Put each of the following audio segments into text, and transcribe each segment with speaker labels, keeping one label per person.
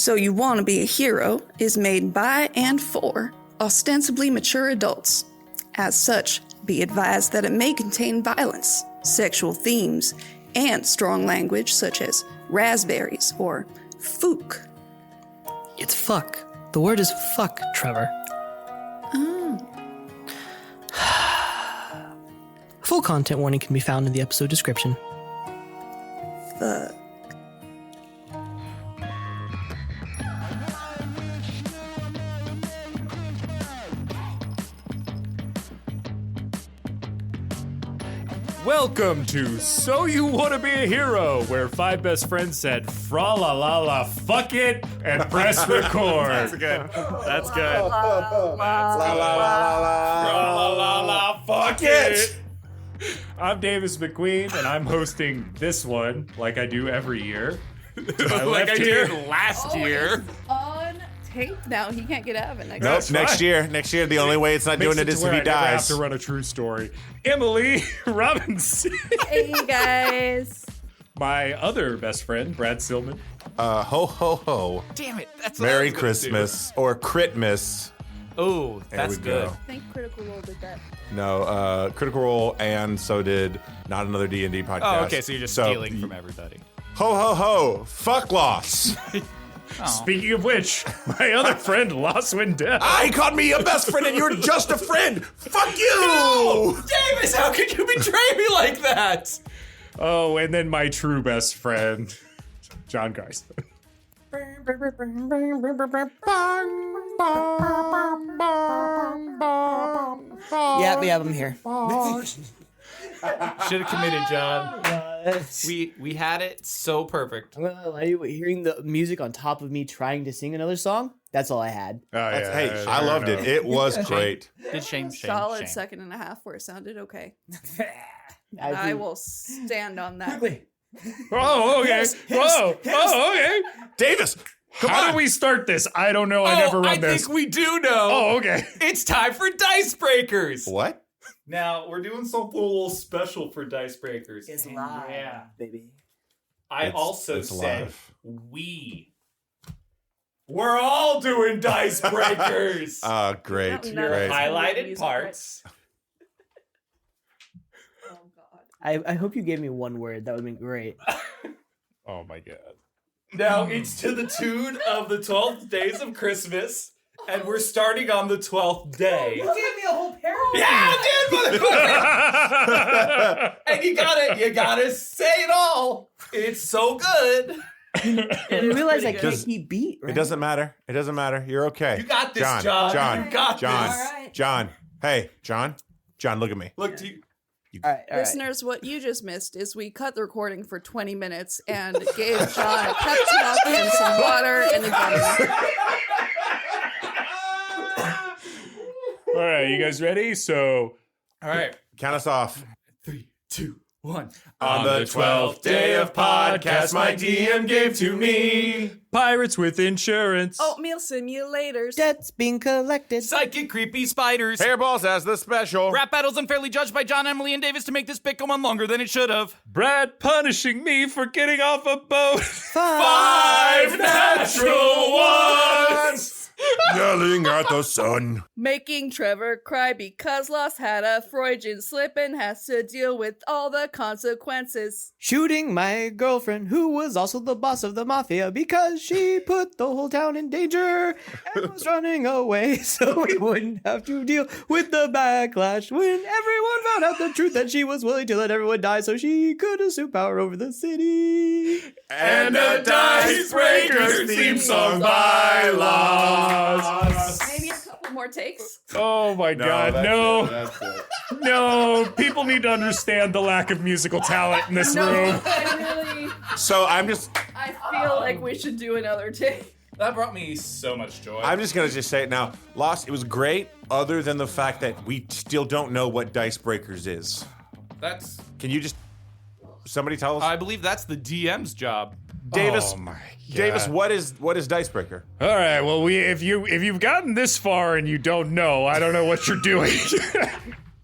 Speaker 1: So You Want to Be a Hero is made by and for ostensibly mature adults. As such, be advised that it may contain violence, sexual themes, and strong language such as raspberries or fook.
Speaker 2: It's fuck. The word is fuck, Trevor.
Speaker 1: Oh.
Speaker 2: Full content warning can be found in the episode description.
Speaker 1: Fuck.
Speaker 3: Welcome to So You Want to Be a Hero, where five best friends said fra la la la fuck it and press record. That's good. That's good.
Speaker 4: La la la
Speaker 3: Fra la la la fuck it. I'm Davis McQueen, and I'm hosting this one like I do every year.
Speaker 5: Like I did last year.
Speaker 4: On tape now. He can't get out of it next
Speaker 5: Nope,
Speaker 4: year.
Speaker 5: next year. Next year, the only way it's not
Speaker 3: Makes
Speaker 5: doing it
Speaker 3: to
Speaker 5: is
Speaker 3: where
Speaker 5: if he
Speaker 3: I never have
Speaker 5: dies.
Speaker 3: to run a true story. Emily Robinson.
Speaker 4: Hey guys.
Speaker 3: My other best friend, Brad Silman.
Speaker 5: Ho ho ho.
Speaker 6: Damn it, that's what I
Speaker 5: Merry
Speaker 6: was gonna
Speaker 5: Christmas or Critmas.
Speaker 6: do. Oh,
Speaker 5: There
Speaker 6: that's
Speaker 5: we
Speaker 6: good.
Speaker 5: go.
Speaker 4: I think Critical Role did that.
Speaker 5: No, Critical Role, and so did Not Another D&D podcast.
Speaker 6: Oh, okay, so you're just stealing from everybody.
Speaker 5: Ho ho ho. Fuck loss.
Speaker 3: Speaking of which, my other friend, Laus Weindel.
Speaker 5: He called me a best friend and you're just a friend. Fuck you.
Speaker 6: No! Davis, how could you betray me like that?
Speaker 3: Oh, and then my true best friend, John Garza.
Speaker 2: Yep, I'm here.
Speaker 6: Should have committed, John. We had it so perfect.
Speaker 2: I'm gonna lie to you, hearing the music on top of me trying to sing another song, that's all I had.
Speaker 5: Hey, I loved it. It was great.
Speaker 6: Did shame.
Speaker 4: Solid second and a half where it sounded okay. I will stand on that.
Speaker 3: Oh, okay. Whoa. Oh, okay.
Speaker 5: Davis, come
Speaker 3: How
Speaker 5: on.
Speaker 3: do we start this? I don't know. I never run this.
Speaker 6: think we do know.
Speaker 3: Oh, okay.
Speaker 6: It's time for Dice Breakers.
Speaker 5: What?
Speaker 6: Now, we're doing something a little special for Dice Breakers.
Speaker 2: It's
Speaker 6: And
Speaker 2: live,
Speaker 6: yeah.
Speaker 2: baby.
Speaker 6: I
Speaker 5: It's-
Speaker 6: also
Speaker 5: it's
Speaker 6: said
Speaker 5: live.
Speaker 6: we're all doing Dice Breakers.
Speaker 5: Great.
Speaker 4: No,
Speaker 5: Great.
Speaker 6: Highlighted
Speaker 4: Music,
Speaker 6: parts.
Speaker 4: Oh god.
Speaker 2: I hope you gave me one word. That would be great.
Speaker 3: Oh, my God.
Speaker 6: Now it's to the tune of the 12 days of Christmas, and we're starting on the 12th day.
Speaker 2: gave me a whole parody.
Speaker 6: Yeah, I did, motherfucker! And you gotta say it all. It's so good.
Speaker 2: And I realized I
Speaker 6: pretty
Speaker 2: can't
Speaker 5: good.
Speaker 2: keep beat. Right?
Speaker 5: It doesn't matter. It doesn't matter. You're okay.
Speaker 6: You got this, John. You got
Speaker 5: John.
Speaker 6: this.
Speaker 4: All right.
Speaker 5: John. Hey, John. John, look at me.
Speaker 6: Look to you.
Speaker 2: All right.
Speaker 4: Listeners, what you just missed is we cut the recording for 20 minutes and gave John a pep talk and some water and a gun.
Speaker 3: All right, you guys ready? So,
Speaker 6: All right.
Speaker 5: Count us off.
Speaker 6: 3, 2, 1.
Speaker 5: On the 12th day of podcast, my DM gave to me.
Speaker 3: pirates with insurance.
Speaker 4: Oatmeal simulators.
Speaker 2: Debts being collected.
Speaker 6: Psychic creepy spiders.
Speaker 5: Hairballs as the special.
Speaker 6: Rap battles unfairly judged by John, Emily, and Davis to make this bit go on longer than it should have.
Speaker 3: Brad punishing me for getting off a boat.
Speaker 6: 5 natural ones.
Speaker 5: Yelling at the sun.
Speaker 4: Making Trevor cry because Lost had a Freudian slip and has to deal with all the consequences.
Speaker 2: Shooting my girlfriend, who was also the boss of the mafia, because she put the whole town in danger and was running away so we wouldn't have to deal with the backlash when everyone found out the truth that she was willing to let everyone die so she could assume power over the city.
Speaker 5: And
Speaker 6: a Dice Breakers theme song by Laus.
Speaker 4: Maybe a couple more takes.
Speaker 3: Oh my God, no.
Speaker 5: That's it.
Speaker 3: No, people need to understand the lack of musical talent in this room.
Speaker 5: So
Speaker 4: I feel like we should do another take.
Speaker 6: That brought me so much joy.
Speaker 5: I'm just gonna say it now. Lost, it was great, other than the fact that we still don't know what Dice Breakers is. Can you just somebody tell us?
Speaker 6: I believe that's the DM's job.
Speaker 5: Davis,
Speaker 3: Oh my God.
Speaker 5: Davis, what is Dicebreaker?
Speaker 3: All right, well, if you've gotten this far and you don't know, I don't know what you're doing.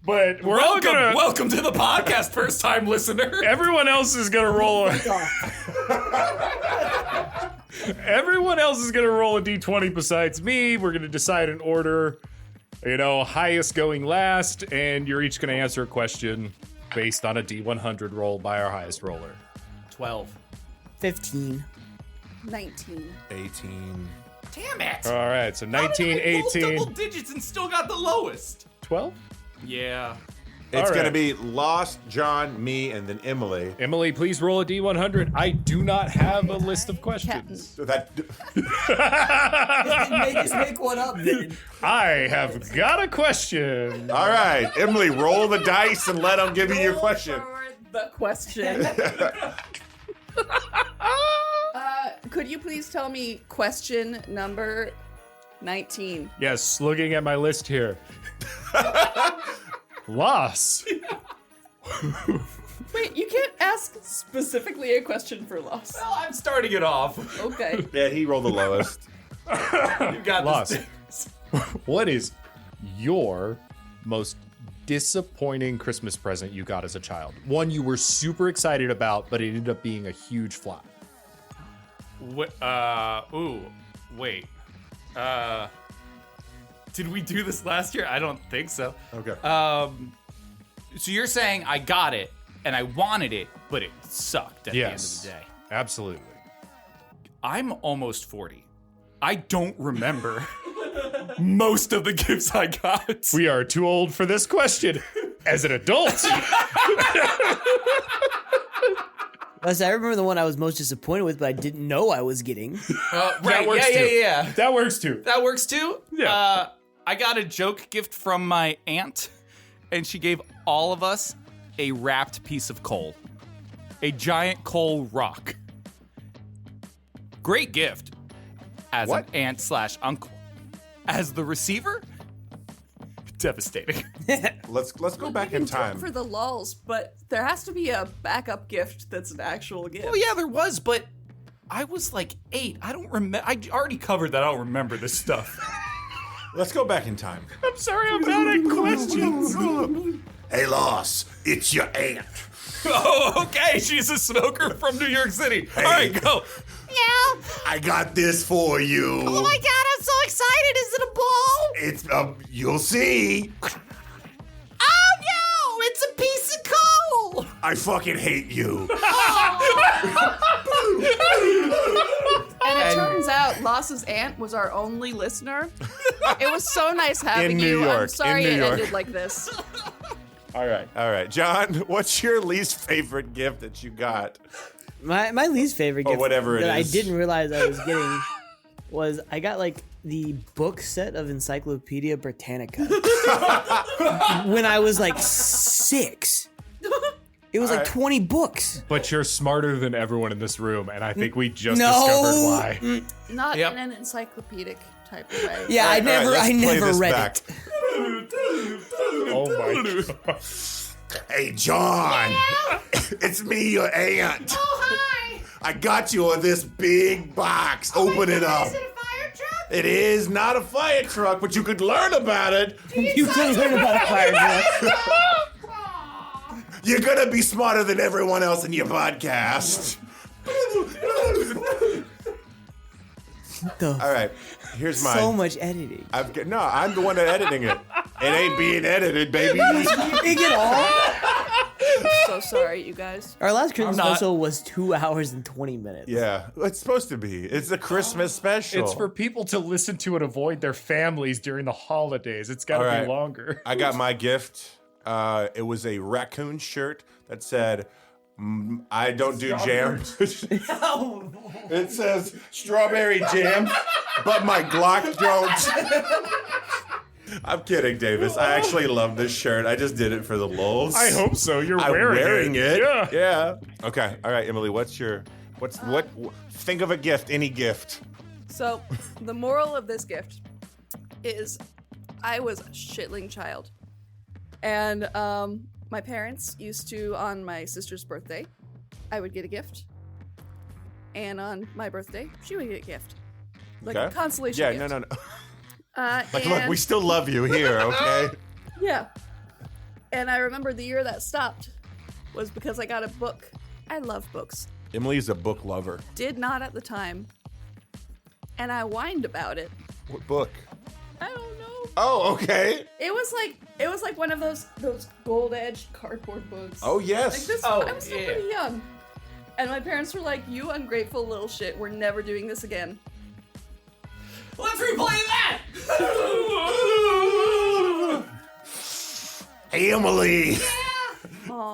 Speaker 3: But we're all gonna.
Speaker 6: Welcome to the podcast, first time listener.
Speaker 3: Everyone else is gonna roll. Everyone else is gonna roll a d20 besides me. We're gonna decide an order. Highest going last, and you're each gonna answer a question based on a d100 roll by our highest roller.
Speaker 6: 12.
Speaker 2: 15.
Speaker 4: 19.
Speaker 5: 18.
Speaker 6: Damn it!
Speaker 3: All right, so 19,
Speaker 6: How did I roll
Speaker 3: 18,
Speaker 6: double digits and still got the lowest.
Speaker 3: 12.
Speaker 6: Yeah.
Speaker 5: It's
Speaker 3: All
Speaker 5: going to
Speaker 3: right.
Speaker 5: be Lost, John, me, and then Emily.
Speaker 3: Emily, please roll a d100. I do not have a list of questions.
Speaker 5: So that
Speaker 2: Just make one up, then.
Speaker 3: I have got a question.
Speaker 5: All right, Emily, roll the dice and let them give you your question.
Speaker 4: The question. Could you please tell me question number 19?
Speaker 3: Yes, looking at my list here. Loss.
Speaker 4: Wait, you can't ask specifically a question for loss.
Speaker 6: Well, I'm starting it off.
Speaker 4: Okay.
Speaker 5: Yeah, he rolled the lowest.
Speaker 6: You got
Speaker 3: Loss.
Speaker 6: this.
Speaker 3: What is your most disappointing Christmas present you got as a child? One you were super excited about, but it ended up being a huge flop.
Speaker 6: Wait. Did we do this last year? I don't think so.
Speaker 5: Okay.
Speaker 6: So you're saying I got it and I wanted it, but it sucked at the end of
Speaker 3: Yes,
Speaker 6: the day.
Speaker 3: absolutely.
Speaker 6: I'm almost 40. I don't remember most of the gifts I got.
Speaker 3: We are too old for this question. As an adult,
Speaker 2: Plus, I remember the one I was most disappointed with, but I didn't know I was getting.
Speaker 6: Right,
Speaker 3: works too.
Speaker 6: yeah.
Speaker 3: that works too.
Speaker 6: That works too?
Speaker 3: Yeah.
Speaker 6: I got a joke gift from my aunt, and she gave all of us a wrapped piece of coal. A giant coal rock. Great gift as
Speaker 5: What?
Speaker 6: an aunt/uncle. As the receiver, devastating.
Speaker 5: Let's go back in time.
Speaker 4: For the lulls, but there has to be a backup gift that's an actual gift.
Speaker 6: Oh yeah, there was, but I was like 8. I don't remember. I already covered that. I don't remember this stuff.
Speaker 5: Let's go back in time.
Speaker 3: I'm sorry, I'm bad at questions.
Speaker 5: Hey, Lost, it's your aunt.
Speaker 6: Oh, okay. She's a smoker from New York City. All right, go.
Speaker 7: Yeah.
Speaker 5: I got this for you.
Speaker 7: Oh my god, I'm so excited. Is it a ball?
Speaker 5: It's you'll see.
Speaker 7: Oh no, it's a piece of coal.
Speaker 5: I fucking hate you.
Speaker 4: And it turns out Laus's aunt was our only listener. It was so nice having
Speaker 5: In New
Speaker 4: you. I'm
Speaker 5: York,
Speaker 4: sorry
Speaker 5: in
Speaker 4: it
Speaker 5: New York.
Speaker 4: ended like this.
Speaker 5: All right, John. What's your least favorite gift that you got?
Speaker 2: My least favorite
Speaker 5: Or
Speaker 2: gift
Speaker 5: whatever it
Speaker 2: that
Speaker 5: is.
Speaker 2: I didn't realize I was getting was I got like the book set of Encyclopedia Britannica when I was like 6. It was like 20 books.
Speaker 3: But you're smarter than everyone in this room, and I think we just
Speaker 2: No.
Speaker 3: discovered why.
Speaker 4: Not
Speaker 6: Yep.
Speaker 4: in an encyclopedic type of way.
Speaker 2: Yeah, I never
Speaker 5: let's play
Speaker 2: never
Speaker 5: this
Speaker 2: read
Speaker 5: back.
Speaker 2: it.
Speaker 3: Oh my god.
Speaker 5: Hey, John. It's me, your aunt.
Speaker 7: Oh hi.
Speaker 5: I got you on this big box. Open it up.
Speaker 7: Is it a fire truck?
Speaker 5: It is not a fire truck, but you could learn about it.
Speaker 2: You can learn about a fire truck.
Speaker 5: You're gonna be smarter than everyone else in your podcast. All right, here's mine.
Speaker 2: So much editing.
Speaker 5: I'm the one that editing it. It ain't being edited, baby.
Speaker 2: Dig it all.
Speaker 4: So sorry, you guys.
Speaker 2: Our last Christmas
Speaker 6: not-
Speaker 2: special was 2 hours and 20 minutes.
Speaker 5: Yeah, it's supposed to be. It's a Christmas special.
Speaker 3: It's for people to listen to and avoid their families during the holidays. It's got to
Speaker 5: All right.
Speaker 3: be longer.
Speaker 5: I got my gift. It was a raccoon shirt that said, I don't do jam. It says strawberry jam, but my Glock don't. I'm kidding, Davis. I actually love this shirt. I just did it for the lulz.
Speaker 3: I hope so. You're
Speaker 5: I'm
Speaker 3: wearing
Speaker 5: it.
Speaker 3: Yeah.
Speaker 5: Yeah. Okay. All right, Emily. What? Think of a gift. Any gift.
Speaker 4: So, the moral of this gift is I was a shitling child. And my parents used to, on my sister's birthday, I would get a gift. And on my birthday, she would get a gift. Like a
Speaker 5: Okay.
Speaker 4: consolation
Speaker 5: Yeah.
Speaker 4: gift.
Speaker 5: No.
Speaker 4: Like,
Speaker 5: Look, we still love you here. Okay.
Speaker 4: Yeah. And I remember the year that stopped was because I got a book. I love books.
Speaker 5: Emily's a book lover.
Speaker 4: Did not at the time and I whined about it.
Speaker 5: What book?
Speaker 4: I don't know.
Speaker 5: Oh, okay.
Speaker 4: It was like one of those gold-edged cardboard books.
Speaker 5: Oh, yes.
Speaker 4: Like this, I was still pretty young. And my parents were like, "You ungrateful little shit, we're never doing this again."
Speaker 7: Let's replay that!
Speaker 5: Emily!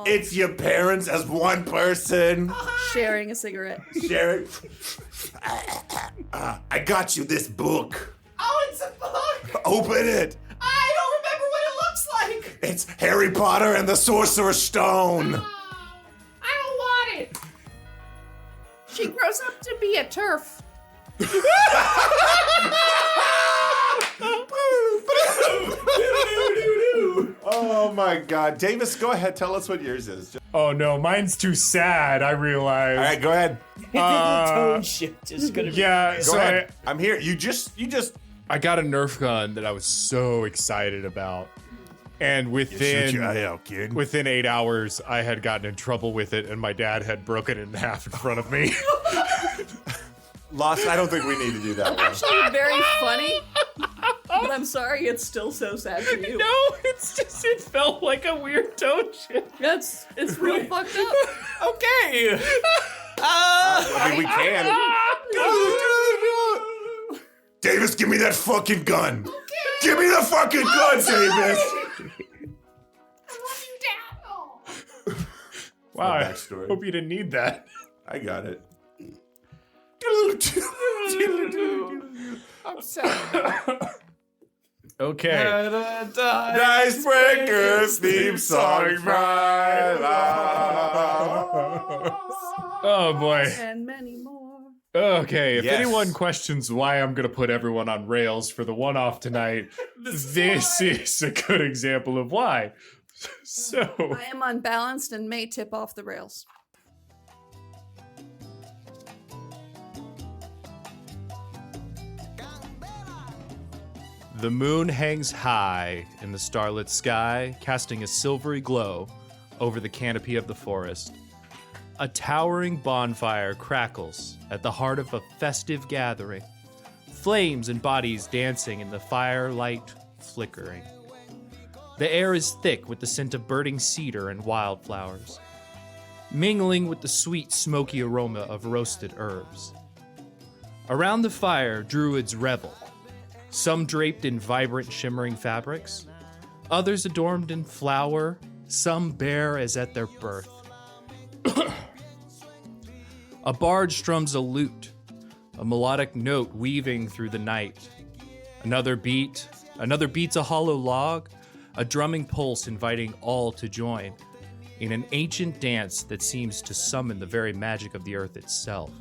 Speaker 5: It's your parents as one person.
Speaker 4: Sharing a cigarette.
Speaker 5: Sharon. I got you this book.
Speaker 7: Oh, it's a book!
Speaker 5: Open it.
Speaker 7: I don't remember what it looks like!
Speaker 5: It's Harry Potter and the Sorcerer's Stone.
Speaker 7: I don't want it!
Speaker 4: She grows up to be a turf.
Speaker 5: Oh my God. Davis, go ahead. Tell us what yours is.
Speaker 3: Oh no, mine's too sad, I realize.
Speaker 5: All right, go ahead.
Speaker 2: The tone shift is gonna be.
Speaker 3: Yeah,
Speaker 5: Go
Speaker 3: so
Speaker 5: ahead. I'm here. You just.
Speaker 3: I got a Nerf gun that I was so excited about. And
Speaker 5: Shoot your eye out, kid.
Speaker 3: within 8 hours, I had gotten in trouble with it, and my dad had broken it in half in front of me.
Speaker 5: Lost. I don't think we need to do that one.
Speaker 4: Actually, very funny. But I'm sorry, it's still so sad for you.
Speaker 3: No, it's just, it felt like a weird tone shift.
Speaker 4: It's real fucked up.
Speaker 2: Okay.
Speaker 5: I mean, we can. Davis, give me that fucking gun. Give me the fucking gun, Davis.
Speaker 3: Wow, I
Speaker 5: backstory.
Speaker 3: hope you didn't need that.
Speaker 5: I got it.
Speaker 7: I'm sorry.
Speaker 3: Okay.
Speaker 5: Icebreakers, theme song,
Speaker 3: Oh boy.
Speaker 4: And many more.
Speaker 3: Okay, if
Speaker 5: Yes.
Speaker 3: anyone questions why I'm gonna put everyone on rails for the one-off tonight, this is a good example of why. So,
Speaker 4: I am unbalanced and may tip off the rails.
Speaker 3: the moon hangs high in the starlit sky, casting a silvery glow over the canopy of the forest. A towering bonfire crackles at the heart of a festive gathering, flames and bodies dancing in the firelight flickering. The air is thick with the scent of burning cedar and wildflowers, mingling with the sweet, smoky aroma of roasted herbs. Around the fire, druids revel, some draped in vibrant, shimmering fabrics, others adorned in flower, some bare as at their birth. A bard strums a lute, a melodic note weaving through the night. Another beats a hollow log, a drumming pulse inviting all to join in an ancient dance that seems to summon the very magic of the earth itself.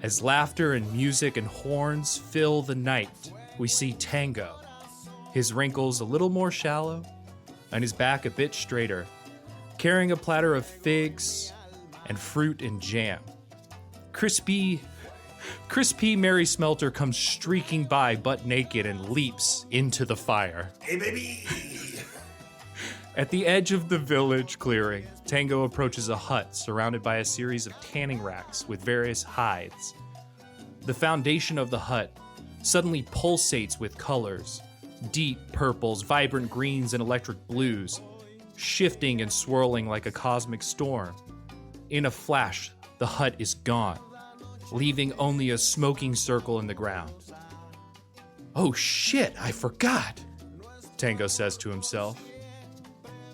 Speaker 3: As laughter and music and horns fill the night, we see Tango, his wrinkles a little more shallow and his back a bit straighter, carrying a platter of figs and fruit and jam. Crispy Mary Smelter comes streaking by butt naked and leaps into the fire.
Speaker 5: Hey, baby!
Speaker 3: At the edge of the village clearing, Tango approaches a hut surrounded by a series of tanning racks with various hides. The foundation of the hut suddenly pulsates with colors, deep purples, vibrant greens, and electric blues, shifting and swirling like a cosmic storm. In a flash, the hut is gone, leaving only a smoking circle in the ground. Oh shit, I forgot, Tango says to himself.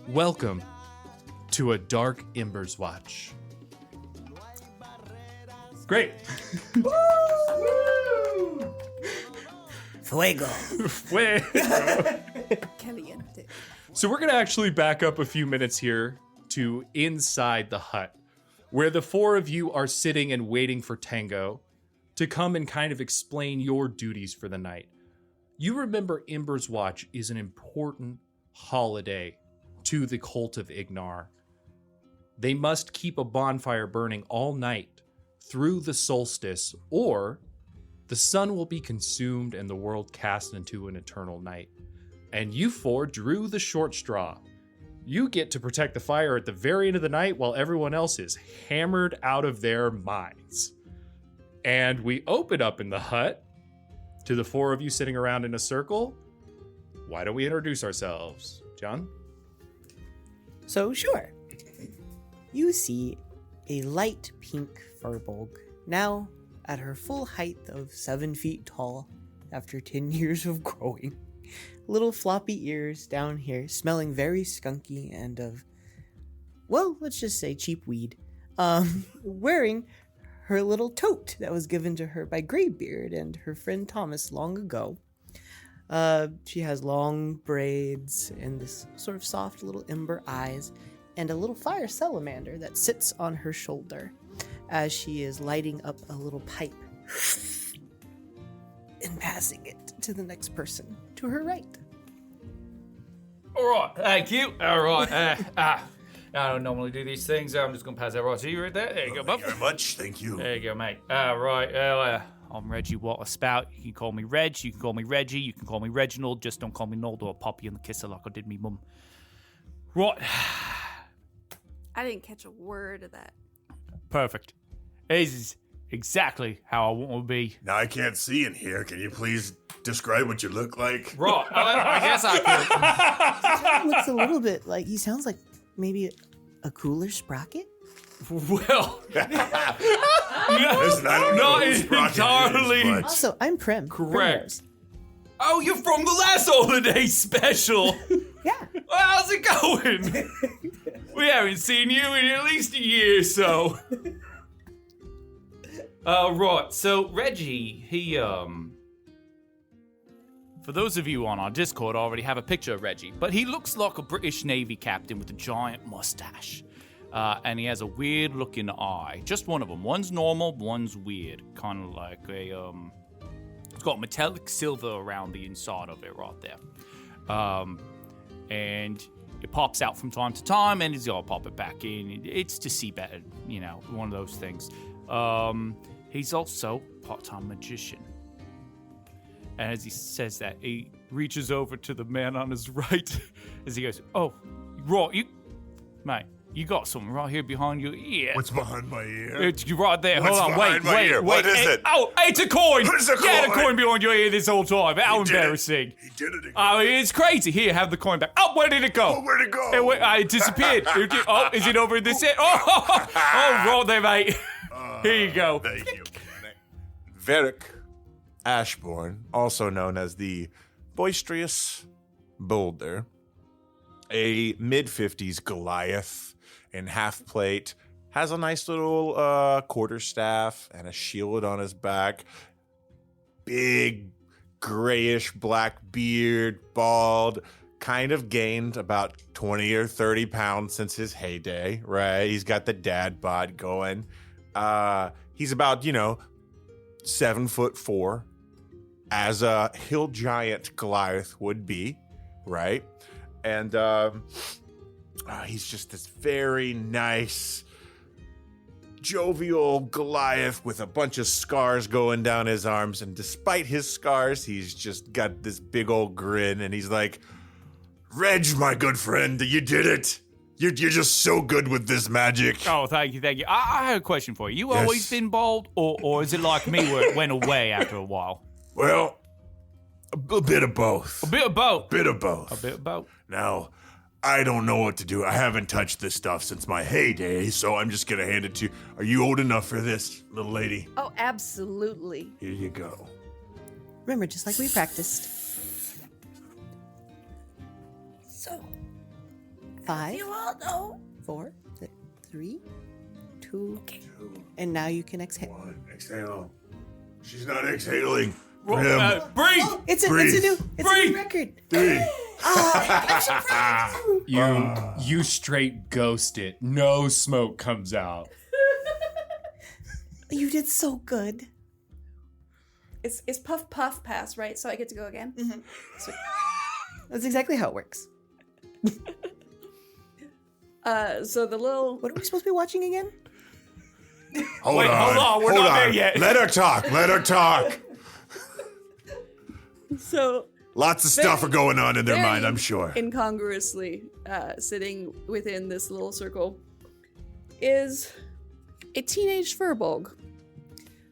Speaker 3: Welcome to a dark Emberswatch. Great.
Speaker 2: Fuego.
Speaker 4: Caliente.
Speaker 3: So we're going to actually back up a few minutes here to inside the hut, where the four of you are sitting and waiting for Tango to come and kind of explain your duties for the night. You remember Emberswatch is an important holiday to the cult of Ignar. They must keep a bonfire burning all night through the solstice, or the sun will be consumed and the world cast into an eternal night. And you four drew the short straw. You get to protect the fire at the very end of the night while everyone else is hammered out of their minds. And we open up in the hut to the four of you sitting around in a circle. Why don't we introduce ourselves? John?
Speaker 2: So, sure. You see a light pink furbog, now at her full height of 7 feet tall after 10 years of growing. Little floppy ears down here, smelling very skunky and of, well, let's just say cheap weed. Wearing her little tote that was given to her by Greybeard and her friend Thomas long ago. She has long braids and this sort of soft little ember eyes and a little fire salamander that sits on her shoulder as she is lighting up a little pipe and passing it to the next person to her right.
Speaker 6: All right, thank you. All right, I don't normally do these things. I'm just going to pass that right to you right there. There you go, bub.
Speaker 5: Thank you very much. Thank you.
Speaker 6: There you go, mate. Right, I'm Reggie Waterspout. You can call me Reg, you can call me Reggie, you can call me Reginald. Just don't call me Nold or I'll pop you in the kisser like I did me mum. Right.
Speaker 4: I didn't catch a word of that.
Speaker 6: Perfect. This is exactly how I want to be.
Speaker 5: Now I can't see in here. Can you please describe what you look like?
Speaker 6: Right, I guess I could.
Speaker 2: He looks a little bit like, he sounds like maybe a cooler sprocket.
Speaker 6: Well,
Speaker 5: Listen, I don't know
Speaker 6: not
Speaker 5: who Sprocket
Speaker 6: entirely.
Speaker 5: is, but
Speaker 2: Also, I'm Prim.
Speaker 6: Correct. Oh, you're from the last holiday special.
Speaker 2: Yeah.
Speaker 6: Well, how's it going? We haven't seen you in at least a year or so. Right, so Reggie, he, for those of you on our Discord, I already have a picture of Reggie, but he looks like a British Navy captain with a giant mustache. And he has a weird-looking eye. Just one of them. One's normal, one's weird. Kind of like a, it's got metallic silver around the inside of it right there. And it pops out from time to time, and he's got to pop it back in. It's to see better, you know, one of those things. He's also a part-time magician. And as he says that, he reaches over to the man on his right as he goes, "Oh, right, mate, you got something right here behind your ear."
Speaker 5: what's behind my ear?
Speaker 6: It's right there.
Speaker 5: What's
Speaker 6: Hold on,
Speaker 5: behind my
Speaker 6: wait.
Speaker 5: ear? What is it?
Speaker 6: Oh, it's a coin.
Speaker 5: What is a
Speaker 6: You had a
Speaker 5: coin?
Speaker 6: coin behind your ear this whole time. How
Speaker 5: He did it.
Speaker 6: embarrassing.
Speaker 5: He did it again.
Speaker 6: Oh, it's crazy. Here, have the coin back. Oh, where did it go?
Speaker 5: Oh, where'd it go?
Speaker 6: It disappeared. Oh, is it over in this end? Oh, right there, mate. Here you go.
Speaker 5: Thank you. Varrick Ashbourne, also known as the Boisterous Boulder, a mid-50s Goliath in half plate, has a nice little quarterstaff and a shield on his back, big grayish black beard, bald, kind of gained about 20 or 30 pounds since his heyday, right? He's got the dad bod going. He's about, 7'4", as a hill giant Goliath would be, right? And he's just this very nice, jovial Goliath with a bunch of scars going down his arms. And despite his scars, he's just got this big old grin. And he's like, "Reg, my good friend, you did it. You're just so good with this magic."
Speaker 6: Oh, thank you. I have a question for you. You
Speaker 5: Yes.
Speaker 6: always been bald, or is it like me where it went away after a while?
Speaker 5: Well, a bit of both.
Speaker 6: A bit of both.
Speaker 5: Bit of both.
Speaker 6: A bit of both.
Speaker 5: Now, I don't know what to do. I haven't touched this stuff since my heyday, so I'm just gonna hand it to you. Are you old enough for this, little lady?
Speaker 4: Oh, absolutely.
Speaker 5: Here you go.
Speaker 2: Remember, just like we practiced.
Speaker 7: So,
Speaker 2: 5,
Speaker 7: you all know.
Speaker 2: 4, 3, 2, and now you can exhale.
Speaker 5: One, exhale. She's not exhaling.
Speaker 6: Breathe.
Speaker 2: It's a
Speaker 5: Breathe.
Speaker 2: new
Speaker 6: Breathe.
Speaker 2: record.
Speaker 5: Three.
Speaker 3: You straight ghost it. No smoke comes out.
Speaker 2: You did so good.
Speaker 4: It's puff puff pass, right? So I get to go again. Sweet.
Speaker 2: That's exactly how it works.
Speaker 4: So the little
Speaker 2: What are we supposed to be watching again?
Speaker 5: Hold
Speaker 6: Wait,
Speaker 5: on.
Speaker 6: hold on, we're not there yet.
Speaker 5: Let her talk. Let her talk.
Speaker 4: so
Speaker 5: Lots of stuff are going on in their
Speaker 4: very
Speaker 5: mind, I'm sure.
Speaker 4: incongruously sitting within this little circle is a teenage furbog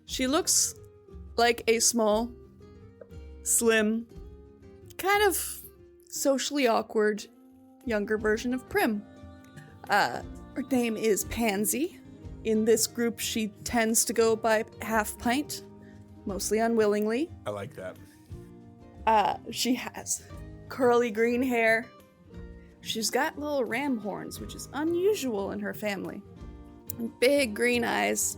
Speaker 4: She looks like a small, slim, kind of socially awkward younger version of Prim. Her name is Pansy. In this group, she tends to go by Half Pint, mostly unwillingly.
Speaker 5: I like that.
Speaker 4: She has curly green hair. She's got little ram horns, which is unusual in her family. And big green eyes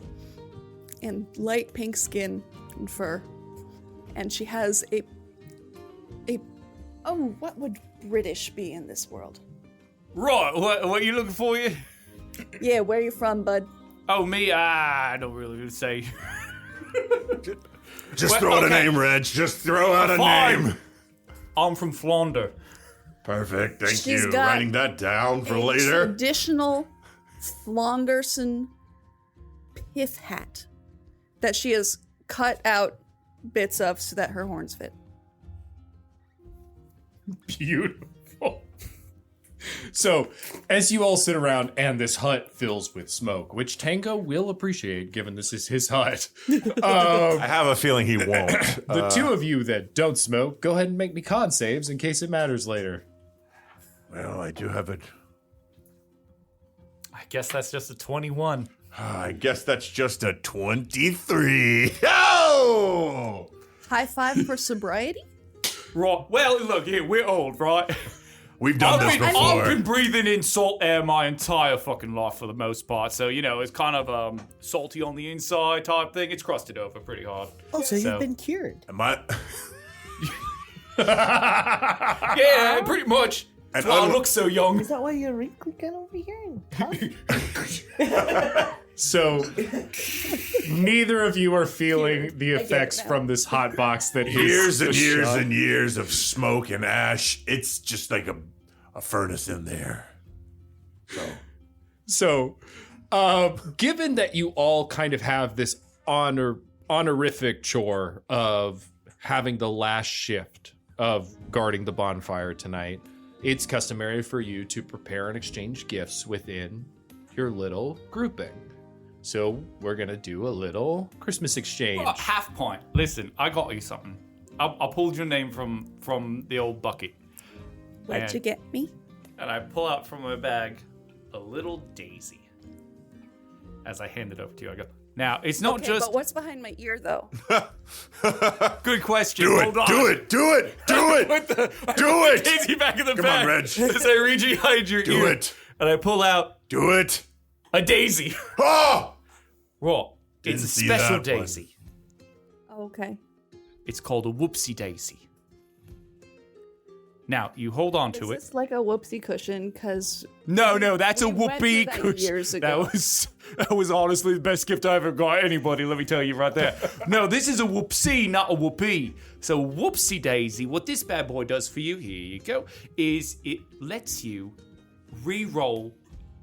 Speaker 4: and light pink skin and fur. And she has what would British be in this world?
Speaker 6: Right, what are you looking for here?
Speaker 4: Yeah, where you from, bud?
Speaker 6: Oh, me? I don't really say.
Speaker 5: Just throw out a name, Reg. Just throw out a name.
Speaker 6: I'm from Flanders.
Speaker 5: Perfect. Thank
Speaker 4: She's
Speaker 5: you.
Speaker 4: got
Speaker 5: Writing that down for
Speaker 4: a
Speaker 5: later.
Speaker 4: traditional Flaunderson pith hat that she has cut out bits of so that her horns fit.
Speaker 3: Beautiful. So, as you all sit around and this hut fills with smoke, which Tango will appreciate given this is his hut,
Speaker 5: I have a feeling he won't.
Speaker 3: the two of you that don't smoke, go ahead and make me con saves in case it matters later.
Speaker 5: Well, I do have it.
Speaker 6: I guess that's just a 21.
Speaker 5: I guess that's just a 23. Oh!
Speaker 4: High five for sobriety?
Speaker 6: Right, well, look, here, we're old, right?
Speaker 5: We've done this
Speaker 6: I've
Speaker 5: before.
Speaker 6: been breathing in salt air my entire fucking life for the most part, so, you know, it's kind of salty on the inside type thing. It's crusted over pretty hard.
Speaker 2: Oh, so you've been cured.
Speaker 5: Am I?
Speaker 6: Yeah, pretty much. That's why I look so young.
Speaker 2: Is that why you're wrinkly kind of over here? Tough?
Speaker 3: So, neither of you are feeling the effects from this hot box that
Speaker 5: Years
Speaker 3: is
Speaker 5: and years
Speaker 3: shut.
Speaker 5: and years of smoke and ash. It's just like a furnace in there.
Speaker 3: So, given that you all kind of have this honorific chore of having the last shift of guarding the bonfire tonight, it's customary for you to prepare and exchange gifts within your little grouping. So we're gonna do a little Christmas exchange.
Speaker 6: Oh, Half Pint. Listen, I got you something. I pulled your name from the old bucket.
Speaker 4: What'd you get me?
Speaker 6: And I pull out from my bag a little daisy. As I hand it over to you, I go, now, it's not
Speaker 4: Okay,
Speaker 6: just...
Speaker 4: but what's behind my ear, though?
Speaker 6: Good question.
Speaker 5: Do it,
Speaker 6: Hold on.
Speaker 5: do it, do it, do it, do it.
Speaker 6: Daisy back in the
Speaker 5: Come
Speaker 6: bag.
Speaker 5: on, Reg.
Speaker 6: As I reach behind your
Speaker 5: Do
Speaker 6: ear.
Speaker 5: it.
Speaker 6: And I pull out
Speaker 5: Do it.
Speaker 6: a daisy.
Speaker 5: Oh!
Speaker 6: What?
Speaker 5: Didn't
Speaker 6: It's a
Speaker 5: see
Speaker 6: special
Speaker 5: that one.
Speaker 6: daisy.
Speaker 4: Oh, okay.
Speaker 6: It's called a whoopsie daisy. Now, you hold on to
Speaker 4: Is
Speaker 6: it.
Speaker 4: this like a whoopsie cushion? Because
Speaker 6: No, that's a
Speaker 4: we went
Speaker 6: whoopee
Speaker 4: through that
Speaker 6: cushion.
Speaker 4: years ago.
Speaker 6: That was honestly the best gift I ever got anybody, let me tell you right there. No, this is a whoopsie, not a whoopee. So whoopsie daisy, what this bad boy does for you, here you go, is it lets you re-roll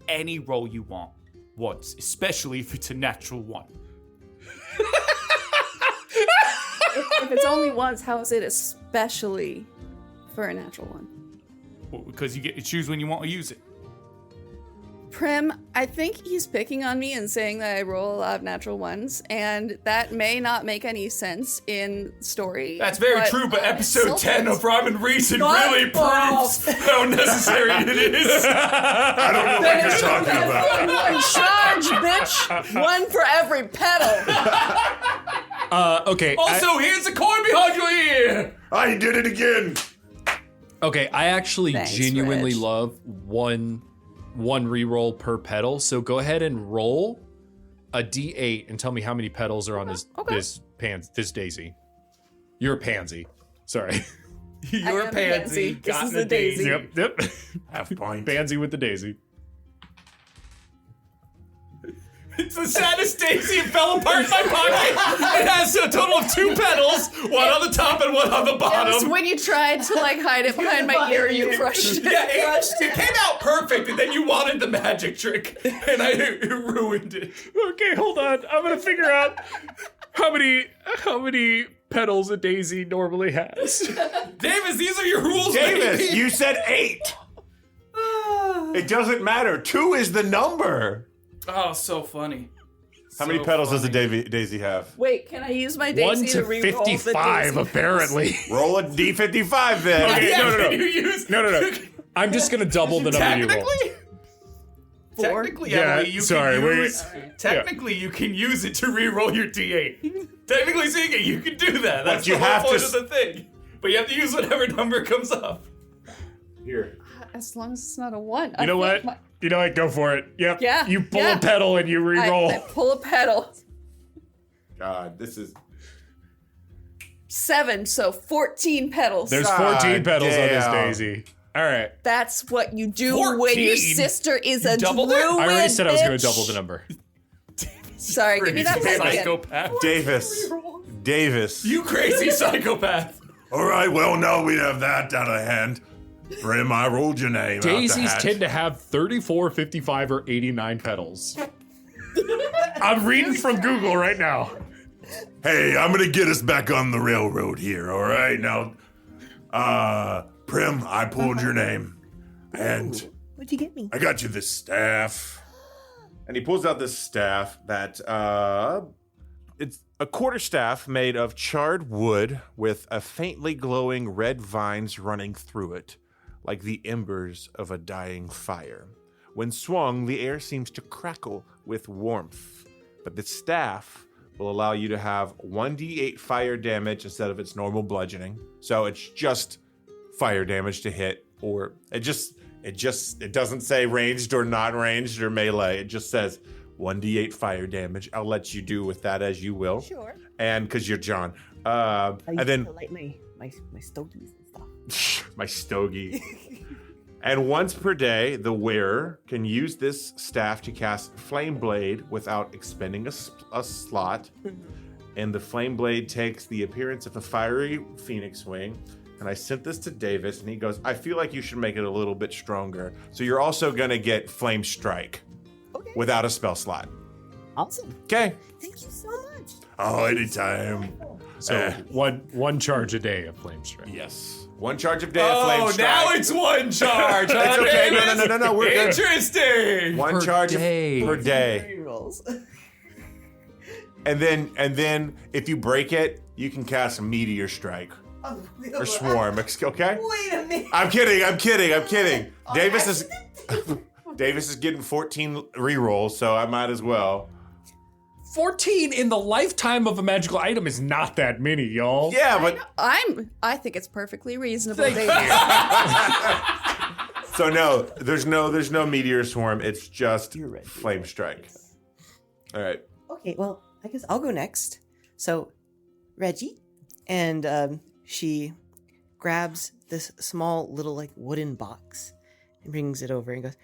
Speaker 6: any roll you want once, especially if it's a natural one.
Speaker 4: if it's only once, how is it especially for a natural one?
Speaker 6: Well, because you get to choose when you want to use it.
Speaker 4: Prim, I think he's picking on me and saying that I roll a lot of natural ones, and that may not make any sense in story.
Speaker 6: That's very true, but episode 10 of Rhyme and Reason really proves how necessary it is.
Speaker 5: I don't know what you're talking about.
Speaker 4: One charge, bitch! One for every pedal!
Speaker 3: Okay.
Speaker 6: Also, here's a coin behind your ear!
Speaker 5: I did it again.
Speaker 3: Okay, I actually
Speaker 4: Thanks,
Speaker 3: genuinely
Speaker 4: Reg.
Speaker 3: love one reroll per petal. So go ahead and roll a d8 and tell me how many petals are on this daisy. You're a pansy. Sorry.
Speaker 6: You're
Speaker 4: I
Speaker 6: a
Speaker 4: am
Speaker 6: pansy.
Speaker 4: This
Speaker 6: Got
Speaker 4: is
Speaker 6: in a
Speaker 4: a daisy.
Speaker 3: Yep.
Speaker 5: Half pint.
Speaker 3: Pansy with the daisy.
Speaker 6: It's the saddest daisy. It fell apart in my pocket. It has a total of 2 petals, one on the top and one on the
Speaker 4: Just
Speaker 6: bottom.
Speaker 4: when you tried to like hide it behind my ear, you crushed it.
Speaker 6: Yeah, it came out perfect, and then you wanted the magic trick, and I ruined it.
Speaker 3: Okay, hold on. I'm gonna figure out how many petals a daisy normally has.
Speaker 6: Davis, these are your rules,
Speaker 5: Davis,
Speaker 6: baby.
Speaker 5: you said 8. It doesn't matter. 2 is the number.
Speaker 6: Oh, so funny.
Speaker 5: How many petals does a daisy have?
Speaker 4: Wait, can I use my
Speaker 3: 1
Speaker 4: daisy
Speaker 3: to
Speaker 4: re-roll the
Speaker 3: 55,
Speaker 4: daisy?
Speaker 3: apparently.
Speaker 5: Roll a d55 then.
Speaker 3: Okay, no. I'm just gonna double the number you roll.
Speaker 8: Technically,
Speaker 3: Yeah,
Speaker 8: Emily, you
Speaker 3: sorry,
Speaker 8: can
Speaker 3: wait.
Speaker 8: use. Technically, you can use it to re-roll your d8. Technically speaking, you can do that. That's
Speaker 5: you
Speaker 8: the whole
Speaker 5: have to
Speaker 8: point of the thing. But you have to use whatever number comes up.
Speaker 5: Here.
Speaker 4: As long as it's not a 1.
Speaker 3: You know what? You know what? Go for it. Yep.
Speaker 4: Yeah,
Speaker 3: You pull
Speaker 4: yeah.
Speaker 3: a pedal and you re-roll.
Speaker 4: I pull a petal.
Speaker 5: God, this is...
Speaker 4: 7, so 14 petals.
Speaker 3: There's
Speaker 5: God
Speaker 3: 14 petals on this
Speaker 5: damn.
Speaker 3: daisy. All right.
Speaker 4: That's what you do when your
Speaker 8: 14?
Speaker 4: sister is a
Speaker 8: doubled it?
Speaker 4: druid.
Speaker 3: I already said I was going
Speaker 4: bitch.
Speaker 3: to double the number.
Speaker 4: Sorry, give me that
Speaker 8: Crazy
Speaker 4: back again.
Speaker 8: psychopath.
Speaker 5: Davis.
Speaker 8: You crazy psychopath.
Speaker 5: All right, well, now we have that out of hand. Brim, I rolled your name.
Speaker 3: Daisies tend to have 34, 55, or 89 petals. I'm reading from Google right now.
Speaker 5: Hey, I'm gonna get us back on the railroad here, all right? Now, Prim, I pulled your name. And
Speaker 9: What'd you get me?
Speaker 5: I got you this staff. And he pulls out this staff that, it's a quarterstaff made of charred wood with a faintly glowing red vines running through it, like the embers of a dying fire. When swung, the air seems to crackle with warmth, but the staff will allow you to have 1d8 fire damage instead of its normal bludgeoning. So it's just fire damage to hit, or it doesn't say ranged or not ranged or melee. It just says 1d8 fire damage. I'll let you do with that as you will.
Speaker 9: Sure.
Speaker 5: And because you're John.
Speaker 9: I
Speaker 5: And
Speaker 9: used
Speaker 5: then
Speaker 9: to light my stogies and stuff.
Speaker 5: my stogie. And once per day, the wearer can use this staff to cast Flame Blade without expending a slot. And the Flame Blade takes the appearance of a fiery phoenix wing. And I sent this to Davis, and he goes, I feel like you should make it a little bit stronger. So you're also going to get Flame Strike without a spell slot.
Speaker 9: Awesome.
Speaker 5: Okay.
Speaker 9: Thank you so much.
Speaker 5: Oh, anytime.
Speaker 3: So one charge a day of flame strike.
Speaker 5: Yes. One charge of day of Flame Strike.
Speaker 8: Now it's one charge.
Speaker 5: It's okay. No. We're good.
Speaker 8: Interesting.
Speaker 5: One charge per day.
Speaker 9: Rolls.
Speaker 5: And then if you break it, you can cast Meteor Strike or Swarm. Okay?
Speaker 9: Wait a minute.
Speaker 5: I'm kidding. Davis is getting 14 rerolls, so I might as well.
Speaker 3: 14 in the lifetime of a magical item is not that many, y'all.
Speaker 5: Yeah, but
Speaker 4: I think it's perfectly reasonable, David.
Speaker 5: so no, there's no Meteor Swarm. It's just Flame Strike. All right.
Speaker 9: Okay, well, I guess I'll go next. So, Reggie, and she grabs this small little like wooden box and brings it over and goes,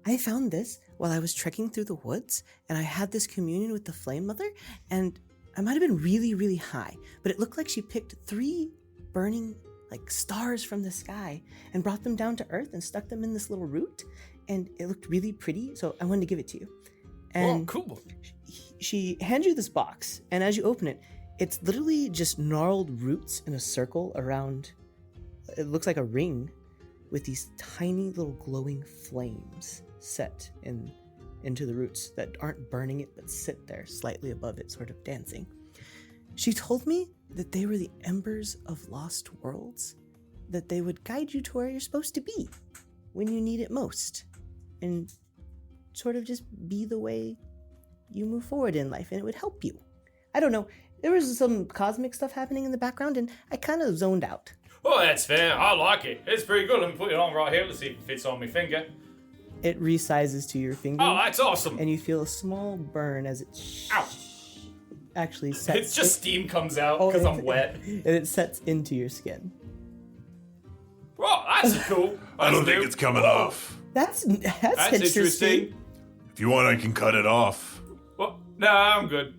Speaker 9: I found this while I was trekking through the woods, and I had this communion with the Flame Mother, and I might have been really, really high, but it looked like she picked 3 burning like stars from the sky and brought them down to earth and stuck them in this little root, and it looked really pretty, so I wanted to give it to you. And
Speaker 8: cool.
Speaker 9: She hands you this box, and as you open it, it's literally just gnarled roots in a circle around, it looks like a ring with these tiny little glowing flames set into the roots that aren't burning it but sit there slightly above it, sort of dancing. She told me that they were the embers of lost worlds, that they would guide you to where you're supposed to be when you need it most, and sort of just be the way you move forward in life, and it would help you. I don't know, there was some cosmic stuff happening in the background, and I kind of zoned out.
Speaker 8: Oh, that's fair. I like it. It's pretty good. Let me put it on right here. Let's see if it fits on my finger.
Speaker 9: It resizes to your finger.
Speaker 8: Oh, that's awesome.
Speaker 9: And you feel a small burn as it actually sets.
Speaker 8: It's just steam comes out because I'm wet.
Speaker 9: And it sets into your skin.
Speaker 8: Oh, that's cool.
Speaker 5: I don't think it's coming off.
Speaker 9: That's
Speaker 8: That's
Speaker 9: interesting.
Speaker 5: If you want, I can cut it off.
Speaker 8: Well, no, I'm good.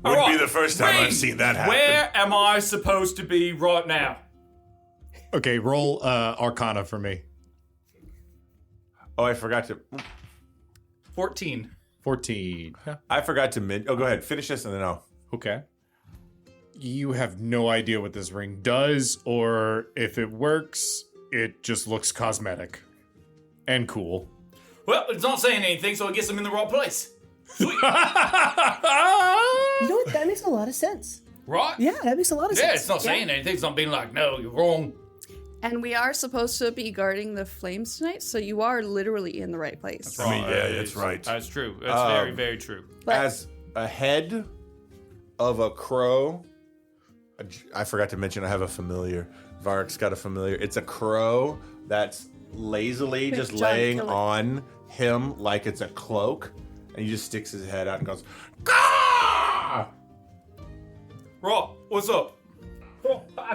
Speaker 5: Wouldn't be the first time I've seen that happen.
Speaker 8: Where am I supposed to be right now?
Speaker 3: Okay, roll Arcana for me.
Speaker 5: Oh, I forgot to.
Speaker 8: 14.
Speaker 3: 14. Yeah.
Speaker 5: I forgot to Oh, go ahead. Finish this and then I'll.
Speaker 3: Okay. You have no idea what this ring does, or if it works, it just looks cosmetic. And cool.
Speaker 8: Well, it's not saying anything, so I guess I'm in the right place.
Speaker 9: You know what? That makes a lot of sense.
Speaker 6: Right?
Speaker 9: Yeah, that makes a lot of sense.
Speaker 6: Yeah, it's not saying anything. It's not being like, no, you're wrong.
Speaker 4: And we are supposed to be guarding the flames tonight, so you are literally in the right place.
Speaker 5: I mean, yeah, that's right.
Speaker 6: That's true. That's very, very true.
Speaker 4: But
Speaker 5: As a head of a crow, I forgot to mention I have a familiar. Varrick's got a familiar. It's a crow that's lazily
Speaker 4: Quick,
Speaker 5: just
Speaker 4: John,
Speaker 5: laying
Speaker 4: kill it.
Speaker 5: on him like it's a cloak, and he just sticks his head out and goes, "Gah!"
Speaker 6: Right, what's up?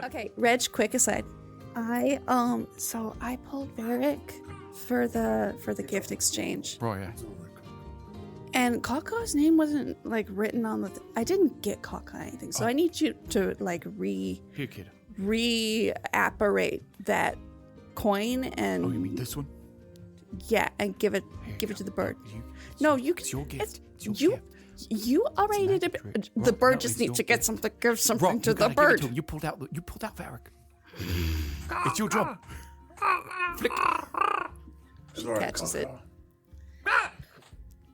Speaker 4: okay, Reg, quick aside. So I pulled Varrick for the gift exchange.
Speaker 6: Right, yeah.
Speaker 4: And Kaka's name wasn't like written on the. I didn't get Kaka anything, so I need you to like
Speaker 6: Here, kid.
Speaker 4: reapparate that coin and.
Speaker 6: Oh, you mean this one?
Speaker 4: Yeah, and give it to the bird. No, you can.
Speaker 6: It's your gift. It's your
Speaker 4: you
Speaker 6: gift.
Speaker 4: you already did it.
Speaker 6: trick.
Speaker 4: The
Speaker 6: Right,
Speaker 4: bird
Speaker 6: no,
Speaker 4: just
Speaker 6: it's
Speaker 4: needs
Speaker 6: your
Speaker 4: to get
Speaker 6: gift.
Speaker 4: something. Give something
Speaker 6: Rob,
Speaker 4: to
Speaker 6: you
Speaker 4: the
Speaker 6: gotta give it
Speaker 4: bird.
Speaker 6: to him. You pulled out Varrick. It's your job. Flick.
Speaker 4: Catches it.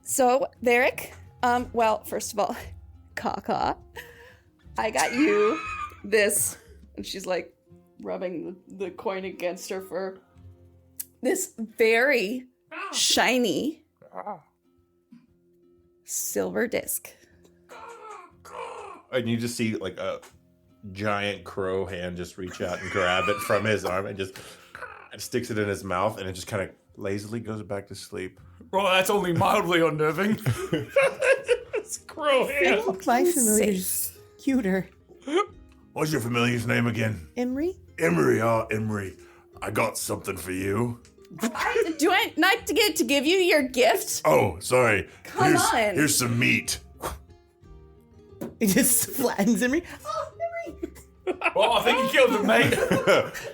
Speaker 4: So, Varrick, well, first of all, Kaka, I got you this, and she's like rubbing the coin against her fur. This very shiny silver disc.
Speaker 5: And you just see like a giant crow hand just reach out and grab it from his arm and just sticks it in his mouth, and it just kind of lazily goes back to sleep.
Speaker 6: Bro, that's only mildly unnerving.
Speaker 3: It's crow hand.
Speaker 9: My familiar's cuter.
Speaker 5: What's your familiar's name again?
Speaker 9: Emery?
Speaker 5: Emery. Oh, Emery. I got something for you.
Speaker 4: Do I not to get to give you your gift?
Speaker 5: Oh, sorry.
Speaker 4: Come on.
Speaker 5: Here's some meat.
Speaker 9: It just flattens Emery. Oh, Emery!
Speaker 6: Oh, I think he killed him, mate.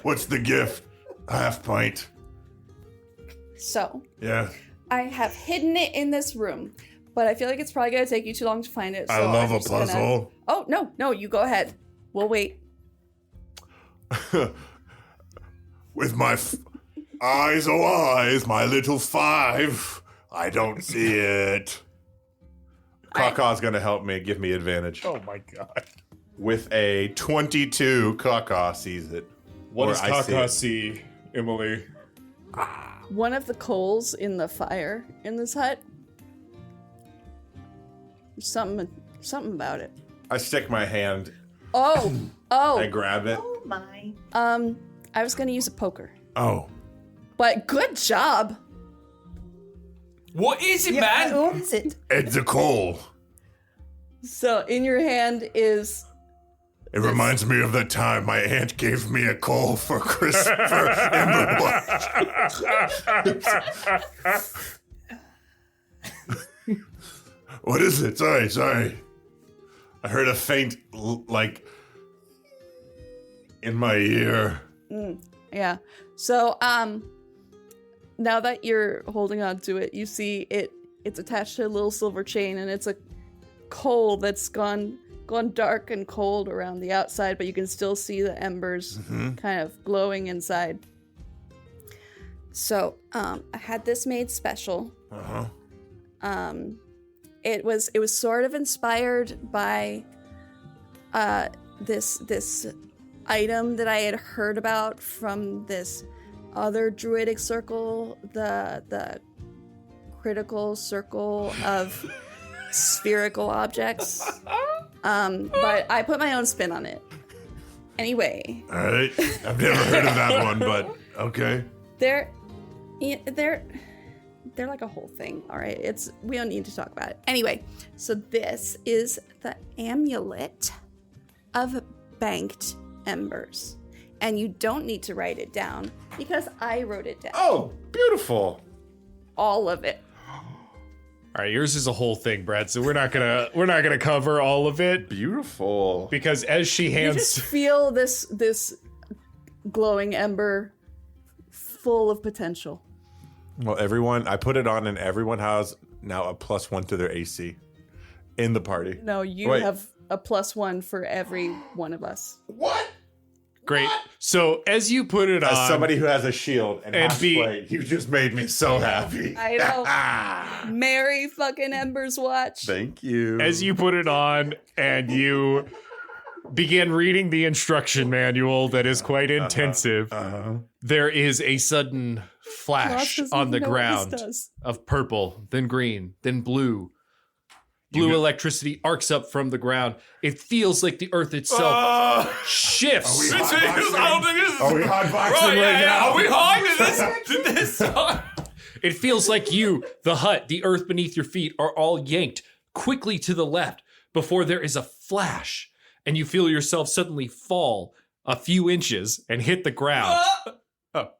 Speaker 5: What's the gift? A half pint.
Speaker 4: So,
Speaker 5: Yeah.
Speaker 4: I have hidden it in this room, but I feel like it's probably gonna take you too long to find it. So
Speaker 5: I love
Speaker 4: I'm
Speaker 5: a
Speaker 4: just gonna-
Speaker 5: puzzle.
Speaker 4: Oh no, you go ahead. We'll wait.
Speaker 5: With my eyes, oh eyes, my little five, I don't see it. Kaka's gonna help me, give me advantage.
Speaker 3: Oh my god.
Speaker 5: With a 22, Kaka sees it.
Speaker 3: What
Speaker 5: Or
Speaker 3: does
Speaker 5: I see
Speaker 3: Kaka
Speaker 5: it.
Speaker 3: see, Emily?
Speaker 4: One of the coals in the fire in this hut. There's something about it.
Speaker 5: I stick my hand,
Speaker 4: Oh,
Speaker 5: I grab it.
Speaker 9: Oh my.
Speaker 4: I was gonna use a poker,
Speaker 5: Oh,
Speaker 4: but good job.
Speaker 6: What is it, man?
Speaker 9: What is it?
Speaker 5: it's a coal.
Speaker 4: So in your hand is
Speaker 5: It reminds me of the time my aunt gave me a coal for Christmas for Emberswatch. What is it? Sorry. I heard a faint, like, in my ear.
Speaker 4: yeah. So now that you're holding on to it, you see it's attached to a little silver chain, and it's a coal that's gone dark and cold around the outside, but you can still see the embers kind of glowing inside. So I had this made special. It was sort of inspired by this item that I had heard about from this other druidic circle, the critical circle of spherical objects. But I put my own spin on it. Anyway,
Speaker 5: All right. I've never heard of that one, but okay.
Speaker 4: they're like a whole thing, all right? We don't need to talk about it. Anyway, so this is the amulet of banked embers. And you don't need to write it down because I wrote it down.
Speaker 5: Oh, beautiful.
Speaker 4: All of it.
Speaker 3: All right, yours is a whole thing, Brad. So we're not gonna cover all of it
Speaker 5: Beautiful.
Speaker 3: because as she
Speaker 4: You
Speaker 3: hands,
Speaker 4: just feel this glowing ember full of potential.
Speaker 5: Well, I put it on, and everyone has now a +1 to their AC in the party.
Speaker 4: No, you
Speaker 5: Wait.
Speaker 4: have a +1 for every one of us.
Speaker 5: What?
Speaker 3: Great. So as you put it
Speaker 5: As
Speaker 3: on,
Speaker 5: somebody who has a shield and
Speaker 3: And
Speaker 5: half
Speaker 3: B-
Speaker 5: plate, you just made me so happy.
Speaker 4: I know. Merry fucking Emberswatch.
Speaker 5: Thank you.
Speaker 3: as you put it on and you begin reading the instruction manual that is quite intensive, there is a sudden flash
Speaker 4: doesn't
Speaker 3: on the
Speaker 4: even know what this
Speaker 3: ground
Speaker 4: does.
Speaker 3: of purple, then green, then blue. Blue electricity arcs up from the ground. It feels like the earth itself shifts.
Speaker 8: I don't think this is.
Speaker 5: Are we hotboxing
Speaker 8: Right,
Speaker 5: now?
Speaker 8: Are we hiding this?
Speaker 3: It feels like you, the hut, the earth beneath your feet are all yanked quickly to the left before there is a flash and you feel yourself suddenly fall a few inches and hit the ground.
Speaker 4: That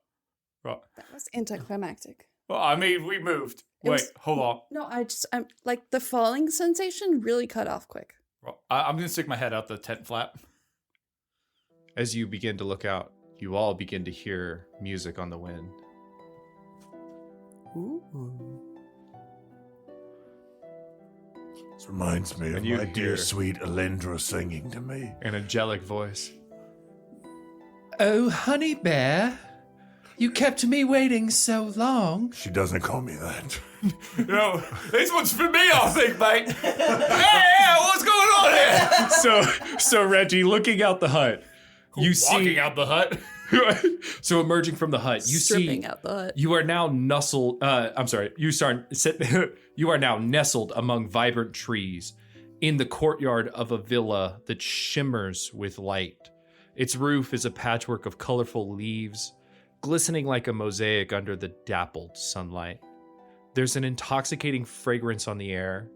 Speaker 4: was anticlimactic.
Speaker 8: Well, I mean, we moved. Wait, hold on.
Speaker 4: No, I'm like the falling sensation really cut off quick.
Speaker 8: I'm gonna stick my head out the tent flap.
Speaker 3: As you begin to look out, you all begin to hear music on the wind.
Speaker 5: This reminds me of
Speaker 3: And you
Speaker 5: my
Speaker 3: hear-
Speaker 5: dear sweet Alindra singing to me.
Speaker 3: An angelic voice. Oh, honey bear, you kept me waiting so long.
Speaker 5: She doesn't call me that.
Speaker 8: No, this one's for me, I think, mate. Hey, what's going on here?
Speaker 3: So Reggie, looking out the hut, you
Speaker 8: Walking
Speaker 3: see
Speaker 8: out the hut.
Speaker 3: So emerging from the hut, you
Speaker 4: Stripping
Speaker 3: see
Speaker 4: out the hut.
Speaker 3: you are now nestled. You are now nestled among vibrant trees in the courtyard of a villa that shimmers with light. Its roof is a patchwork of colorful leaves, glistening like a mosaic under the dappled sunlight. There's an intoxicating fragrance on the air,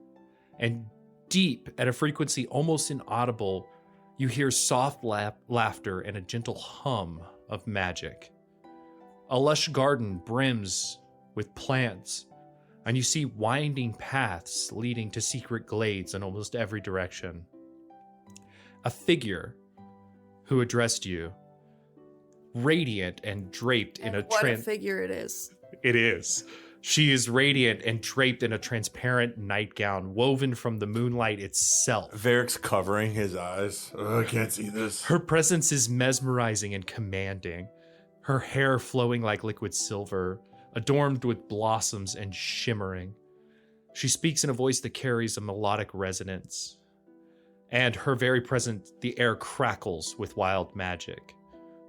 Speaker 3: and deep at a frequency almost inaudible, you hear soft laughter and a gentle hum of magic. A lush garden brims with plants, and you see winding paths leading to secret glades in almost every direction. A figure who addressed you, radiant and draped in a
Speaker 4: What a figure it is.
Speaker 3: It is. She is radiant and draped in a transparent nightgown woven from the moonlight itself.
Speaker 5: Varrick's covering his eyes. I can't see this.
Speaker 3: Her presence is mesmerizing and commanding, her hair flowing like liquid silver, adorned with blossoms and shimmering. She speaks in a voice that carries a melodic resonance, and her very presence, the air crackles with wild magic.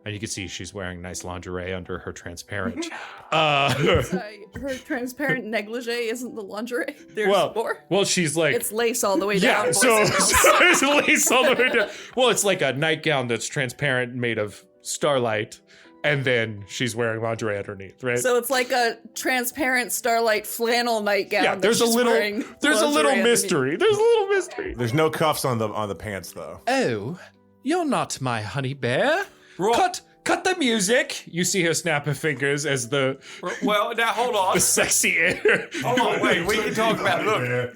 Speaker 3: And you can see she's wearing nice lingerie under her transparent.
Speaker 4: Sorry, her transparent negligee isn't the lingerie. There's more.
Speaker 3: Well, she's like,
Speaker 4: It's lace all the way down.
Speaker 3: yeah,
Speaker 4: boys
Speaker 3: so
Speaker 4: and girls.
Speaker 3: it's lace all the way down. Well, it's like a nightgown that's transparent, made of starlight, and then she's wearing lingerie underneath, right?
Speaker 4: So it's like a transparent starlight flannel nightgown.
Speaker 3: yeah,
Speaker 4: that
Speaker 3: there's a
Speaker 4: she's
Speaker 3: little
Speaker 4: wearing lingerie
Speaker 3: mystery. There's a little mystery.
Speaker 5: There's no cuffs on the pants though.
Speaker 3: Oh, you're not my honey bear. Cut the music. You see her snap her fingers as the
Speaker 8: Well, now hold on.
Speaker 3: sexy air.
Speaker 8: Hold on, wait, we can talk about it.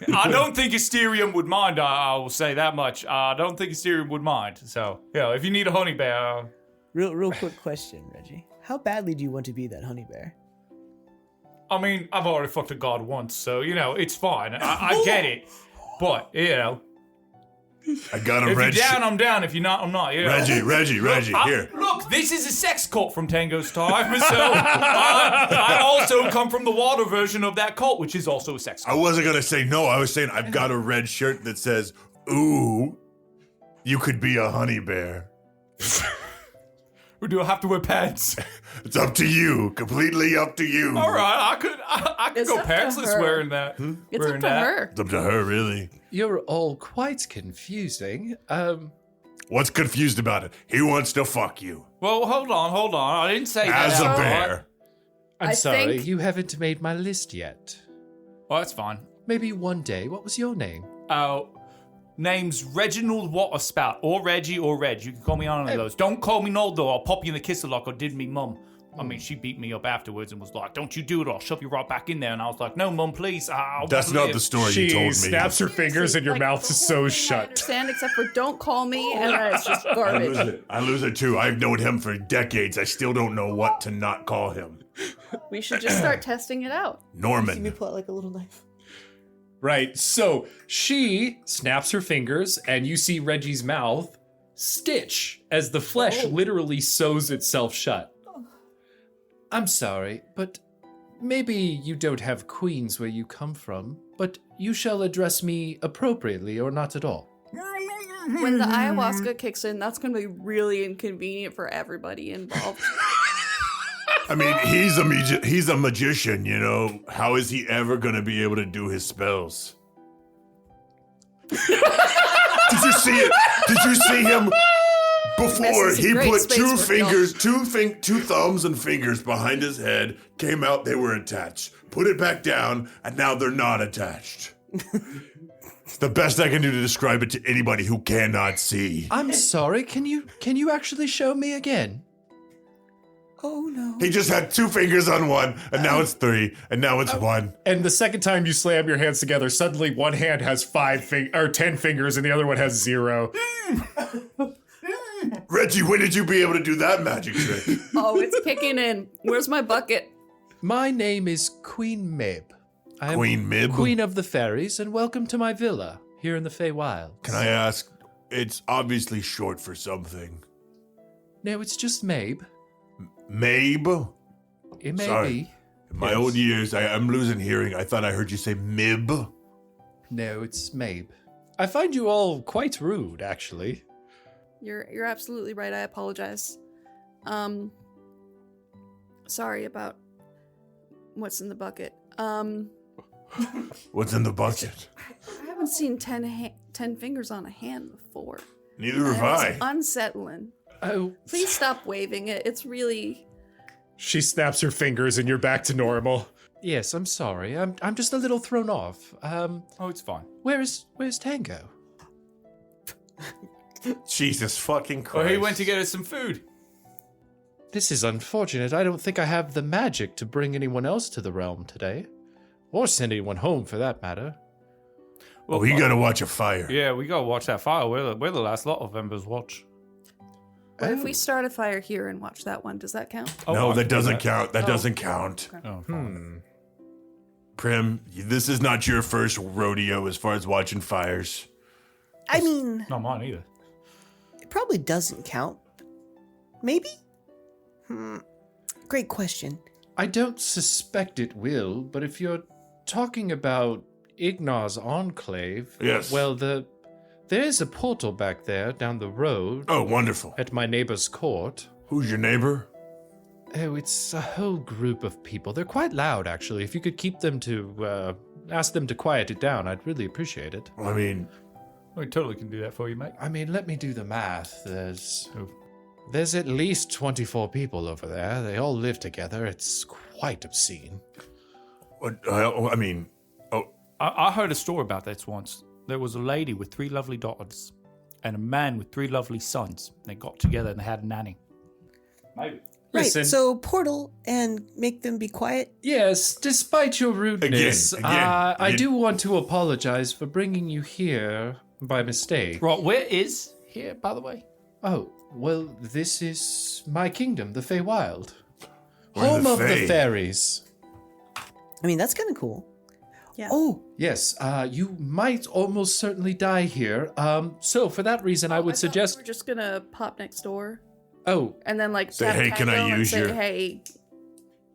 Speaker 8: Look, I don't think Asterium would mind, I will say that much. I don't think Asterium would mind. So, yeah, if you need a honey bear.
Speaker 9: Real quick question, Reggie. How badly do you want to be that honey bear?
Speaker 8: I mean, I've already fucked a god once, so, you know, it's fine. I get it. But, you know,
Speaker 5: I got a
Speaker 8: if
Speaker 5: red
Speaker 8: you're down, I'm down. If you're not, I'm not. You know?
Speaker 5: Reggie, here.
Speaker 8: Look, this is a sex cult from Tango's time, so I also come from the water version of that cult, which is also a sex
Speaker 5: I
Speaker 8: cult.
Speaker 5: wasn't gonna say no. I was saying I've got a red shirt that says, "Ooh, you could be a honey bear."
Speaker 8: Or do I have to wear pants?
Speaker 5: It's up to you. Completely up to you.
Speaker 8: All right, I could
Speaker 4: It's
Speaker 8: go
Speaker 4: up to
Speaker 8: pantsless
Speaker 4: her.
Speaker 8: wearing that.
Speaker 4: It's
Speaker 8: wearing
Speaker 4: up to
Speaker 8: that.
Speaker 4: her.
Speaker 5: It's up to her, really.
Speaker 3: You're all quite confusing.
Speaker 5: What's confused about it? He wants to fuck you
Speaker 8: Well, hold on. I didn't say that.
Speaker 5: as a
Speaker 8: outright.
Speaker 5: bear.
Speaker 3: I'm
Speaker 4: I
Speaker 3: sorry,
Speaker 4: think-
Speaker 3: you haven't made my list yet.
Speaker 8: Well, that's fine.
Speaker 3: Maybe one day. What was your name?
Speaker 8: Name's Reginald Waterspout, or Reggie, or Reg. You can call me on any of those. Don't call me no, though. I'll pop you in the kisser like I did me mum. I mean, she beat me up afterwards and was like, "Don't you do it, or I'll shove you right back in there." And I was like, "No, mum, please."
Speaker 5: That's not the story you told me.
Speaker 3: She snaps her fingers and your
Speaker 4: Like,
Speaker 3: mouth
Speaker 4: the
Speaker 3: is
Speaker 4: whole
Speaker 3: so
Speaker 4: thing I
Speaker 3: shut.
Speaker 4: understand, except for don't call me, and then it's just
Speaker 5: I
Speaker 4: garbage.
Speaker 5: lose it too. I've known him for decades. I still don't know what to not call him.
Speaker 4: We should just start testing it out.
Speaker 9: See me
Speaker 5: Norman.
Speaker 9: pull out like a little knife.
Speaker 3: Right, so she snaps her fingers and you see Reggie's mouth stitch as the flesh literally sews itself shut. I'm sorry, but maybe you don't have queens where you come from, but you shall address me appropriately or not at all.
Speaker 4: When the ayahuasca kicks in, that's going to be really inconvenient for everybody involved.
Speaker 5: I mean, he's a magician, you know. How is he ever going to be able to do his spells? Did you see it? Did you see him before? He put two fingers, two thumbs and fingers behind his head, came out, they were attached. Put it back down, and now they're not attached. It's the best I can do to describe it to anybody who cannot see.
Speaker 3: I'm sorry, can you actually show me again?
Speaker 1: Oh no.
Speaker 5: He just had two fingers on one, and now it's three, and now it's one.
Speaker 3: And the second time you slam your hands together, suddenly one hand has 10 fingers and the other one has 0.
Speaker 5: Reggie, when did you be able to do that magic trick?
Speaker 4: Oh, it's kicking in. Where's my bucket?
Speaker 3: My name is Queen Mib. I'm
Speaker 5: Queen Mib?
Speaker 3: Queen of the Fairies, and welcome to my villa here in the Feywild.
Speaker 5: Can I ask? It's obviously short for something.
Speaker 3: No, it's just Mabe.
Speaker 5: Mabe?
Speaker 3: It may
Speaker 5: Sorry.
Speaker 3: be.
Speaker 5: In my old years, I'm losing hearing. I thought I heard you say Mib.
Speaker 3: No, it's Mabe. I find you all quite rude, actually.
Speaker 4: You're absolutely right. I apologize. Sorry about what's in the bucket.
Speaker 5: What's in the bucket?
Speaker 4: I haven't seen 10 fingers on a hand before.
Speaker 5: Neither have I.
Speaker 4: It's unsettling.
Speaker 3: Oh,
Speaker 4: Please stop waving it. It's really...
Speaker 3: she snaps her fingers and you're back to normal. Yes, I'm sorry. I'm just a little thrown off.
Speaker 8: Oh, it's fine.
Speaker 3: Where's Tango?
Speaker 5: Jesus fucking Christ.
Speaker 8: Well, he went to get us some food.
Speaker 3: This is unfortunate. I don't think I have the magic to bring anyone else to the realm today. Or send anyone home, for that matter.
Speaker 5: Well, you gotta watch a fire.
Speaker 8: Yeah, we gotta watch that fire. We're the last lot of Emberswatch.
Speaker 4: What if we start a fire here and watch that one? Does that count?
Speaker 5: No, that doesn't count. That doesn't count.
Speaker 8: Oh, fine.
Speaker 5: Prim, this is not your first rodeo as far as watching fires.
Speaker 9: I mean,
Speaker 8: Not mine either.
Speaker 9: it probably doesn't count. Maybe? Great question.
Speaker 3: I don't suspect it will, but if you're talking about Ignar's enclave,
Speaker 5: Yes.
Speaker 3: well, there's a portal back there down the road
Speaker 5: Oh, wonderful.
Speaker 3: at my neighbor's court.
Speaker 5: Who's your neighbor?
Speaker 3: Oh, it's a whole group of people. They're quite loud, actually. If you could keep them to, ask them to quiet it down, I'd really appreciate it.
Speaker 5: I mean,
Speaker 8: We totally can do that for you, mate.
Speaker 3: I mean, let me do the math. There's at least 24 people over there. They all live together. It's quite obscene.
Speaker 5: I mean,
Speaker 8: I heard a story about this once. There was a lady with 3 lovely daughters and a man with 3 lovely sons. They got together and they had a nanny. Maybe.
Speaker 9: Right,
Speaker 3: Listen.
Speaker 9: so portal and make them be quiet.
Speaker 3: Yes, despite your rudeness,
Speaker 5: Again,
Speaker 3: I do want to apologize for bringing you here by mistake.
Speaker 8: Right, where is here, by the way?
Speaker 3: Oh, well, this is my kingdom, the Feywild.
Speaker 5: We're
Speaker 3: Home
Speaker 5: the
Speaker 3: of
Speaker 5: Fey.
Speaker 3: the fairies.
Speaker 9: I mean, that's kind of cool.
Speaker 1: Yeah.
Speaker 9: Oh,
Speaker 3: Yes, you might almost certainly die here. So for that reason, I would suggest...
Speaker 4: We're just gonna pop next door
Speaker 3: Oh,
Speaker 4: and then
Speaker 5: Say,
Speaker 4: tap
Speaker 5: "Hey, can I
Speaker 4: Tango and
Speaker 5: use
Speaker 4: say,
Speaker 5: your-"
Speaker 4: hey,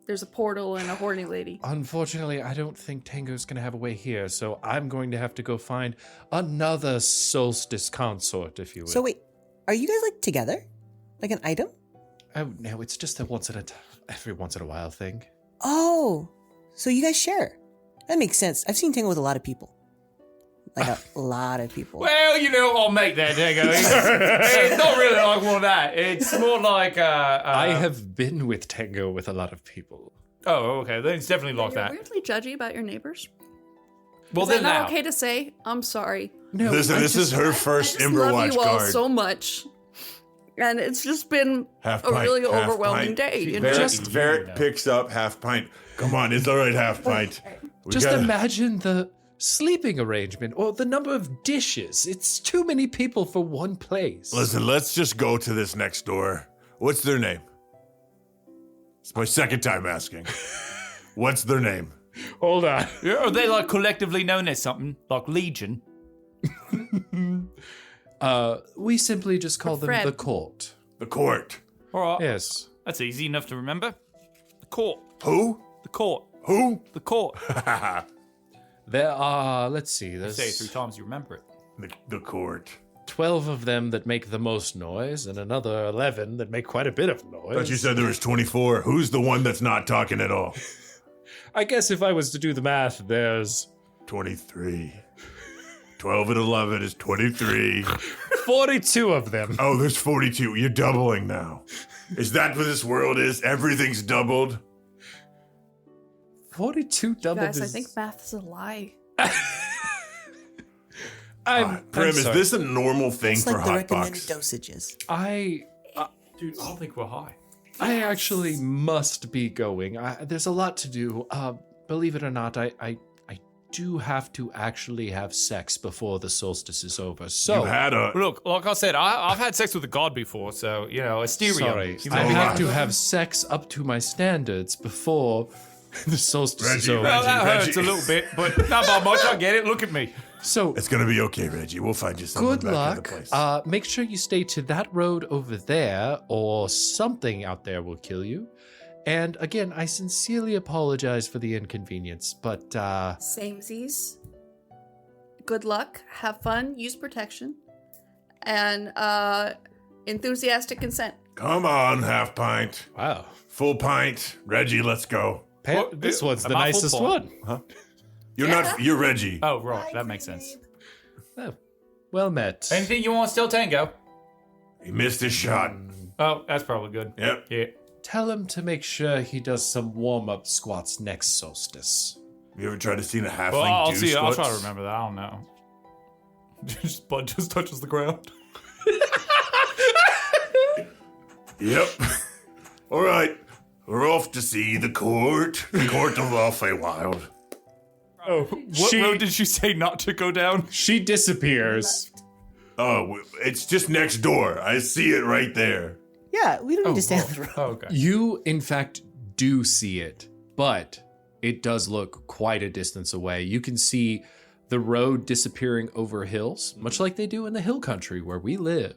Speaker 4: there's a portal and a horny lady.
Speaker 3: unfortunately, I don't think Tango's going to have a way here, so I'm going to have to go find another solstice consort, if you will.
Speaker 9: so wait, are you guys like together? Like an item?
Speaker 3: Oh, no, it's just a every once in a while thing.
Speaker 9: Oh, so you guys share. That makes sense. I've seen Tango with a lot of people. Like a lot of people.
Speaker 8: Well, you know, I'll make that, Tango. It's not really like one of that. It's more like...
Speaker 3: I have been with Tango with a lot of people.
Speaker 8: Oh, okay. Then it's definitely like
Speaker 4: You're
Speaker 8: that.
Speaker 4: weirdly judgy about your neighbors.
Speaker 8: Well,
Speaker 4: Is that
Speaker 8: then
Speaker 4: not
Speaker 8: now.
Speaker 4: okay to say? I'm sorry.
Speaker 3: No,
Speaker 5: listen, this is her first
Speaker 4: I just love
Speaker 5: Emberwatch
Speaker 4: you all
Speaker 5: card.
Speaker 4: so much. And it's just been
Speaker 5: Half
Speaker 4: a
Speaker 5: pint,
Speaker 4: really
Speaker 5: half
Speaker 4: overwhelming
Speaker 5: pint.
Speaker 4: day. You know?
Speaker 5: Varrick picks up half pint. Come on, it's all right, half pint. We
Speaker 3: Just
Speaker 5: gotta-
Speaker 3: imagine the sleeping arrangement or the number of dishes. It's too many people for one place.
Speaker 5: Listen, let's just go to this next door. What's their name? It's my second time asking. What's their name?
Speaker 3: Hold on.
Speaker 8: Yeah, are they like collectively known as something? Like Legion?
Speaker 3: We simply just call them
Speaker 4: Fred.
Speaker 3: the court.
Speaker 5: The court.
Speaker 8: All right.
Speaker 3: Yes.
Speaker 8: That's easy enough to remember. The court.
Speaker 5: Who?
Speaker 8: The court.
Speaker 5: Who?
Speaker 8: The court.
Speaker 3: There are, let's see,
Speaker 8: You
Speaker 3: there's
Speaker 8: say it 3 times, you remember it.
Speaker 5: The court.
Speaker 3: 12 of them that make the most noise, and another 11 that make quite a bit of noise.
Speaker 5: Thought you said there was 24. Who's the one that's not talking at all?
Speaker 3: I guess if I was to do the math, there's
Speaker 5: 23. 12 and 11 is 23.
Speaker 3: 42 of them.
Speaker 5: Oh, there's 42. You're doubling now. Is that what this world is? Everything's doubled?
Speaker 3: 42 double
Speaker 4: Guys, I think math is a lie.
Speaker 5: Prim, is this a normal thing
Speaker 9: It's
Speaker 5: for
Speaker 9: like the
Speaker 5: hot
Speaker 9: recommended
Speaker 5: box?
Speaker 9: dosages.
Speaker 8: Dude, I don't think we're high.
Speaker 3: I actually must be going. There's a lot to do. Believe it or not, I do have to actually have sex before the solstice is over. So
Speaker 5: You had a...
Speaker 8: Look, like I said, I've had sex with a god before, so, you know, Asterion.
Speaker 3: sorry,
Speaker 8: You
Speaker 3: I
Speaker 8: know,
Speaker 3: have to have sex up to my standards before the solstice is
Speaker 5: Reggie,
Speaker 3: over.
Speaker 8: Well, that
Speaker 5: Reggie.
Speaker 8: hurts a little bit, but not by much. I get it. Look at me.
Speaker 3: So
Speaker 5: It's gonna be okay, Reggie. We'll find you something
Speaker 3: good
Speaker 5: back in the
Speaker 3: luck.
Speaker 5: place.
Speaker 3: Make sure you stay to that road over there, or something out there will kill you. And again, I sincerely apologize for the inconvenience, but
Speaker 4: Samesies. Good luck. Have fun. Use protection. And enthusiastic consent.
Speaker 5: Come on, half pint.
Speaker 3: wow,
Speaker 5: Full pint. Reggie, let's go.
Speaker 3: this one's the
Speaker 8: Am I full
Speaker 3: nicest
Speaker 8: point?
Speaker 3: one.
Speaker 5: You're not... You're Reggie.
Speaker 8: Oh, right. That makes sense.
Speaker 3: Oh, well met.
Speaker 8: Anything you want, still tango?
Speaker 5: He missed his shot.
Speaker 8: Oh, that's probably good.
Speaker 5: Yep.
Speaker 8: Yeah.
Speaker 3: Tell him to make sure he does some warm-up squats next solstice.
Speaker 5: You ever tried to see a halfling
Speaker 8: Well, I'll
Speaker 5: do
Speaker 8: see. I'll
Speaker 5: squats?
Speaker 8: try to remember that. I don't know. Butt just touches the ground.
Speaker 5: Yep. All right. We're off to see the court. The court of Feywild.
Speaker 3: Oh,
Speaker 8: What road did she say not to go down?
Speaker 3: she disappears.
Speaker 5: Oh, it's just next door. I see it right there.
Speaker 9: Yeah, we don't need to stay on the road.
Speaker 8: Oh, okay.
Speaker 3: You, in fact, do see it, but it does look quite a distance away. You can see the road disappearing over hills, much like they do in the hill country where we live.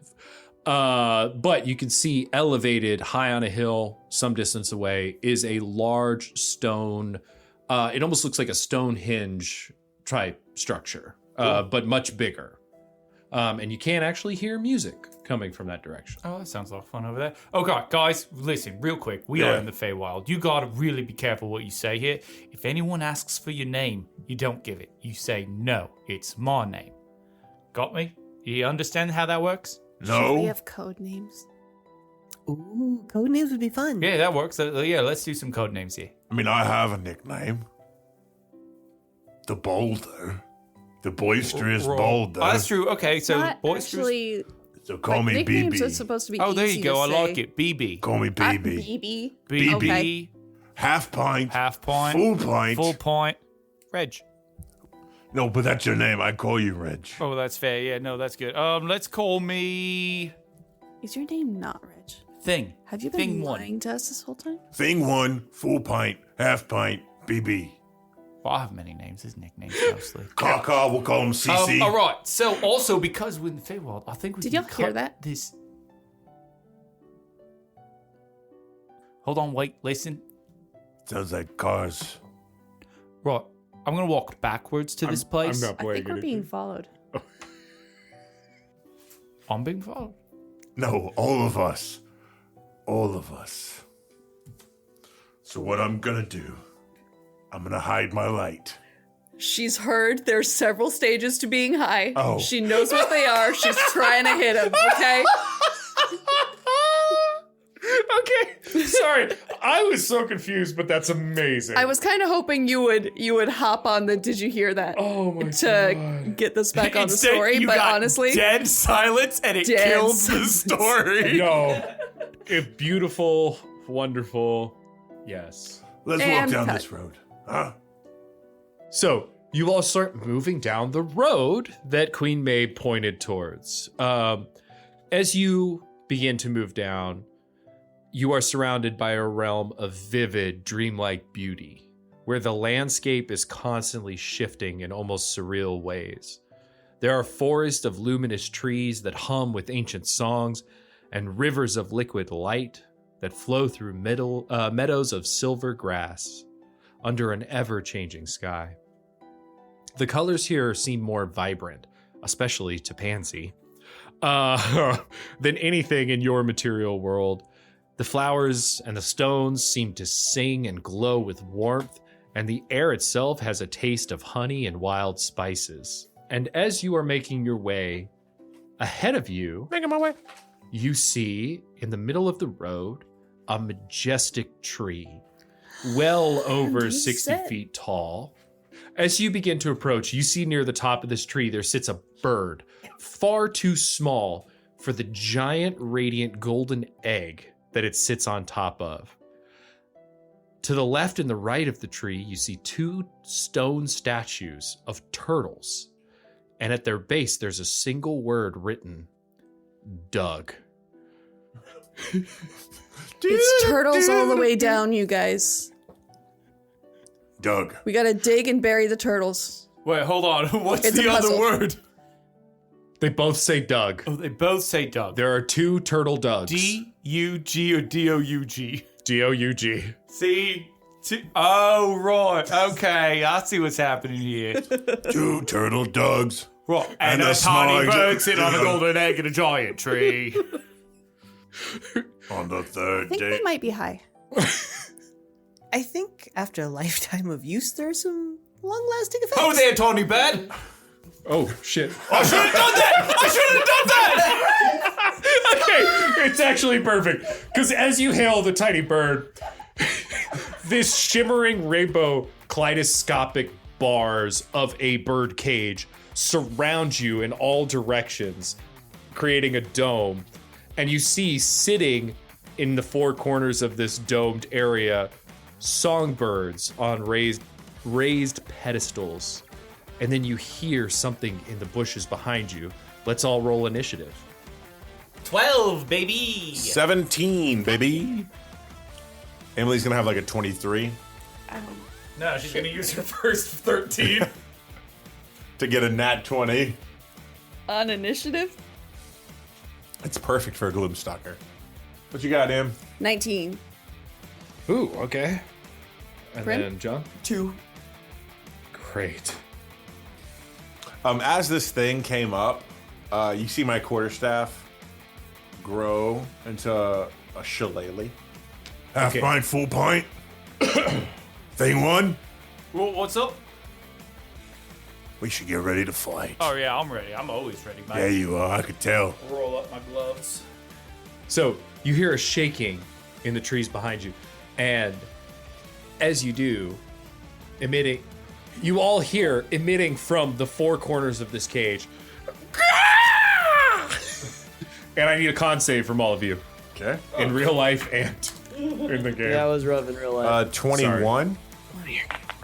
Speaker 3: But you can see elevated high on a hill, some distance away, is a large stone. It almost looks like a Stonehenge type structure, but much bigger. And you can actually hear music coming from that direction.
Speaker 8: Oh, that sounds like fun over there. Okay, guys, listen, real quick. We are in the Feywild. You gotta really be careful what you say here. If anyone asks for your name, you don't give it. You say, no, it's my name. Got me? You understand how that works?
Speaker 4: We
Speaker 5: No.
Speaker 4: have code names.
Speaker 9: Ooh, code names would be fun.
Speaker 8: Yeah, that works. Yeah, let's do some code names here.
Speaker 5: I mean, I have a nickname. The Boulder. The boisterous Boulder.
Speaker 8: Oh, that's true. Okay, so
Speaker 4: Not
Speaker 8: boisterous.
Speaker 4: actually.
Speaker 5: So call me
Speaker 4: nicknames are
Speaker 5: BB.
Speaker 4: supposed to be
Speaker 8: Oh, there
Speaker 4: easy
Speaker 8: you go.
Speaker 4: to
Speaker 8: I like
Speaker 4: say.
Speaker 8: it. BB.
Speaker 5: Call me BB.
Speaker 4: BB.
Speaker 8: BB.
Speaker 4: Okay.
Speaker 5: Half pint.
Speaker 8: Half pint.
Speaker 5: Full pint.
Speaker 8: Full pint. Reg.
Speaker 5: No, but that's your name. I call you Reg.
Speaker 8: Oh, that's fair. Yeah, no, that's good. Let's call me
Speaker 4: Is your name not Reg?
Speaker 8: Thing.
Speaker 4: Have you been
Speaker 8: Thing one.
Speaker 4: lying to us this whole time?
Speaker 5: Thing 1, full pint, half pint, BB.
Speaker 8: Well, I have many names. His nicknames mostly.
Speaker 5: Caw, we'll call him CC.
Speaker 8: All right. So also because we're in the Feywild, I think we
Speaker 4: Did
Speaker 8: can
Speaker 4: y'all hear
Speaker 8: cut
Speaker 4: that?
Speaker 8: This. Hold on. Wait. Listen.
Speaker 5: Sounds like cars.
Speaker 8: Right. I'm gonna walk backwards to this place.
Speaker 3: I'm not
Speaker 4: I
Speaker 3: playing
Speaker 4: think we're
Speaker 3: it.
Speaker 4: being followed.
Speaker 8: I'm being followed.
Speaker 5: No, all of us. All of us. So what I'm gonna do, I'm gonna hide my light.
Speaker 4: She's heard there's several stages to being high.
Speaker 5: Oh.
Speaker 4: She knows what they are. She's trying to hit him, okay?
Speaker 3: Okay, sorry. I was so confused, but that's amazing.
Speaker 4: I was kind of hoping you would hop on the did you hear that
Speaker 3: Oh my
Speaker 4: to
Speaker 3: God.
Speaker 4: get this back on the
Speaker 8: Instead,
Speaker 4: story,
Speaker 8: you
Speaker 4: but
Speaker 8: got
Speaker 4: honestly,
Speaker 8: dead silence, and it
Speaker 4: Dead
Speaker 8: killed the
Speaker 4: silence.
Speaker 8: story.
Speaker 3: No, beautiful, wonderful. Yes.
Speaker 5: Let's walk
Speaker 4: And
Speaker 5: down
Speaker 4: cut.
Speaker 5: this road. Huh?
Speaker 3: So you all start moving down the road that Queen May pointed towards. As you begin to move down, you are surrounded by a realm of vivid, dreamlike beauty, where the landscape is constantly shifting in almost surreal ways. There are forests of luminous trees that hum with ancient songs, and rivers of liquid light that flow through meadows of silver grass under an ever-changing sky. The colors here seem more vibrant, especially to Pansy, than anything in your material world. The flowers and the stones seem to sing and glow with warmth, and the air itself has a taste of honey and wild spices. And as you are making your way ahead of you, you see in the middle of the road a majestic tree, well over 60 feet tall. As you begin to approach, you see near the top of this tree there sits a bird, far too small for the giant radiant golden egg that it sits on top of. To the left and the right of the tree, you see two stone statues of turtles. And at their base, there's a single word written, Doug.
Speaker 4: It's turtles all the way down, you guys.
Speaker 5: Doug.
Speaker 4: We gotta dig and bury the turtles.
Speaker 8: Wait, hold on. What's
Speaker 4: It's
Speaker 8: the
Speaker 4: a
Speaker 8: other
Speaker 4: puzzle.
Speaker 8: word?
Speaker 3: They both say Doug.
Speaker 8: Oh, they both say Doug.
Speaker 3: There are two turtle Dougs.
Speaker 8: D-U-G or D-O-U-G?
Speaker 3: D-O-U-G.
Speaker 8: See? Oh, right. Okay, I see what's happening here.
Speaker 5: Two turtle Dougs.
Speaker 8: Right.
Speaker 5: And
Speaker 8: And
Speaker 5: a
Speaker 8: a tiny
Speaker 5: small-
Speaker 8: bird sitting on a golden egg in a giant tree.
Speaker 5: On the
Speaker 1: I
Speaker 5: third
Speaker 1: think
Speaker 5: day.
Speaker 1: they might be high.
Speaker 9: I think after a lifetime of use, there's some long-lasting effects.
Speaker 8: Oh, there, tiny bird.
Speaker 3: Oh, shit.
Speaker 8: I should have done that. I should have done that.
Speaker 3: Okay, it's actually perfect. Because as you hail the tiny bird, this shimmering rainbow kaleidoscopic bars of a bird cage surround you in all directions, creating a dome. And you see sitting in the four corners of this domed area songbirds on raised pedestals. And then you hear something in the bushes behind you. Let's all roll initiative.
Speaker 8: 12, baby.
Speaker 5: 17, baby. Emily's gonna have like a 23
Speaker 8: No, she's going to use her first 13.
Speaker 5: to get a nat 20.
Speaker 4: On initiative?
Speaker 5: It's perfect for a gloom stalker. What you got, Em?
Speaker 4: 19.
Speaker 3: Ooh, okay. And
Speaker 4: Prim?
Speaker 3: then John?
Speaker 9: 2.
Speaker 3: Great.
Speaker 5: As this thing came up, you see my quarterstaff grow into a shillelagh. Half
Speaker 3: Okay.
Speaker 5: pint, full pint. Thing one.
Speaker 8: Well, what's up?
Speaker 5: We should get ready to fight.
Speaker 8: Oh, yeah, I'm ready. I'm always ready, mate.
Speaker 5: Yeah, you are. I could tell.
Speaker 8: Roll up my gloves.
Speaker 3: So you hear a shaking in the trees behind you. And as you do, you all hear emitting from the four corners of this cage. And I need a con save from all of you.
Speaker 5: Okay.
Speaker 3: In real life and in the game.
Speaker 9: That was rough in real life.
Speaker 5: 21.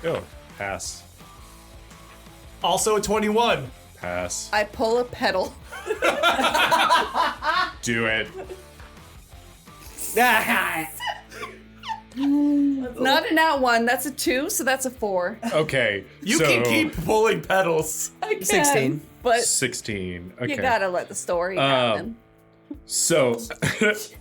Speaker 3: Oh, pass.
Speaker 8: Also a 21.
Speaker 3: Pass.
Speaker 4: I pull a pedal.
Speaker 3: Do it.
Speaker 4: Not a nat 1, that's a 2, so that's a 4.
Speaker 3: Okay.
Speaker 8: You
Speaker 3: so
Speaker 8: can keep pulling pedals.
Speaker 4: I can,
Speaker 9: 16.
Speaker 4: But
Speaker 3: 16. Okay.
Speaker 4: you gotta let the story happen.
Speaker 3: So, just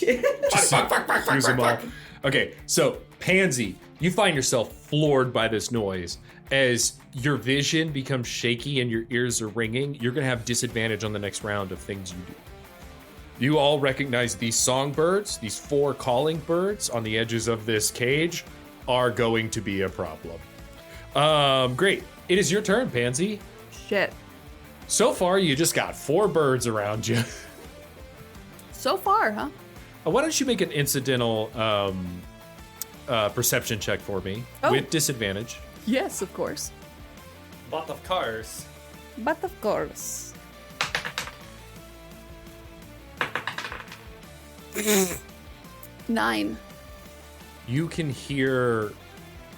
Speaker 3: use them all. Okay, so Pansy, you find yourself floored by this noise. As your vision becomes shaky and your ears are ringing, you're gonna have disadvantage on the next round of things you do. You all recognize these songbirds, these four calling birds on the edges of this cage are going to be a problem. Great. It is your turn, Pansy.
Speaker 4: Shit.
Speaker 3: So far, you just got 4 birds around you.
Speaker 4: So far, huh?
Speaker 3: Why don't you make an incidental perception check for me
Speaker 4: Oh.
Speaker 3: with disadvantage?
Speaker 4: Yes, of course.
Speaker 8: But of course.
Speaker 4: But of course. Nine.
Speaker 3: You can hear,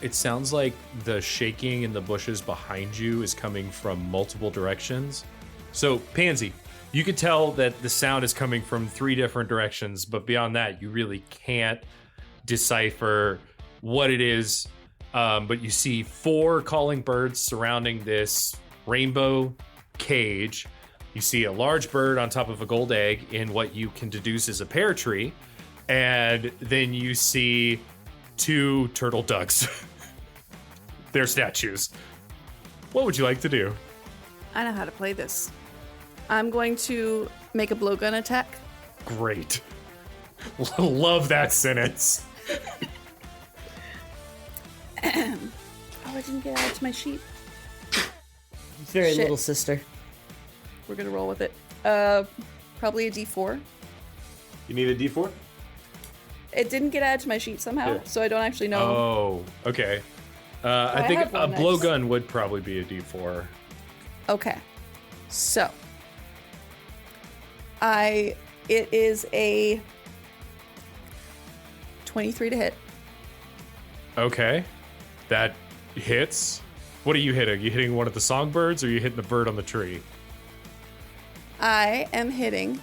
Speaker 3: it sounds like the shaking in the bushes behind you is coming from multiple directions. So, Pansy, you could tell that the sound is coming from 3 different directions, but beyond that, you really can't decipher what it is. But you see 4 calling birds surrounding this rainbow cage, you see a large bird on top of a gold egg in what you can deduce is a pear tree, and then you see 2 turtle ducks. They're statues. What would you like to do?
Speaker 4: I know how to play this. I'm going to make a blowgun attack.
Speaker 3: Great. Love that sentence.
Speaker 4: Oh, I didn't get out to my sheet.
Speaker 9: Very
Speaker 4: Shit.
Speaker 9: little sister.
Speaker 4: We're gonna roll with it. Probably a D4.
Speaker 5: You need a D4?
Speaker 4: It didn't get added to my sheet somehow,
Speaker 5: Yeah.
Speaker 4: so I don't actually know.
Speaker 3: Oh, okay. I
Speaker 4: I
Speaker 3: think
Speaker 4: have
Speaker 3: a
Speaker 4: one next.
Speaker 3: blowgun would probably be a D4.
Speaker 4: Okay. So. It is a 23 to hit.
Speaker 3: Okay. That hits. What are you hitting? You hitting one of the songbirds, or are you hitting the bird on the tree?
Speaker 4: I am hitting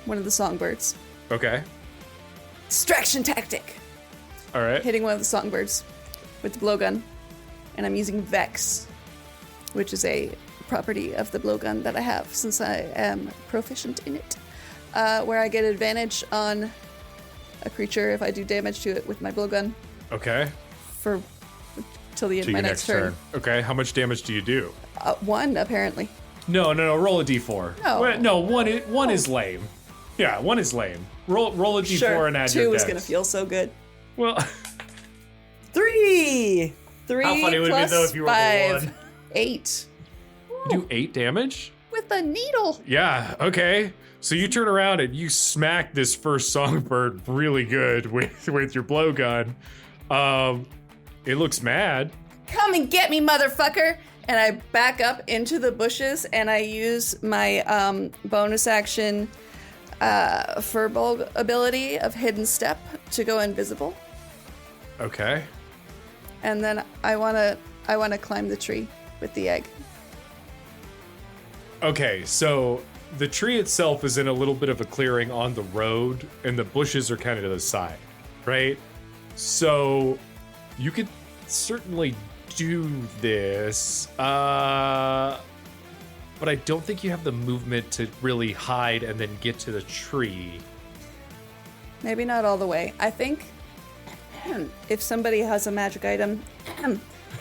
Speaker 4: one of the songbirds.
Speaker 3: Okay.
Speaker 4: Distraction tactic.
Speaker 3: All right.
Speaker 4: Hitting one of the songbirds with the blowgun. And I'm using Vex, which is a property of the blowgun that I have since I am proficient in it. Where I get advantage on a creature if I do damage to it with my blowgun
Speaker 3: Okay.
Speaker 4: for till the end
Speaker 5: To
Speaker 4: of my
Speaker 5: your
Speaker 4: next
Speaker 5: next
Speaker 4: turn.
Speaker 3: Okay. How much damage do you do?
Speaker 4: 1, apparently.
Speaker 3: No. Roll a D4.
Speaker 4: No.
Speaker 3: Wait, no. One is lame. Yeah, 1 is lame. Roll a D4
Speaker 4: Sure,
Speaker 3: and add
Speaker 4: 2
Speaker 3: your
Speaker 4: is
Speaker 3: dex.
Speaker 4: gonna feel so good.
Speaker 3: Well.
Speaker 4: 3! 3
Speaker 8: How funny would it be,
Speaker 4: plus
Speaker 8: though, if you rolled a
Speaker 4: 5.
Speaker 8: 1?
Speaker 4: 8.
Speaker 3: You do 8 damage?
Speaker 4: With a needle.
Speaker 3: Yeah, okay. So you turn around and you smack this first songbird really good with your blowgun. It looks mad.
Speaker 4: Come and get me, motherfucker! And I back up into the bushes and I use my bonus action furbog ability of hidden step to go invisible.
Speaker 3: Okay.
Speaker 4: And then I wanna climb the tree with the egg.
Speaker 3: Okay, so the tree itself is in a little bit of a clearing on the road, and the bushes are kind of to the side, right? So you could certainly do this, but I don't think you have the movement to really hide and then get to the tree.
Speaker 4: Maybe not all the way. I think if somebody has a magic item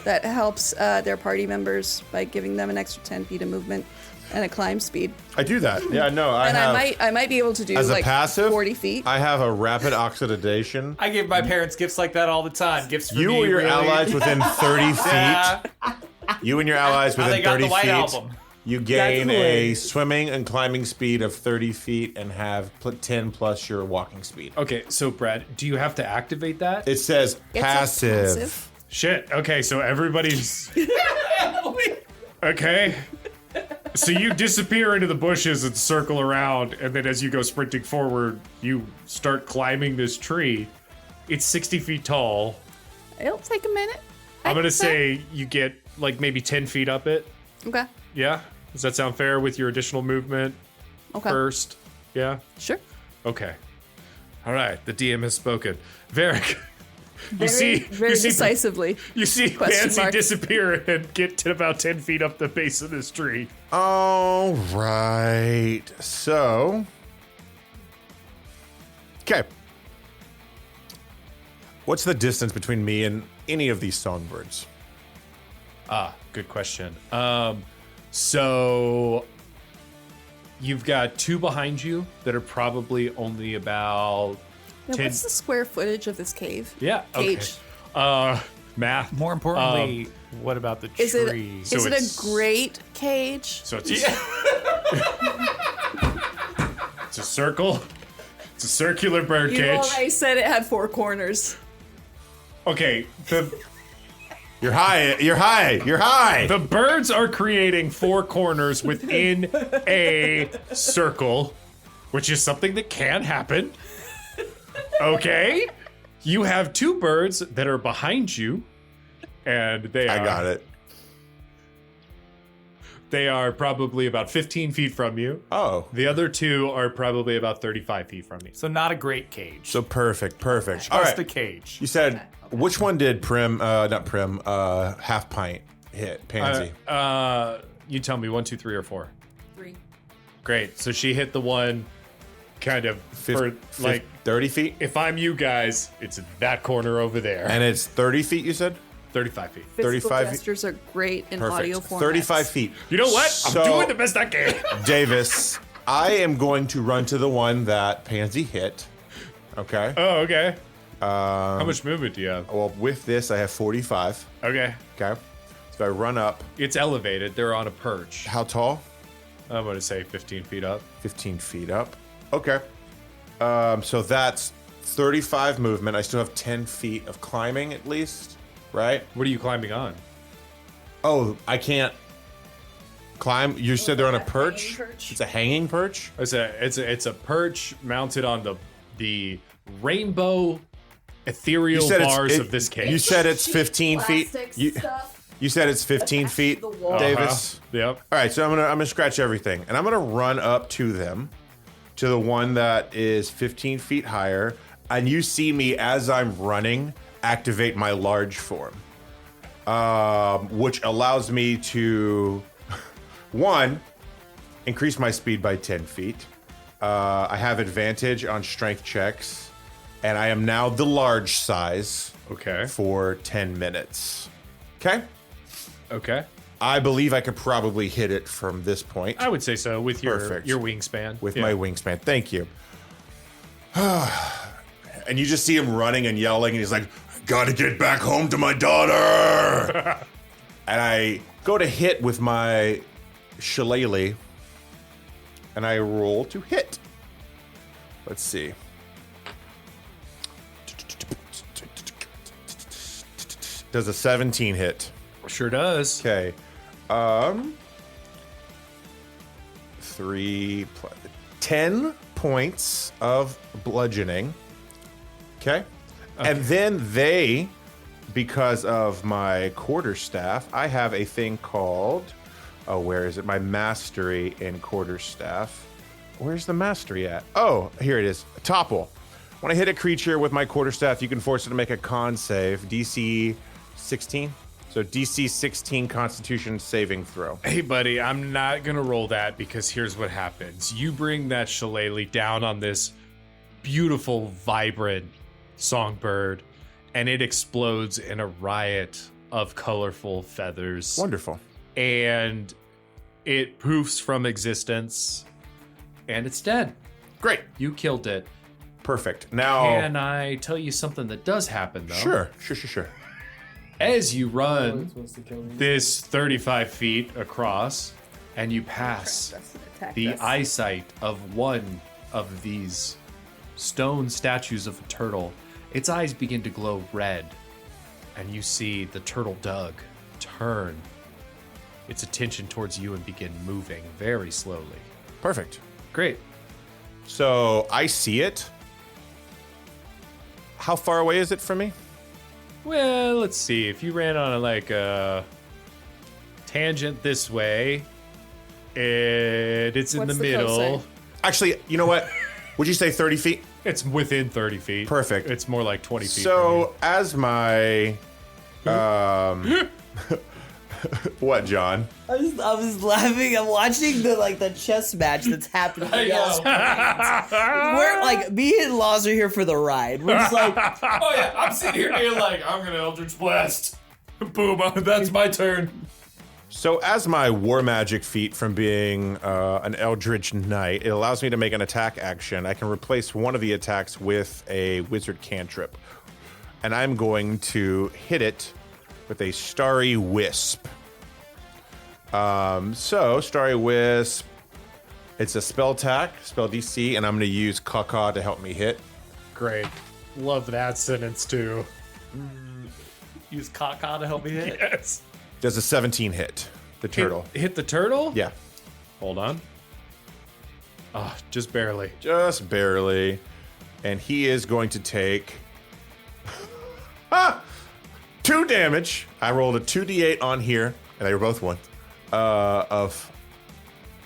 Speaker 4: that helps their party members by giving them an extra 10 feet of movement and a climb speed,
Speaker 5: I do that. Yeah, no,
Speaker 4: I might be able to do
Speaker 5: as a
Speaker 4: like
Speaker 5: passive
Speaker 4: 40 feet.
Speaker 5: I have a rapid oxidation.
Speaker 8: I give my parents gifts like that all the time. Gifts for
Speaker 5: You
Speaker 8: me,
Speaker 5: or your
Speaker 8: really.
Speaker 5: allies within 30 feet.
Speaker 8: Yeah.
Speaker 5: You and your allies
Speaker 8: Now
Speaker 5: within
Speaker 8: they got
Speaker 5: 30
Speaker 8: the White
Speaker 5: feet.
Speaker 8: Album.
Speaker 5: You gain a
Speaker 9: hilarious.
Speaker 5: swimming and climbing speed of 30 feet and have 10 plus your walking speed.
Speaker 3: Okay, so Brad, do you have to activate that?
Speaker 5: It says
Speaker 4: It's a
Speaker 5: passive.
Speaker 4: passive.
Speaker 3: Shit. Okay, so everybody's okay. So you disappear into the bushes and circle around, and then as you go sprinting forward, you start climbing this tree. It's 60 feet tall.
Speaker 4: It'll take a minute.
Speaker 3: I'm gonna
Speaker 4: I'd
Speaker 3: say you get like maybe 10 feet up it.
Speaker 4: Okay.
Speaker 3: Yeah? Does that sound fair with your additional movement
Speaker 4: Okay.
Speaker 3: first? Yeah?
Speaker 4: Sure.
Speaker 3: Okay. All right, the DM has spoken. Varrick,
Speaker 4: Very decisively.
Speaker 3: You see
Speaker 4: Question
Speaker 3: Pansy
Speaker 4: mark.
Speaker 3: disappear and get to about 10 feet up the base of this tree.
Speaker 5: All right. So. Okay. What's the distance between me and any of these songbirds?
Speaker 3: Ah, good question. So you've got 2 behind you that are probably only about
Speaker 4: Now,
Speaker 3: 10.
Speaker 4: what's the square footage of this cave?
Speaker 3: Yeah,
Speaker 4: Cage.
Speaker 3: okay. Math.
Speaker 8: More importantly, what about the
Speaker 4: Is it
Speaker 8: tree?
Speaker 3: So
Speaker 4: is it
Speaker 3: it's-
Speaker 4: a great cage?
Speaker 3: So it's it's a circle. It's a circular bird
Speaker 4: You
Speaker 3: cage.
Speaker 4: already said it had 4 corners.
Speaker 3: Okay,
Speaker 5: You're high. You're high. You're high.
Speaker 3: the birds are creating 4 corners within a circle, which is something that can happen. Okay? You have 2 birds that are behind you, and
Speaker 5: I got it.
Speaker 3: They are probably about 15 feet from you.
Speaker 5: Oh,
Speaker 3: The other 2 are probably about 35 feet from you.
Speaker 8: So not a great cage.
Speaker 5: so perfect. Perfect. All
Speaker 8: Just
Speaker 5: right.
Speaker 8: a cage.
Speaker 5: You said which one did Half Pint hit? Pansy.
Speaker 3: You tell me 1, 2, 3, or 4.
Speaker 4: 3.
Speaker 3: Great. So she hit the one kind of for like
Speaker 5: 30 feet?
Speaker 3: If I'm you guys, it's that corner over there.
Speaker 5: And it's 30 feet, you said?
Speaker 3: 35 feet.
Speaker 4: Physical
Speaker 5: 35 feet.
Speaker 4: gestures are great in
Speaker 5: Perfect.
Speaker 4: audio formats.
Speaker 5: 35 feet.
Speaker 3: You know what?
Speaker 5: So-
Speaker 3: I'm doing the best I can.
Speaker 5: Davis, I am going to run to the one that Pansy hit. Okay.
Speaker 3: Oh, okay. How much movement do you have?
Speaker 5: Well, with this, I have 45.
Speaker 3: Okay.
Speaker 5: Okay. So I run up.
Speaker 3: It's elevated. They're on a perch.
Speaker 5: How tall?
Speaker 3: I'm going to say 15 feet up.
Speaker 5: 15 feet up. Okay. So that's 35 movement. I still have 10 feet of climbing at least, right?
Speaker 3: What are you climbing on?
Speaker 5: Oh, I can't climb. You said they're on a
Speaker 4: Hanging
Speaker 5: perch?
Speaker 4: perch.
Speaker 5: It's a hanging perch?
Speaker 3: It's a perch mounted on the rainbow ethereal bars of this cave.
Speaker 5: You said it's 15 feet. You said it's 15 feet,
Speaker 4: the wall.
Speaker 5: Davis.
Speaker 3: Yep.
Speaker 5: All right, so I'm gonna scratch everything, and I'm gonna run up to them, to the one that is 15 feet higher, and you see me as I'm running activate my large form, which allows me to, one, increase my speed by 10 feet. I have advantage on strength checks, and I am now the large size.
Speaker 3: Okay.
Speaker 5: For 10 minutes. Okay.
Speaker 3: Okay.
Speaker 5: I believe I could probably hit it from this point.
Speaker 3: I would say so with your
Speaker 5: Perfect.
Speaker 3: wingspan.
Speaker 5: With my wingspan. Thank you. And you just see him running and yelling, and he's like, "Gotta get back home to my daughter!" And I go to hit with my shillelagh, and I roll to hit. Let's see. Does a 17 hit?
Speaker 3: Sure does.
Speaker 5: Okay. 10 points of bludgeoning. Okay. And then they, because of my quarterstaff, I have a thing called, where is it? My mastery in quarterstaff. Where's the mastery at? Oh, here it is. Topple. When I hit a creature with my quarterstaff, you can force it to make a con save. DC 16. So DC 16 Constitution saving throw.
Speaker 3: Hey, buddy, I'm not going to roll that because here's what happens. You bring that shillelagh down on this beautiful, vibrant songbird, and it explodes in a riot of colorful feathers.
Speaker 5: Wonderful.
Speaker 3: And it poofs from existence, and it's dead.
Speaker 5: Great.
Speaker 3: You killed it.
Speaker 5: Perfect. Now,
Speaker 3: Can I tell you something that does happen, though?
Speaker 5: Sure.
Speaker 3: As you run this 35 feet across, and you pass the eyesight of one of these stone statues of a turtle, its eyes begin to glow red, and you see the turtle Doug turn its attention towards you and begin moving very slowly.
Speaker 5: Perfect.
Speaker 3: Great.
Speaker 5: So I see it. How far away is it from me?
Speaker 3: Well, let's see. If you ran on a tangent this way, it's in
Speaker 4: What's
Speaker 3: the
Speaker 4: the code
Speaker 3: middle.
Speaker 4: say?
Speaker 5: Actually, you know what? Would you say 30 feet?
Speaker 3: It's within 30 feet.
Speaker 5: Perfect.
Speaker 3: It's more like 20 feet.
Speaker 5: So as my, what, John?
Speaker 9: I was laughing. I'm watching the chess match that's happening. We're like, me and Laus are here for the ride. We're just like,
Speaker 8: Oh yeah, I'm sitting here being like, I'm gonna Eldritch Blast. Boom, that's my turn.
Speaker 5: So as my war magic feat from being an Eldritch Knight, it allows me to make an attack action. I can replace one of the attacks with a wizard cantrip. And I'm going to hit it with a Starry Wisp. So Starry Wisp, it's a spell attack, spell DC, and I'm going to use Caw to help me hit.
Speaker 3: Great. Love that sentence too.
Speaker 8: Use Caw to help me hit.
Speaker 3: Yes.
Speaker 5: Does a 17 hit the turtle?
Speaker 3: Hit the turtle?
Speaker 5: Yeah,
Speaker 3: Hold on. Oh, just barely.
Speaker 5: just barely. And he is going to take 2 damage. I rolled a 2d8 on here, and they were both 1, of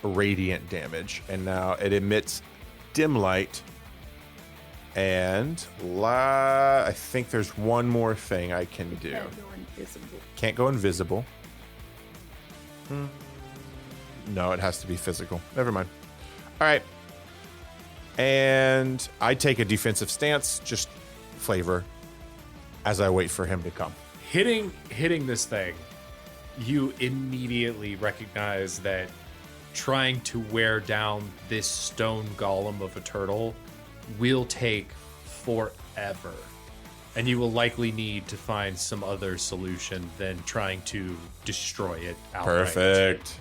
Speaker 5: radiant damage. And now it emits dim light. And I think there's one more thing I can do. Can't go invisible. No, it has to be physical. Never mind. All right. And I take a defensive stance, just flavor, as I wait for him to come.
Speaker 3: Hitting this thing, you immediately recognize that trying to wear down this stone golem of a turtle will take forever. And you will likely need to find some other solution than trying to destroy it outright.
Speaker 5: Perfect.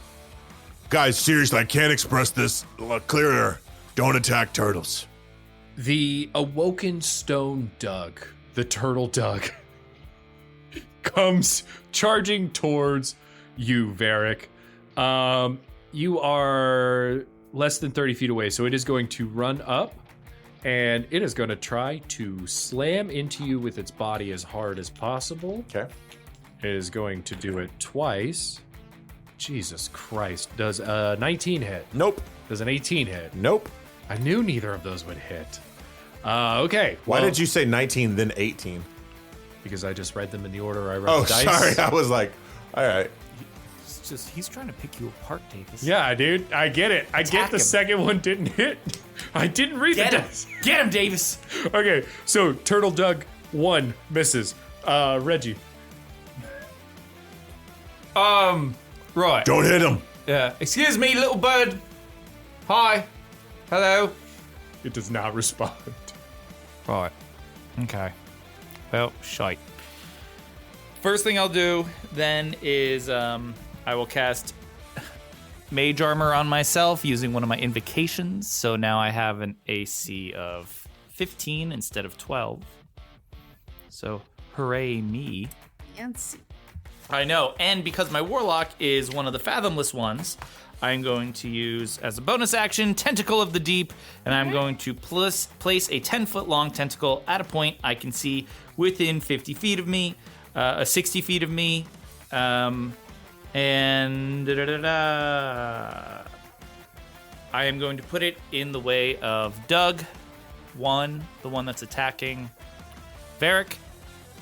Speaker 10: Guys, seriously, I can't express this clearer. Don't attack turtles.
Speaker 3: The awoken stone Doug, the turtle Doug, comes charging towards you, Varrick. You are less than 30 feet away, so it is going to run up, and it is going to try to slam into you with its body as hard as possible.
Speaker 5: Okay.
Speaker 3: It is going to do it twice. Jesus Christ. Does a 19 hit?
Speaker 5: Nope.
Speaker 3: Does an 18 hit?
Speaker 5: Nope.
Speaker 3: I knew neither of those would hit. Okay.
Speaker 5: Why
Speaker 3: well,
Speaker 5: did you say 19 then 18?
Speaker 3: Because I just read them in the order I wrote the dice.
Speaker 5: Sorry. I was like, all right.
Speaker 8: It's just, he's trying to pick you apart, Davis.
Speaker 3: Yeah, dude. I get it. I get the second one didn't hit. I didn't read the dice.
Speaker 8: Get him, Davis.
Speaker 3: Okay, so Turtle Doug 1 misses. Reggie.
Speaker 8: Right.
Speaker 10: Don't hit him.
Speaker 8: Yeah. Excuse me, little bird. Hi. Hello.
Speaker 3: It does not respond.
Speaker 8: Right. Okay. Well, shite. First thing I'll do then is I will cast Mage Armor on myself using one of my invocations. So now I have an AC of 15 instead of 12. So hooray me.
Speaker 4: Fancy.
Speaker 8: I know, and because my Warlock is one of the Fathomless ones, I'm going to use, as a bonus action, Tentacle of the Deep, and I'm going to place a 10-foot long tentacle at a point I can see within 50 feet of me, 60 feet of me, and I am going to put it in the way of Doug, the one that's attacking Varrick,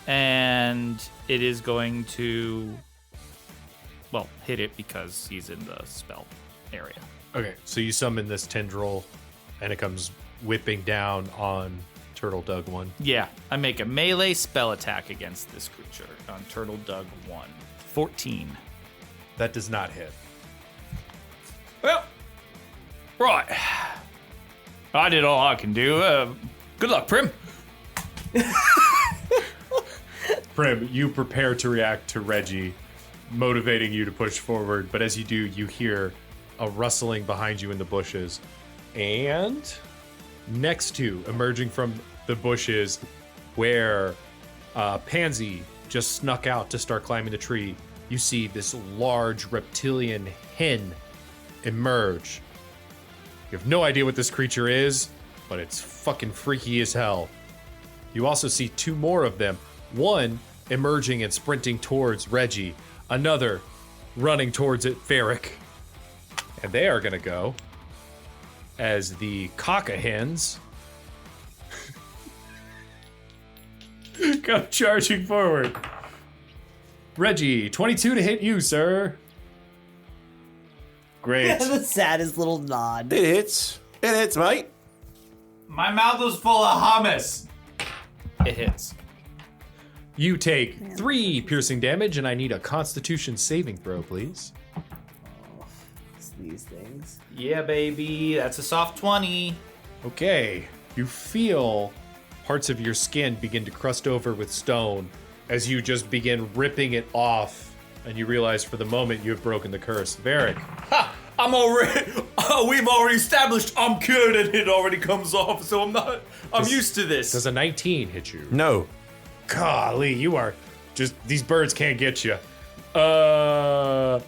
Speaker 8: and it is going to, well, hit it because he's in the spell area.
Speaker 3: Okay, so you summon this tendril, and it comes whipping down on Turtle Doug 1.
Speaker 8: Yeah, I make a melee spell attack against this creature on Turtle Doug 1. 14.
Speaker 3: That does not hit.
Speaker 8: Well, right. I did all I can do. Good luck, Prim.
Speaker 3: Prim, you prepare to react to Reggie, motivating you to push forward, but as you do, you hear a rustling behind you in the bushes. And next to, emerging from the bushes, where Pansy just snuck out to start climbing the tree, you see this large reptilian hen emerge. You have no idea what this creature is, but it's fucking freaky as hell. You also see two more of them. One emerging and sprinting towards Reggie. Another running towards it, Varrick. And they are going to go as the cockahens go charging forward. Reggie, 22 to hit you, sir. Great.
Speaker 9: The saddest little nod.
Speaker 5: It hits. It hits, mate.
Speaker 8: My mouth was full of hummus. It hits.
Speaker 3: You take 3 piercing damage, and I need a Constitution saving throw, please.
Speaker 9: It's these things.
Speaker 8: Yeah, baby. That's a soft 20.
Speaker 3: Okay. You feel parts of your skin begin to crust over with stone as you just begin ripping it off, and you realize for the moment you have broken the curse. Varrick.
Speaker 8: Ha! I'm already. We've already established I'm cured and it already comes off, so I'm used to this.
Speaker 3: Does a 19 hit you?
Speaker 5: No.
Speaker 3: Golly, you are just, these birds can't get you. The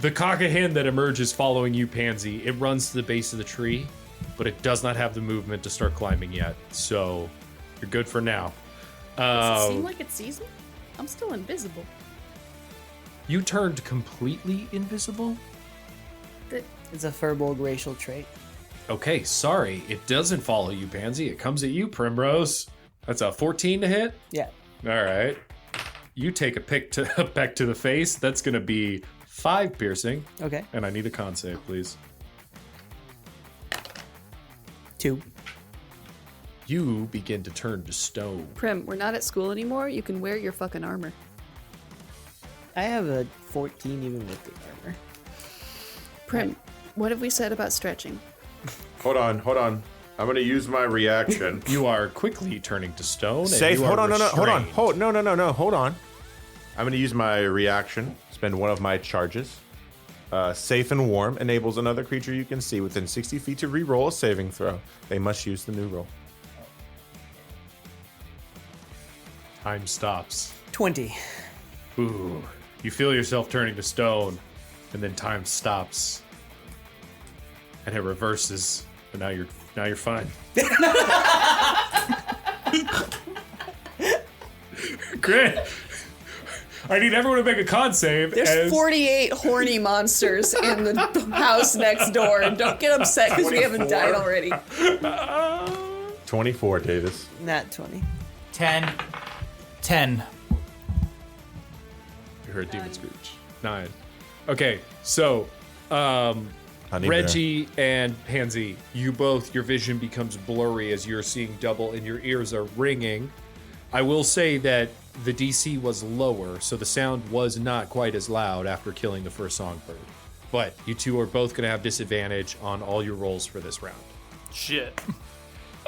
Speaker 3: cockahhen that emerges following you, Pansy, it runs to the base of the tree, but it does not have the movement to start climbing yet. So you're good for now.
Speaker 4: Does it seem like it sees me? I'm still invisible.
Speaker 3: You turned completely invisible?
Speaker 9: It's a furbog racial trait.
Speaker 3: Okay, sorry. It doesn't follow you, Pansy. It comes at you, Primrose. That's a 14 to hit?
Speaker 9: Yeah.
Speaker 3: All right. You take a peck to the face. That's going to be 5 piercing.
Speaker 9: Okay.
Speaker 3: And I need a con save, please.
Speaker 9: 2.
Speaker 3: You begin to turn to stone.
Speaker 4: Prim, we're not at school anymore. You can wear your fucking armor.
Speaker 9: I have a 14 even with the armor.
Speaker 4: Prim, what have we said about stretching?
Speaker 5: Hold on. I'm gonna use my reaction.
Speaker 3: You are quickly turning to stone.
Speaker 5: Safe.
Speaker 3: And
Speaker 5: Hold on. Hold on.
Speaker 3: restrained.
Speaker 5: Hold on. I'm gonna use my reaction. Spend one of my charges. Safe and warm enables another creature you can see within 60 feet to re-roll a saving throw. They must use the new roll.
Speaker 3: Time stops.
Speaker 9: 20.
Speaker 3: Ooh. You feel yourself turning to stone, and then time stops. And it reverses. And now you're fine. Great. I need everyone to make a con save.
Speaker 4: There's 48 horny monsters in the house next door. Don't get upset because we haven't died already.
Speaker 5: 24, Davis.
Speaker 9: Nat 20.
Speaker 8: 10. 10.
Speaker 3: You heard Demon Scrooge. 9. Okay, so
Speaker 5: Honey
Speaker 3: Reggie and Pansy, you both, your vision becomes blurry as you're seeing double and your ears are ringing. I will say that the DC was lower, so the sound was not quite as loud after killing the first songbird. But you two are both going to have disadvantage on all your rolls for this round.
Speaker 8: Shit.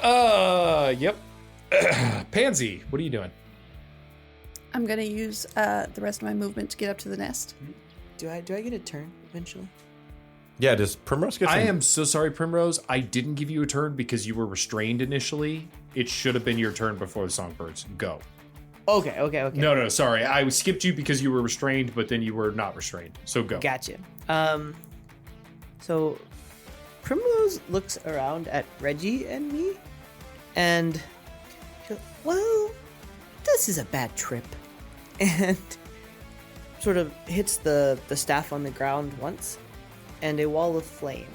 Speaker 3: Yep. Pansy, what are you doing?
Speaker 4: I'm gonna use the rest of my movement to get up to the nest.
Speaker 9: Do I get a turn eventually?
Speaker 5: Yeah, does Primrose get some?
Speaker 3: I am so sorry, Primrose. I didn't give you a turn because you were restrained initially. It should have been your turn before the songbirds. Go.
Speaker 9: Okay.
Speaker 3: No, sorry. I skipped you because you were restrained, but then you were not restrained. So go.
Speaker 9: Gotcha. So Primrose looks around at Reggie and me, and she goes, well, this is a bad trip. And sort of hits the staff on the ground once, and a wall of flame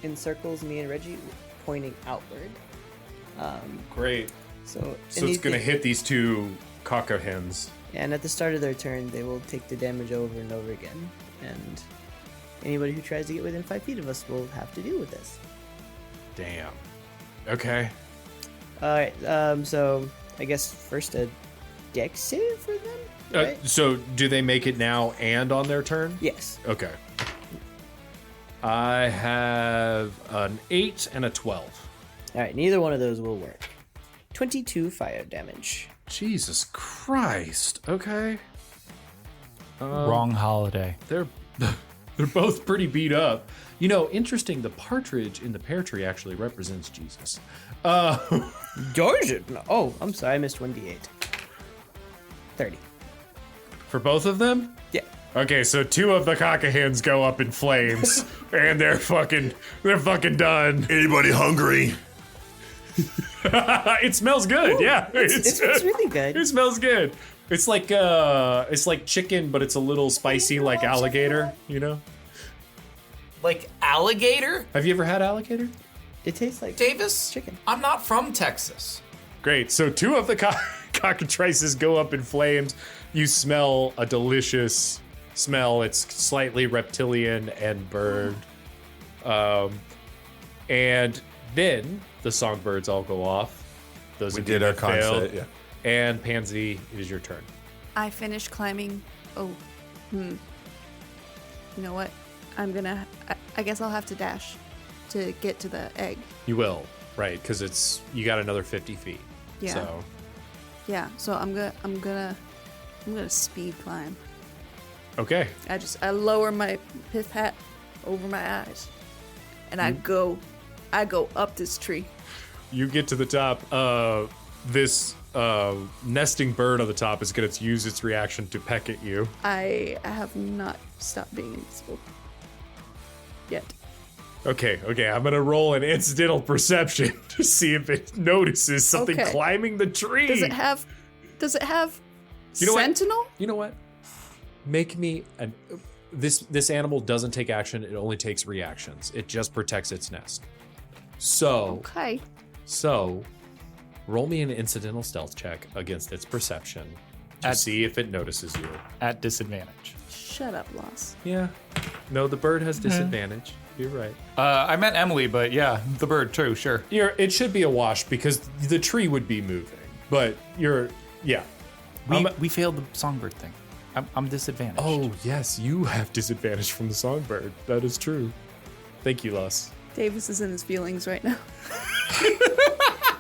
Speaker 9: encircles me and Reggie, pointing outward.
Speaker 3: Great.
Speaker 9: So
Speaker 3: it's going to hit these two caca hens.
Speaker 9: And at the start of their turn, they will take the damage over and over again. And anybody who tries to get within 5 feet of us will have to deal with this.
Speaker 3: Damn. Okay.
Speaker 9: Alright, so I guess first a dex save for them? Right?
Speaker 3: So do they make it now and on their turn?
Speaker 9: Yes.
Speaker 3: Okay. I have an 8 and a 12.
Speaker 9: Alright, neither one of those will work. 22 fire damage.
Speaker 3: Jesus Christ. Okay.
Speaker 8: Wrong holiday.
Speaker 3: They're both pretty beat up. You know, interesting, the partridge in the pear tree actually represents Jesus.
Speaker 9: George? No. Oh, I'm sorry, I missed 1d8. 30.
Speaker 3: For both of them?
Speaker 9: Yeah.
Speaker 3: Okay, so 2 of the caca hens go up in flames, and they're fucking done.
Speaker 10: Anybody hungry?
Speaker 3: It smells good. Yeah,
Speaker 9: It's really good.
Speaker 3: It smells good. It's like chicken, but it's a little spicy, like alligator. You know?
Speaker 8: Like alligator?
Speaker 3: Have you ever had alligator?
Speaker 9: It tastes like
Speaker 8: Davis?
Speaker 9: chicken.
Speaker 8: I'm not from Texas.
Speaker 3: Great. So 2 of the cockatrices go up in flames. You smell a delicious smell. It's slightly reptilian and burned. And then the songbirds all go off. Those
Speaker 5: We
Speaker 3: of you
Speaker 5: did our
Speaker 3: that failed.
Speaker 5: concept, yeah.
Speaker 3: And Pansy, it is your turn.
Speaker 4: I finish climbing. You know what? I guess I'll have to dash to get to the egg.
Speaker 3: You will, right? Because you got another 50 feet.
Speaker 4: Yeah.
Speaker 3: So
Speaker 4: Yeah. So I'm gonna speed climb.
Speaker 3: okay.
Speaker 4: I lower my pith hat over my eyes, and I go up this tree.
Speaker 3: You get to the top. This nesting bird on the top is going to use its reaction to peck at you.
Speaker 4: I have not stopped being invisible yet.
Speaker 3: Okay. I'm going to roll an incidental perception to see if it notices something
Speaker 4: Okay.
Speaker 3: climbing the tree.
Speaker 4: Does it have
Speaker 3: You know what?
Speaker 4: sentinel?
Speaker 3: You know what? Make me an. This animal doesn't take action. It only takes reactions. It just protects its nest. So.
Speaker 4: Okay.
Speaker 3: So, roll me an incidental stealth check against its perception to see if it notices you.
Speaker 6: At disadvantage.
Speaker 4: Shut up, Laus.
Speaker 3: Yeah. No, the bird has disadvantage. You're right.
Speaker 6: I meant Emily, but yeah, the bird too, sure.
Speaker 3: It should be a wash because the tree would be moving. But yeah.
Speaker 6: We failed the songbird thing. I'm disadvantaged.
Speaker 3: Oh, yes, you have disadvantage from the songbird. That is true. Thank you, Laus.
Speaker 4: Davis is in his feelings right now.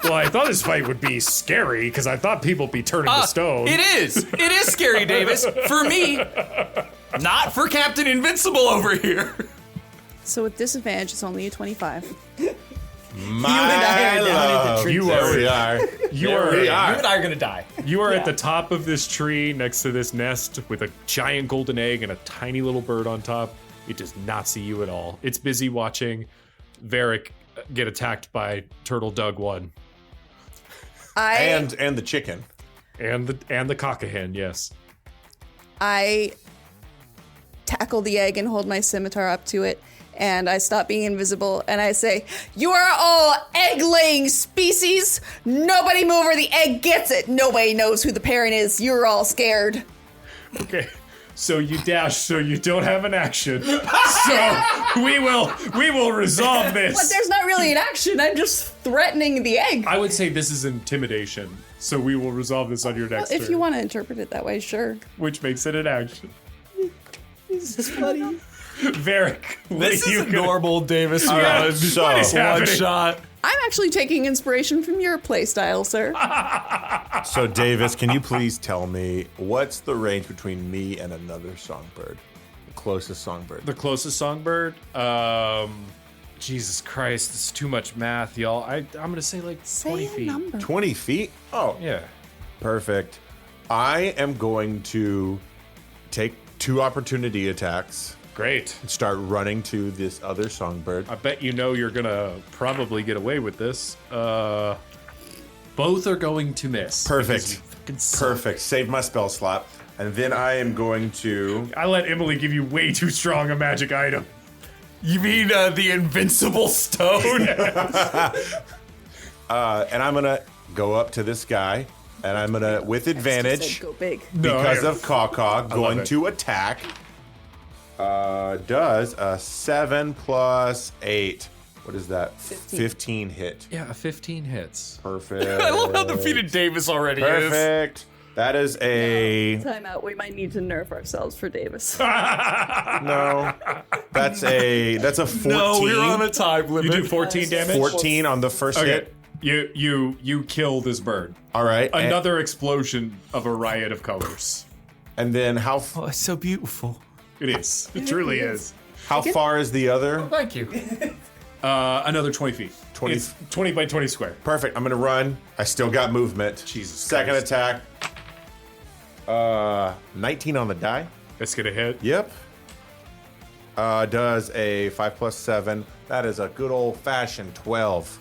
Speaker 3: Well, I thought this fight would be scary because I thought people would be turning to stone.
Speaker 6: It is. It is scary, Davis. For me, not for Captain Invincible over here.
Speaker 4: So with disadvantage, it's only a 25.
Speaker 5: My love.
Speaker 3: You
Speaker 5: There
Speaker 3: are.
Speaker 5: we are.
Speaker 3: You
Speaker 6: You and I are gonna die.
Speaker 3: You are at the top of this tree next to this nest with a giant golden egg and a tiny little bird on top. It does not see you at all. It's busy watching Varrick get attacked by Turtle Doug 1.
Speaker 5: And the chicken.
Speaker 3: And the cockahen, yes.
Speaker 4: I tackle the egg and hold my scimitar up to it, and I stop being invisible, and I say, "You are all egg-laying species! Nobody move or the egg gets it! Nobody knows who the parent is! You're all scared!"
Speaker 3: Okay. So you dash, so you don't have an action. So we will resolve this.
Speaker 4: But there's not really an action, I'm just threatening the egg.
Speaker 3: I would say this is intimidation. So we will resolve this on your next turn.
Speaker 4: If you want to interpret it that way, sure.
Speaker 3: Which makes it an action.
Speaker 9: This is funny.
Speaker 3: Varrick,
Speaker 6: This is a normal Davis
Speaker 5: All right,
Speaker 6: run.
Speaker 5: so
Speaker 3: What is
Speaker 6: One
Speaker 3: happening?
Speaker 6: shot.
Speaker 4: I'm actually taking inspiration from your playstyle, sir.
Speaker 5: So, Davis, can you please tell me what's the range between me and another songbird? The closest songbird.
Speaker 3: The closest songbird? Jesus Christ, this is too much math, y'all. I'm gonna say like 20
Speaker 4: Say a
Speaker 3: feet.
Speaker 4: number.
Speaker 5: 20 feet? Oh,
Speaker 3: Yeah.
Speaker 5: perfect. I am going to take 2 opportunity attacks
Speaker 3: Great.
Speaker 5: and start running to this other songbird.
Speaker 3: I bet you know you're gonna probably get away with this. Both are going to miss.
Speaker 5: Perfect. Perfect. Save my spell slot. And then I am going to...
Speaker 3: I let Emily give you way too strong a magic item.
Speaker 6: You mean the invincible stone?
Speaker 5: and I'm going to go up to this guy. And I'm going to, with advantage,
Speaker 4: Go big.
Speaker 5: because of Caw-Caw, going
Speaker 3: it.
Speaker 5: to attack. Does a 7 plus 8. What is that? 15 hit.
Speaker 3: Yeah, a 15 hits.
Speaker 5: Perfect.
Speaker 6: I love how defeated Davis already is.
Speaker 5: Perfect. That is a...
Speaker 4: Time out. We might need to nerf ourselves for Davis.
Speaker 5: No. That's a 14.
Speaker 6: No, we're on a time limit.
Speaker 3: You do 14 damage?
Speaker 5: 14 on the first
Speaker 3: Okay.
Speaker 5: hit.
Speaker 3: You kill this bird.
Speaker 5: All right.
Speaker 3: Another explosion of a riot of colors.
Speaker 5: And then how
Speaker 6: Oh, it's so beautiful.
Speaker 3: It is. It truly is.
Speaker 5: far is the other?
Speaker 6: Thank you.
Speaker 3: Another 20 feet.
Speaker 5: 20.
Speaker 3: It's 20 by 20 square.
Speaker 5: Perfect. I'm gonna run. I still got movement.
Speaker 3: Jesus
Speaker 5: Second
Speaker 3: Christ.
Speaker 5: attack. 19 on the die.
Speaker 3: That's gonna hit.
Speaker 5: Yep. Does a 5 plus 7. That is a good old fashioned 12.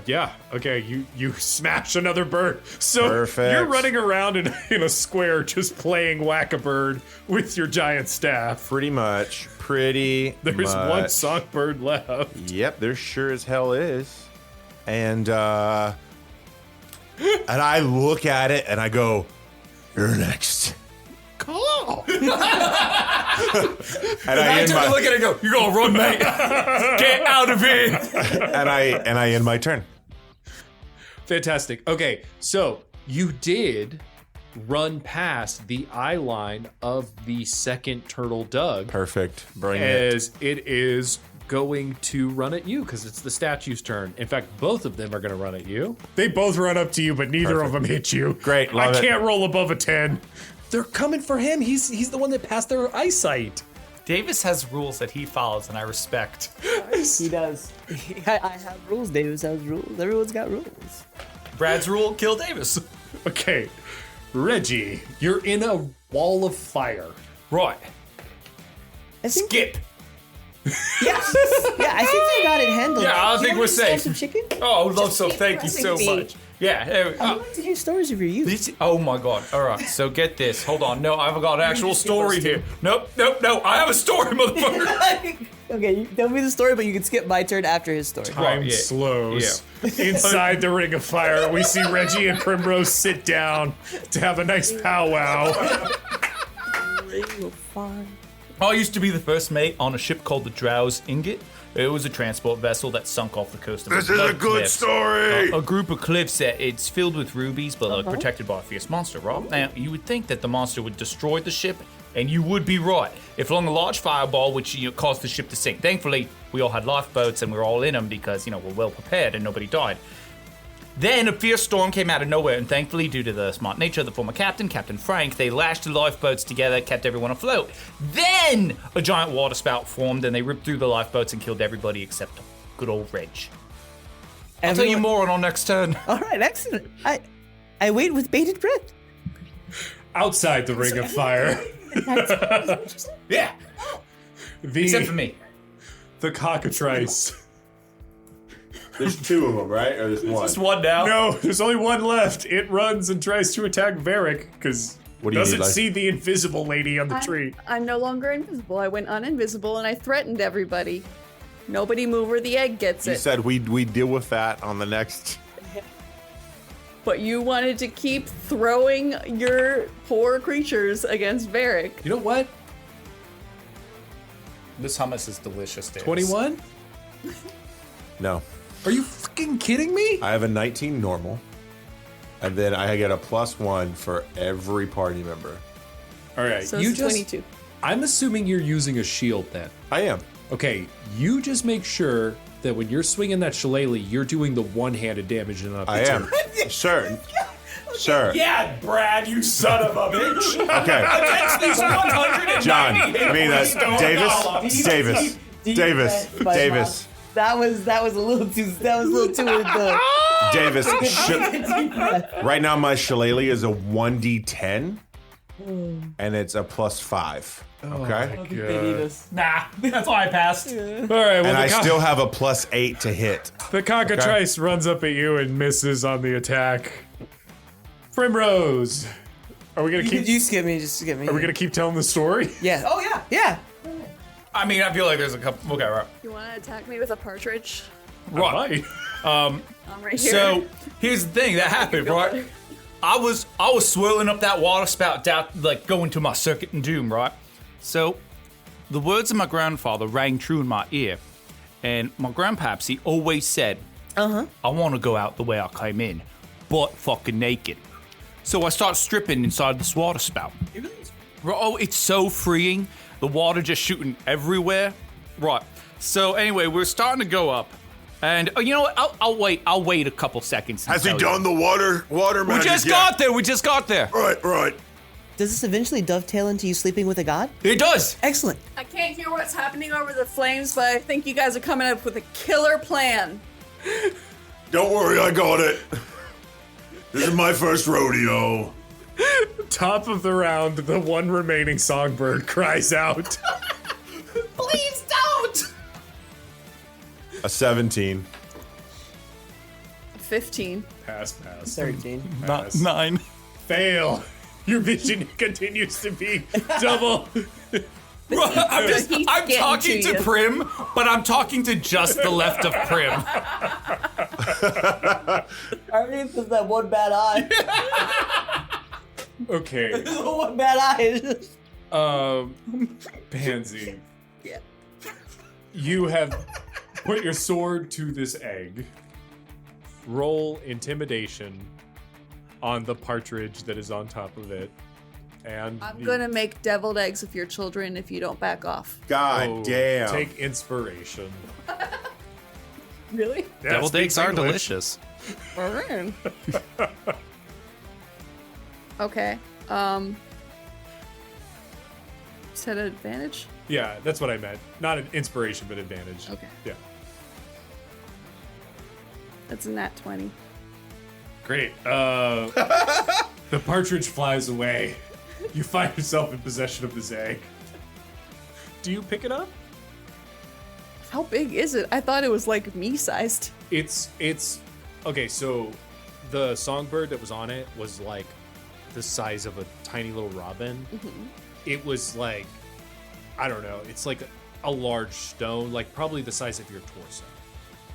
Speaker 3: Yeah. Okay. You smash another bird. So
Speaker 5: Perfect.
Speaker 3: you're running around in a square, just playing whack-a-bird with your giant staff.
Speaker 5: Pretty much.
Speaker 3: There's one songbird left.
Speaker 5: Yep, there sure as hell is. And I look at it and I go, "You're next."
Speaker 3: Cool.
Speaker 5: And
Speaker 6: I
Speaker 5: end
Speaker 6: turn to
Speaker 5: my
Speaker 6: look at it and go, "You're gonna run, mate. Get out of here."
Speaker 5: and I end my turn.
Speaker 3: Fantastic. Okay, so you did run past the eye line of the second turtle Doug.
Speaker 5: Perfect. Bring it.
Speaker 3: As it is going to run at you because it's the statue's turn. In fact, both of them are going to run at you. They both run up to you, but neither of them hit you.
Speaker 5: Great, love
Speaker 3: I
Speaker 5: it.
Speaker 3: can't roll above a 10. They're coming for him. He's the one that passed their eyesight.
Speaker 6: Davis has rules that he follows, and I respect.
Speaker 9: He does. I have rules. Davis has rules. Everyone's got rules.
Speaker 6: Brad's rule: kill Davis.
Speaker 3: Okay, Reggie, you're in a wall of fire.
Speaker 6: Right.
Speaker 9: I think
Speaker 6: Skip.
Speaker 9: Yeah, I think they got it handled.
Speaker 8: Yeah, I
Speaker 9: Do you
Speaker 8: think
Speaker 9: want
Speaker 8: we're
Speaker 9: to stab
Speaker 8: safe.
Speaker 9: Some chicken?
Speaker 8: Oh, love
Speaker 9: Just
Speaker 8: so.
Speaker 9: keep
Speaker 8: Thank you so
Speaker 9: pressing me.
Speaker 8: much. Yeah.
Speaker 9: I would like to hear stories of your youth.
Speaker 8: Oh my god. All right, so get this. Hold on. No, I've got an actual story here. Nope. I have a story, motherfucker.
Speaker 9: Okay, tell me the story, but you can skip my turn after his story.
Speaker 3: Time
Speaker 8: yeah.
Speaker 3: slows. Inside the Ring of Fire, we see Reggie and Primrose sit down to have a nice powwow.
Speaker 8: I used to be the first mate on a ship called the Drow's Ingot. It was a transport vessel that sunk off the coast of
Speaker 10: This is a good
Speaker 8: cliffs.
Speaker 10: story.
Speaker 8: A group of cliffs that it's filled with rubies, but protected by a fierce monster, right? Now, you would think that the monster would destroy the ship, and you would be right. It flung a large fireball, which caused the ship to sink. Thankfully, we all had lifeboats, and we were all in them because, we're well prepared, and nobody died. Then a fierce storm came out of nowhere, and thankfully, due to the smart nature of the former captain, Captain Frank, they lashed the lifeboats together, kept everyone afloat. Then a giant water spout formed, and they ripped through the lifeboats and killed everybody except good old Reg. I'll tell you more on our next turn.
Speaker 9: All right, excellent. I wait with bated breath.
Speaker 3: Outside the Ring of Fire,
Speaker 8: Yeah, except for me.
Speaker 3: the cockatrice.
Speaker 5: There's two of them, right? Or there's one?
Speaker 8: Just one now.
Speaker 3: No, there's only one left. It runs and tries to attack Varrick because
Speaker 5: What do you
Speaker 3: doesn't
Speaker 5: need, like-
Speaker 3: see the invisible lady on the tree.
Speaker 4: I'm no longer invisible. I went uninvisible and I threatened everybody. Nobody move or the egg gets
Speaker 5: You
Speaker 4: it.
Speaker 5: said we'd deal with that on the next.
Speaker 4: But you wanted to keep throwing your poor creatures against Varrick.
Speaker 3: You know what?
Speaker 8: This hummus is delicious, Dave.
Speaker 3: 21?
Speaker 5: No.
Speaker 3: Are you fucking kidding me?
Speaker 5: I have a 19 normal, and then I get a +1 for every party member.
Speaker 3: All right,
Speaker 4: So
Speaker 3: you
Speaker 4: it's
Speaker 3: just.
Speaker 4: 22.
Speaker 3: I'm assuming you're using a shield then.
Speaker 5: I am.
Speaker 3: Okay, you just make sure that when you're swinging that shillelagh, you're doing the one-handed damage and not the
Speaker 5: I
Speaker 3: two.
Speaker 5: am. Sure. Sure.
Speaker 8: Yeah, Brad, you son of a bitch.
Speaker 5: Okay.
Speaker 8: Against these 190
Speaker 5: John. I mean, Davis.
Speaker 9: That was a little too. That was a little too.
Speaker 5: Davis. Right now, my shillelagh is a 1d10, and it's a +5. Okay.
Speaker 3: Good.
Speaker 8: Nah, that's why I passed.
Speaker 3: All right, well,
Speaker 5: And I still have a +8 to hit.
Speaker 3: the cockatrice runs up at you and misses on the attack. Primrose, are we gonna keep?
Speaker 9: You skip me. Just skip me.
Speaker 3: Are we gonna keep telling the story?
Speaker 9: Yeah. Oh yeah. Yeah.
Speaker 8: I mean, I feel like there's a couple. Okay, right.
Speaker 4: You want to attack me with a partridge?
Speaker 8: Right.
Speaker 4: I'm right here.
Speaker 8: So here's the thing that happened, right? I was swirling up that water spout down, like going to my circuit and doom, right? So the words of my grandfather rang true in my ear, and my grandpapsy always said, I want to go out the way I came in, butt fucking naked. So I start stripping inside this water spout. Oh, it's so freeing. The water just shooting everywhere. Right. So anyway, we're starting to go up. And you know what? I'll wait. I'll wait a couple seconds.
Speaker 10: Has he done the water
Speaker 8: We
Speaker 10: magic
Speaker 8: just
Speaker 10: yet?
Speaker 8: got there. We just got there.
Speaker 10: Right.
Speaker 9: Does this eventually dovetail into you sleeping with a god?
Speaker 8: It does.
Speaker 9: Excellent.
Speaker 4: I can't hear what's happening over the flames, but I think you guys are coming up with a killer plan.
Speaker 10: Don't worry, I got it. This is my first rodeo.
Speaker 3: Top of the round, the one remaining songbird cries out.
Speaker 7: Please don't!
Speaker 5: A 17.
Speaker 4: 15.
Speaker 3: Pass.
Speaker 9: 13.
Speaker 3: Pass.
Speaker 8: 9.
Speaker 3: Fail. Your vision continues to be double.
Speaker 4: He's
Speaker 8: I'm
Speaker 4: getting
Speaker 8: talking
Speaker 4: to
Speaker 8: to
Speaker 4: you.
Speaker 8: Prim, but I'm talking to just the left of Prim.
Speaker 9: I mean, it's just that one bad eye.
Speaker 3: Okay.
Speaker 9: One bad eye.
Speaker 3: Pansy.
Speaker 4: Yeah.
Speaker 3: You have put your sword to this egg. Roll intimidation on the partridge that is on top of it. And
Speaker 4: I'm gonna make deviled eggs of your children if you don't back off.
Speaker 5: God damn.
Speaker 3: Take inspiration.
Speaker 4: Really?
Speaker 3: Yeah,
Speaker 6: Deviled
Speaker 3: speak
Speaker 6: eggs are
Speaker 3: English.
Speaker 6: delicious.
Speaker 4: Okay. Set an advantage?
Speaker 3: Yeah, that's what I meant. Not an inspiration, but advantage.
Speaker 4: Okay.
Speaker 3: Yeah.
Speaker 4: That's a nat 20.
Speaker 3: Great. The partridge flies away. You find yourself in possession of this egg. Do you pick it up?
Speaker 4: How big is it? I thought it was like me-sized.
Speaker 3: It's okay. So the songbird that was on it was like the size of a tiny little robin. It was like, I don't know. It's like a large stone, like probably the size of your torso,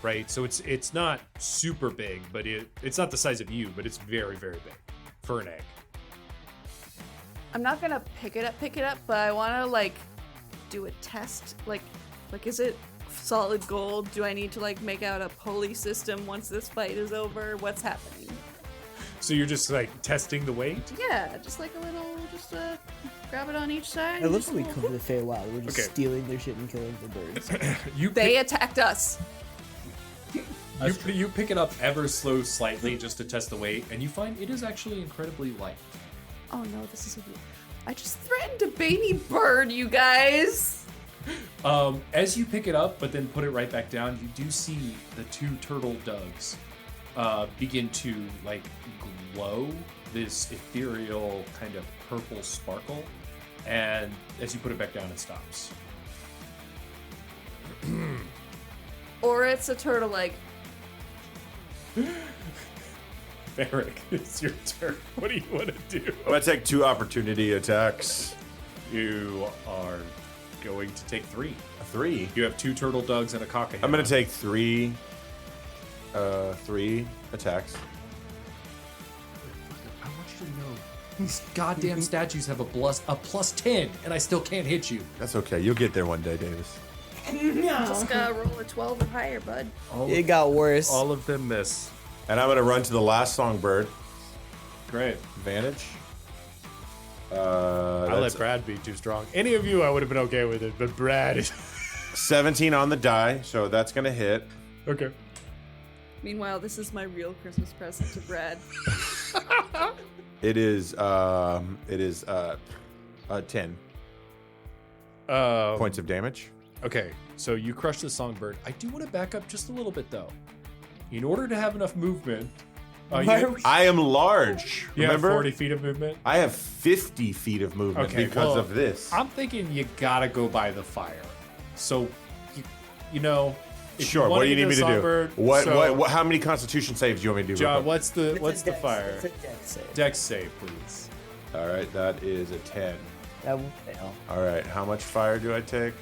Speaker 3: right? So it's not super big, but it's not the size of you, but it's very, very big for an egg.
Speaker 4: I'm not gonna pick it up, but I wanna like do a test. Like is it solid gold? Do I need to like make out a pulley system once this fight is over? What's happening?
Speaker 3: So you're just like testing the weight?
Speaker 4: Yeah, just like a little, grab it on each side.
Speaker 9: It looks like we come to the Feywild. We're just
Speaker 3: Okay.
Speaker 9: stealing their shit and killing the birds.
Speaker 4: They attacked us.
Speaker 3: You pick it up ever so slightly just to test the weight, and you find it is actually incredibly light.
Speaker 4: Oh no, this is I just threatened a baby bird, you guys.
Speaker 3: As you pick it up, but then put it right back down, you do see the two turtle doves begin to like glow this ethereal kind of purple sparkle, and as you put it back down, it stops.
Speaker 4: Or it's a turtle egg.
Speaker 3: Varrick, it's your turn. What do you want to do?
Speaker 5: I'm gonna take 2 opportunity attacks.
Speaker 3: You are going to take 3.
Speaker 5: 3.
Speaker 3: You have 2 turtle doves and a cockaham.
Speaker 5: I'm gonna take 3 attacks.
Speaker 3: I want you to know these goddamn statues have a plus 10, and I still can't hit you.
Speaker 5: That's okay. You'll get there one day, Davis.
Speaker 4: Just gotta roll a 12 or higher, bud.
Speaker 9: It got worse.
Speaker 3: All of them miss.
Speaker 5: And I'm gonna run to the last songbird.
Speaker 3: Great.
Speaker 5: Advantage.
Speaker 3: I let Brad be too strong. Any of you, I would have been okay with it, but Brad is
Speaker 5: 17 on the die, so that's gonna hit.
Speaker 3: okay.
Speaker 4: Meanwhile, this is my real Christmas present to Brad.
Speaker 5: It is 10 points of damage.
Speaker 3: Okay, so you crush the songbird. I do want to back up just a little bit, though. In order to have enough movement,
Speaker 5: I am large.
Speaker 3: you have
Speaker 5: Remember?
Speaker 3: 40 feet of movement.
Speaker 5: I have 50 feet of movement because of this.
Speaker 3: I'm thinking you gotta go by the fire. So, you know. if
Speaker 5: Sure. What do you need me to do?
Speaker 3: songbird,
Speaker 5: What?
Speaker 3: so-
Speaker 5: What? How many Constitution saves do you want me to do? real
Speaker 3: John,
Speaker 5: quick?
Speaker 3: what's the fire?
Speaker 9: It's a dex save.
Speaker 3: Dex save, please.
Speaker 5: All right, that is a 10.
Speaker 9: That will fail.
Speaker 5: All right, how much fire do I take?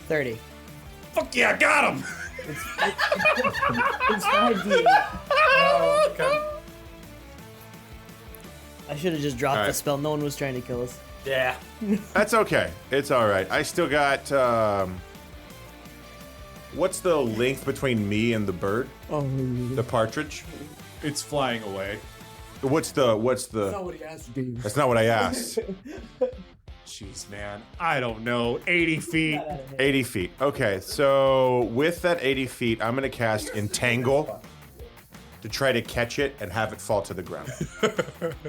Speaker 9: $30.
Speaker 3: Fuck yeah, I got him!
Speaker 9: It's 5d.
Speaker 3: Okay.
Speaker 9: I should have just dropped the
Speaker 5: Alright.
Speaker 9: spell. No one was trying to kill us.
Speaker 8: Yeah.
Speaker 5: That's okay. It's all right. I still got. What's the length between me and the bird?
Speaker 9: Oh,
Speaker 5: The partridge?
Speaker 3: It's flying away.
Speaker 5: What's the?
Speaker 9: what he asked, Dave.
Speaker 5: That's not what I asked.
Speaker 3: Jeez, man. I don't know. 80 feet.
Speaker 5: 80 feet. Okay, so with that 80 feet, I'm gonna cast Entangle to try to catch it and have it fall to the ground.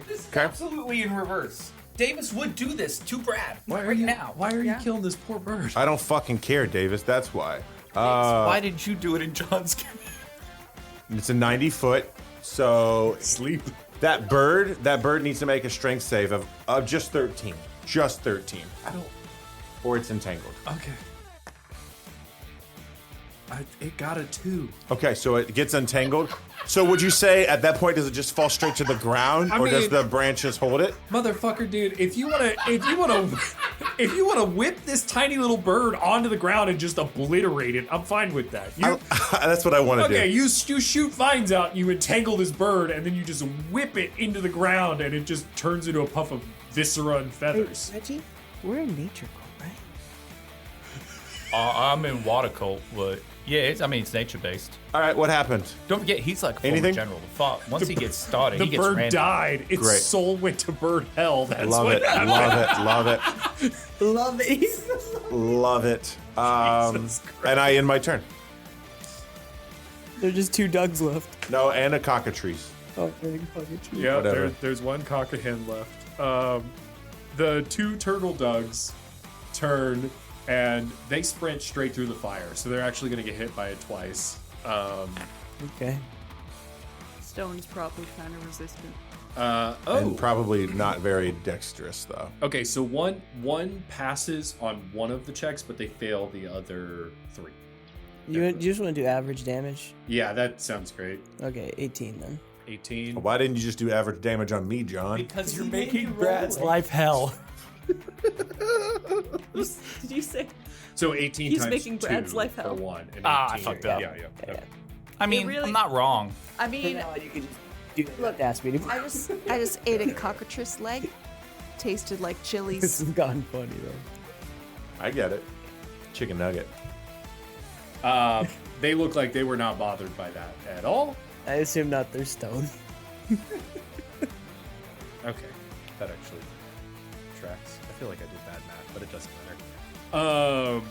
Speaker 8: This is absolutely in reverse. Davis would do this to Brad now.
Speaker 3: Why are you killing this poor bird?
Speaker 5: I don't fucking care, Davis. That's why.
Speaker 8: Why didn't you do it in John's game?
Speaker 5: It's a 90 foot. So
Speaker 3: Sleep.
Speaker 5: that bird needs to make a strength save of just 13. Just 13.
Speaker 3: I don't.
Speaker 5: Or it's entangled.
Speaker 3: Okay. It got a 2.
Speaker 5: Okay, so it gets entangled. So would you say at that point does it just fall straight to the ground,
Speaker 3: I
Speaker 5: or does
Speaker 3: mean-
Speaker 5: the branches hold it?
Speaker 3: Motherfucker, dude, if you wanna whip this tiny little bird onto the ground and just obliterate it, I'm fine with that.
Speaker 5: That's what I want to
Speaker 3: Okay,
Speaker 5: do.
Speaker 3: you shoot vines out, you entangle this bird, and then you just whip it into the ground, and it just turns into a puff of viscera and feathers.
Speaker 9: Reggie, we're in nature cult, right?
Speaker 8: I'm in water cult, but yeah, it's nature based.
Speaker 5: All right, what happened?
Speaker 8: Don't forget, he's like a former
Speaker 5: Anything?
Speaker 8: general. The fuck, once he gets started,
Speaker 3: The
Speaker 8: he gets
Speaker 3: bird
Speaker 8: random.
Speaker 3: died. Its
Speaker 5: Great.
Speaker 3: soul went to bird hell. That's
Speaker 5: Love
Speaker 3: what
Speaker 5: it,
Speaker 3: happened.
Speaker 5: love it,
Speaker 9: Love it.
Speaker 5: love it.
Speaker 3: Jesus Christ.
Speaker 5: And I end my turn.
Speaker 9: There's just 2 dugs left.
Speaker 5: No, and a cockatrice.
Speaker 9: Oh, fucking true.
Speaker 3: Yeah,
Speaker 5: Whatever.
Speaker 3: there's one cockahen left. The 2 turtle dogs turn and they sprint straight through the fire, so they're actually going to get hit by it twice.
Speaker 9: Okay.
Speaker 4: Stone's probably kind of resistant.
Speaker 5: And probably not very dexterous, though.
Speaker 3: Okay, so one passes on one of the checks, but they fail the other 3.
Speaker 9: You just want to do average damage?
Speaker 3: Yeah, that sounds great.
Speaker 9: Okay, 18 then.
Speaker 3: 18.
Speaker 5: Why didn't you just do average damage on me, John?
Speaker 8: Because you're making Brad's life hell.
Speaker 4: Did you say?
Speaker 3: So 18
Speaker 4: He's
Speaker 3: times
Speaker 4: making Brad's
Speaker 3: 2
Speaker 4: life
Speaker 3: for
Speaker 4: hell.
Speaker 3: 1. And 18.
Speaker 8: I fucked up.
Speaker 3: Yeah.
Speaker 8: I mean,
Speaker 4: really-
Speaker 8: I'm not wrong.
Speaker 4: I mean,
Speaker 9: You can just do that. Look, ask me anymore.
Speaker 4: I just ate a cockatrice leg. Tasted like
Speaker 9: This
Speaker 4: chilies.
Speaker 9: has gone funny though.
Speaker 5: I get it. Chicken nugget.
Speaker 3: They look like they were not bothered by that at all.
Speaker 9: I assume not their stone.
Speaker 3: Okay, that actually tracks. I feel like I did bad math, but it doesn't matter.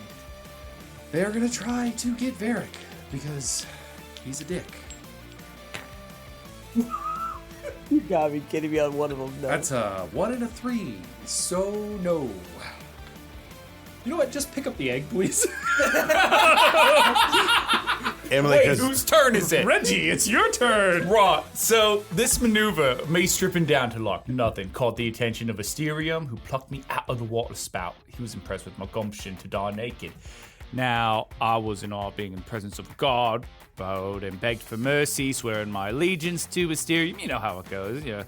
Speaker 3: They're gonna try to get Varrick because he's a dick.
Speaker 9: You gotta be kidding me on one of them. No.
Speaker 3: That's a 1 and a 3. So no. You know what? Just pick up the egg, please.
Speaker 5: Emily,
Speaker 8: Wait,
Speaker 5: 'cause-
Speaker 8: whose turn is it?
Speaker 3: Reggie, it's your turn.
Speaker 8: Right, so this maneuver, me stripping down to like nothing, caught the attention of Asterium, who plucked me out of the water spout. He was impressed with my gumption to die naked. Now, I was in awe of being in the presence of God, bowed and begged for mercy, swearing my allegiance to Asterium. You know how it goes, yeah.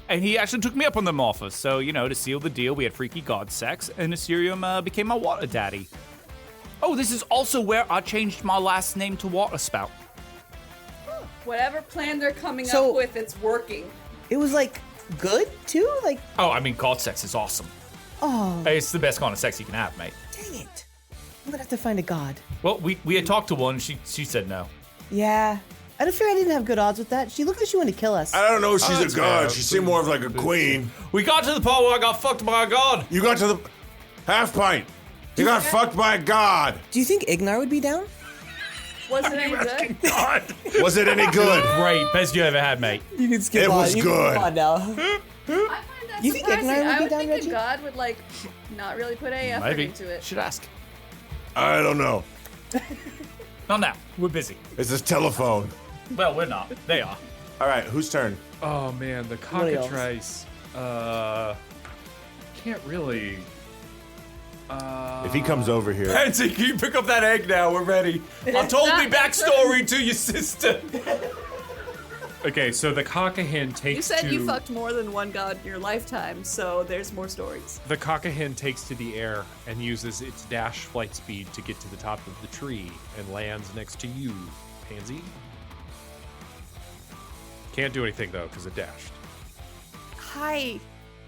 Speaker 8: And he actually took me up on the offer. So, to seal the deal, we had freaky god sex, and Asterium became my water daddy. Oh, this is also where I changed my last name to Waterspout.
Speaker 4: Whatever plan they're coming
Speaker 9: So-
Speaker 4: up with, it's working.
Speaker 9: It was like good too? Like,
Speaker 8: Oh, I mean, god sex is awesome.
Speaker 9: oh,
Speaker 8: It's the best kind of sex you can have, mate.
Speaker 9: dang it. I'm gonna have to find a god.
Speaker 8: Well, we had talked to one, she said no.
Speaker 9: Yeah. I don't fear I didn't have good odds with that. She looked like she wanted to kill us.
Speaker 10: I don't know if she's
Speaker 3: that's
Speaker 10: a god.
Speaker 3: fair.
Speaker 10: She seemed more of like a queen.
Speaker 8: We got to the part where I got fucked by a god.
Speaker 10: You got to the Half Pint. You got fucked by a god.
Speaker 9: Do you think Ignar would be down?
Speaker 4: Was it any good?
Speaker 3: God.
Speaker 10: Was it any good?
Speaker 8: Great, best you ever had, mate.
Speaker 9: You can skip
Speaker 10: It
Speaker 9: on.
Speaker 10: was
Speaker 9: You can
Speaker 10: good.
Speaker 9: move on now.
Speaker 4: I find that
Speaker 9: You think
Speaker 4: surprising.
Speaker 9: Ignar would
Speaker 4: I
Speaker 9: be
Speaker 4: would
Speaker 9: down,
Speaker 4: think
Speaker 9: Reggie?
Speaker 4: a god would not really put any effort
Speaker 8: Maybe.
Speaker 4: into it.
Speaker 8: Should ask.
Speaker 10: I don't know.
Speaker 8: Not now. We're busy.
Speaker 10: It's this telephone.
Speaker 8: Well, we're not. They are.
Speaker 5: All right, whose turn?
Speaker 3: Oh man, the
Speaker 9: Somebody else.
Speaker 3: cockatrice. Can't really.
Speaker 5: If he comes over here,
Speaker 8: Pansy, can you pick up that egg now? We're ready. I told me backstory to your sister.
Speaker 3: Okay, so the cockahen takes
Speaker 4: You said
Speaker 3: to
Speaker 4: you fucked more than one god in your lifetime, so there's more stories.
Speaker 3: the cockahen takes to the air and uses its dash flight speed to get to the top of the tree and lands next to you, Pansy. Can't do anything though because it dashed.
Speaker 4: Hi,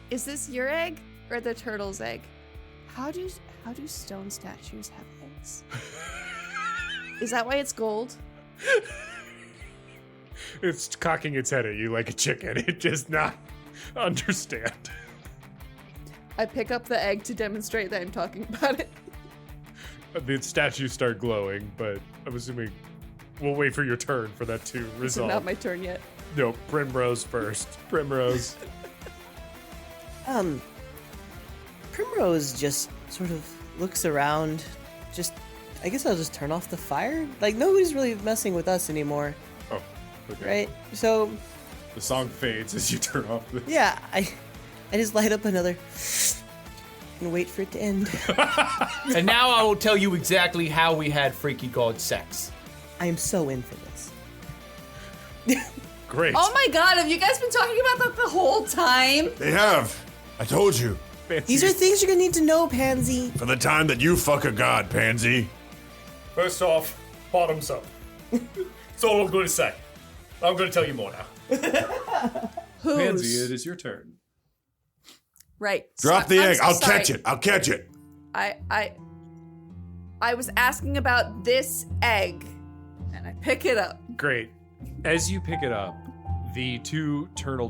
Speaker 4: is this your egg or the turtle's egg? How do stone statues have eggs? Is that why it's gold?
Speaker 3: It's cocking its head at you like a chicken. It does not understand.
Speaker 4: I pick up the egg to demonstrate that I'm talking about it.
Speaker 3: The statues start glowing, but I'm assuming we'll wait for your turn for that to
Speaker 4: It's
Speaker 3: resolve.
Speaker 4: not my turn yet.
Speaker 3: No, Primrose first. Primrose.
Speaker 9: Primrose just sort of looks around. I guess I'll just turn off the fire. Like, nobody's really messing with us anymore,
Speaker 3: Oh, okay.
Speaker 9: right? So,
Speaker 3: The song fades as you turn off the.
Speaker 9: yeah, I just light up another and wait for it to end.
Speaker 8: And now I will tell you exactly how we had freaky god sex.
Speaker 9: I am so in for this.
Speaker 3: Great.
Speaker 4: Oh my god, have you guys been talking about that the whole time?
Speaker 10: They have. I told you.
Speaker 9: These are things you're gonna need to know, Pansy.
Speaker 10: For the time that you fuck a god, Pansy.
Speaker 8: First off, bottoms up. That's all I'm going to say. I'm going to tell you more now.
Speaker 3: Pansy, it is your turn.
Speaker 4: Right.
Speaker 10: Drop the
Speaker 4: I'm
Speaker 10: egg.
Speaker 4: so
Speaker 10: I'll
Speaker 4: sorry.
Speaker 10: catch it. I'll catch it.
Speaker 4: I was asking about this egg, and I pick it up.
Speaker 3: Great. As you pick it up, the two turtle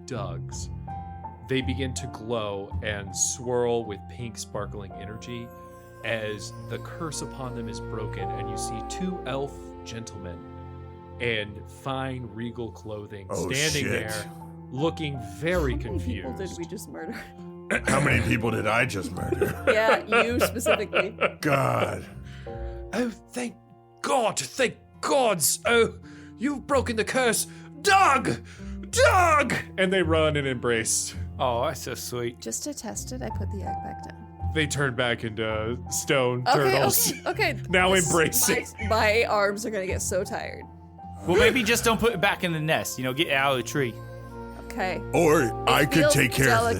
Speaker 3: dugs, they begin to glow and swirl with pink sparkling energy as the curse upon them is broken, and you see two elf gentlemen in fine regal clothing
Speaker 10: Oh,
Speaker 3: standing
Speaker 10: shit.
Speaker 3: there looking very
Speaker 4: How many people
Speaker 3: confused.
Speaker 4: did we just murder?
Speaker 10: How many people did I just murder?
Speaker 4: Yeah, you specifically.
Speaker 10: God.
Speaker 3: Oh, thank God! Thank gods! Oh, you've broken the curse! Doug! Doug! And they run and embrace.
Speaker 8: Oh, that's so sweet.
Speaker 4: Just to test it, I put the egg back down.
Speaker 3: They turn back into stone turtles.
Speaker 4: Okay.
Speaker 3: Now
Speaker 4: This-
Speaker 3: embracing.
Speaker 4: My arms are gonna get so tired.
Speaker 8: Well, maybe just don't put it back in the nest. You know, get it out of the tree.
Speaker 4: Okay.
Speaker 10: Or I could
Speaker 4: Feels
Speaker 10: take care
Speaker 4: delicate.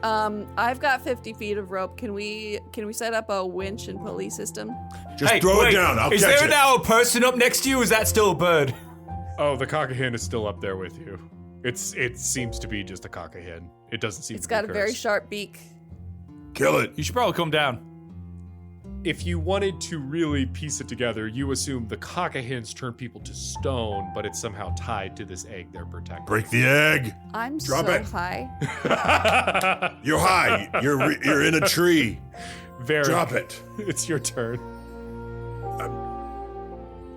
Speaker 10: of this.
Speaker 4: I've got 50 feet of rope. Can we set up a winch and pulley system?
Speaker 10: Just
Speaker 8: Hey,
Speaker 10: throw
Speaker 8: wait,
Speaker 10: it down. I'll
Speaker 8: is
Speaker 10: catch
Speaker 8: there
Speaker 10: it.
Speaker 8: now a person up next to you, or is that still a bird?
Speaker 3: Oh, the cockahhen is still up there with you. It seems to be just a cockahhen. It doesn't seem
Speaker 4: It's
Speaker 3: to be
Speaker 4: got a very
Speaker 3: cursed.
Speaker 4: sharp beak.
Speaker 10: Kill it.
Speaker 8: You should probably come down.
Speaker 3: If you wanted to really piece it together, you assume the cockahens turn people to stone, but it's somehow tied to this egg they're protecting.
Speaker 10: Break the egg.
Speaker 4: I'm
Speaker 10: Drop
Speaker 4: so
Speaker 10: it.
Speaker 4: high.
Speaker 10: You're high. You're in a tree.
Speaker 3: Very.
Speaker 10: Drop it.
Speaker 3: It's your turn.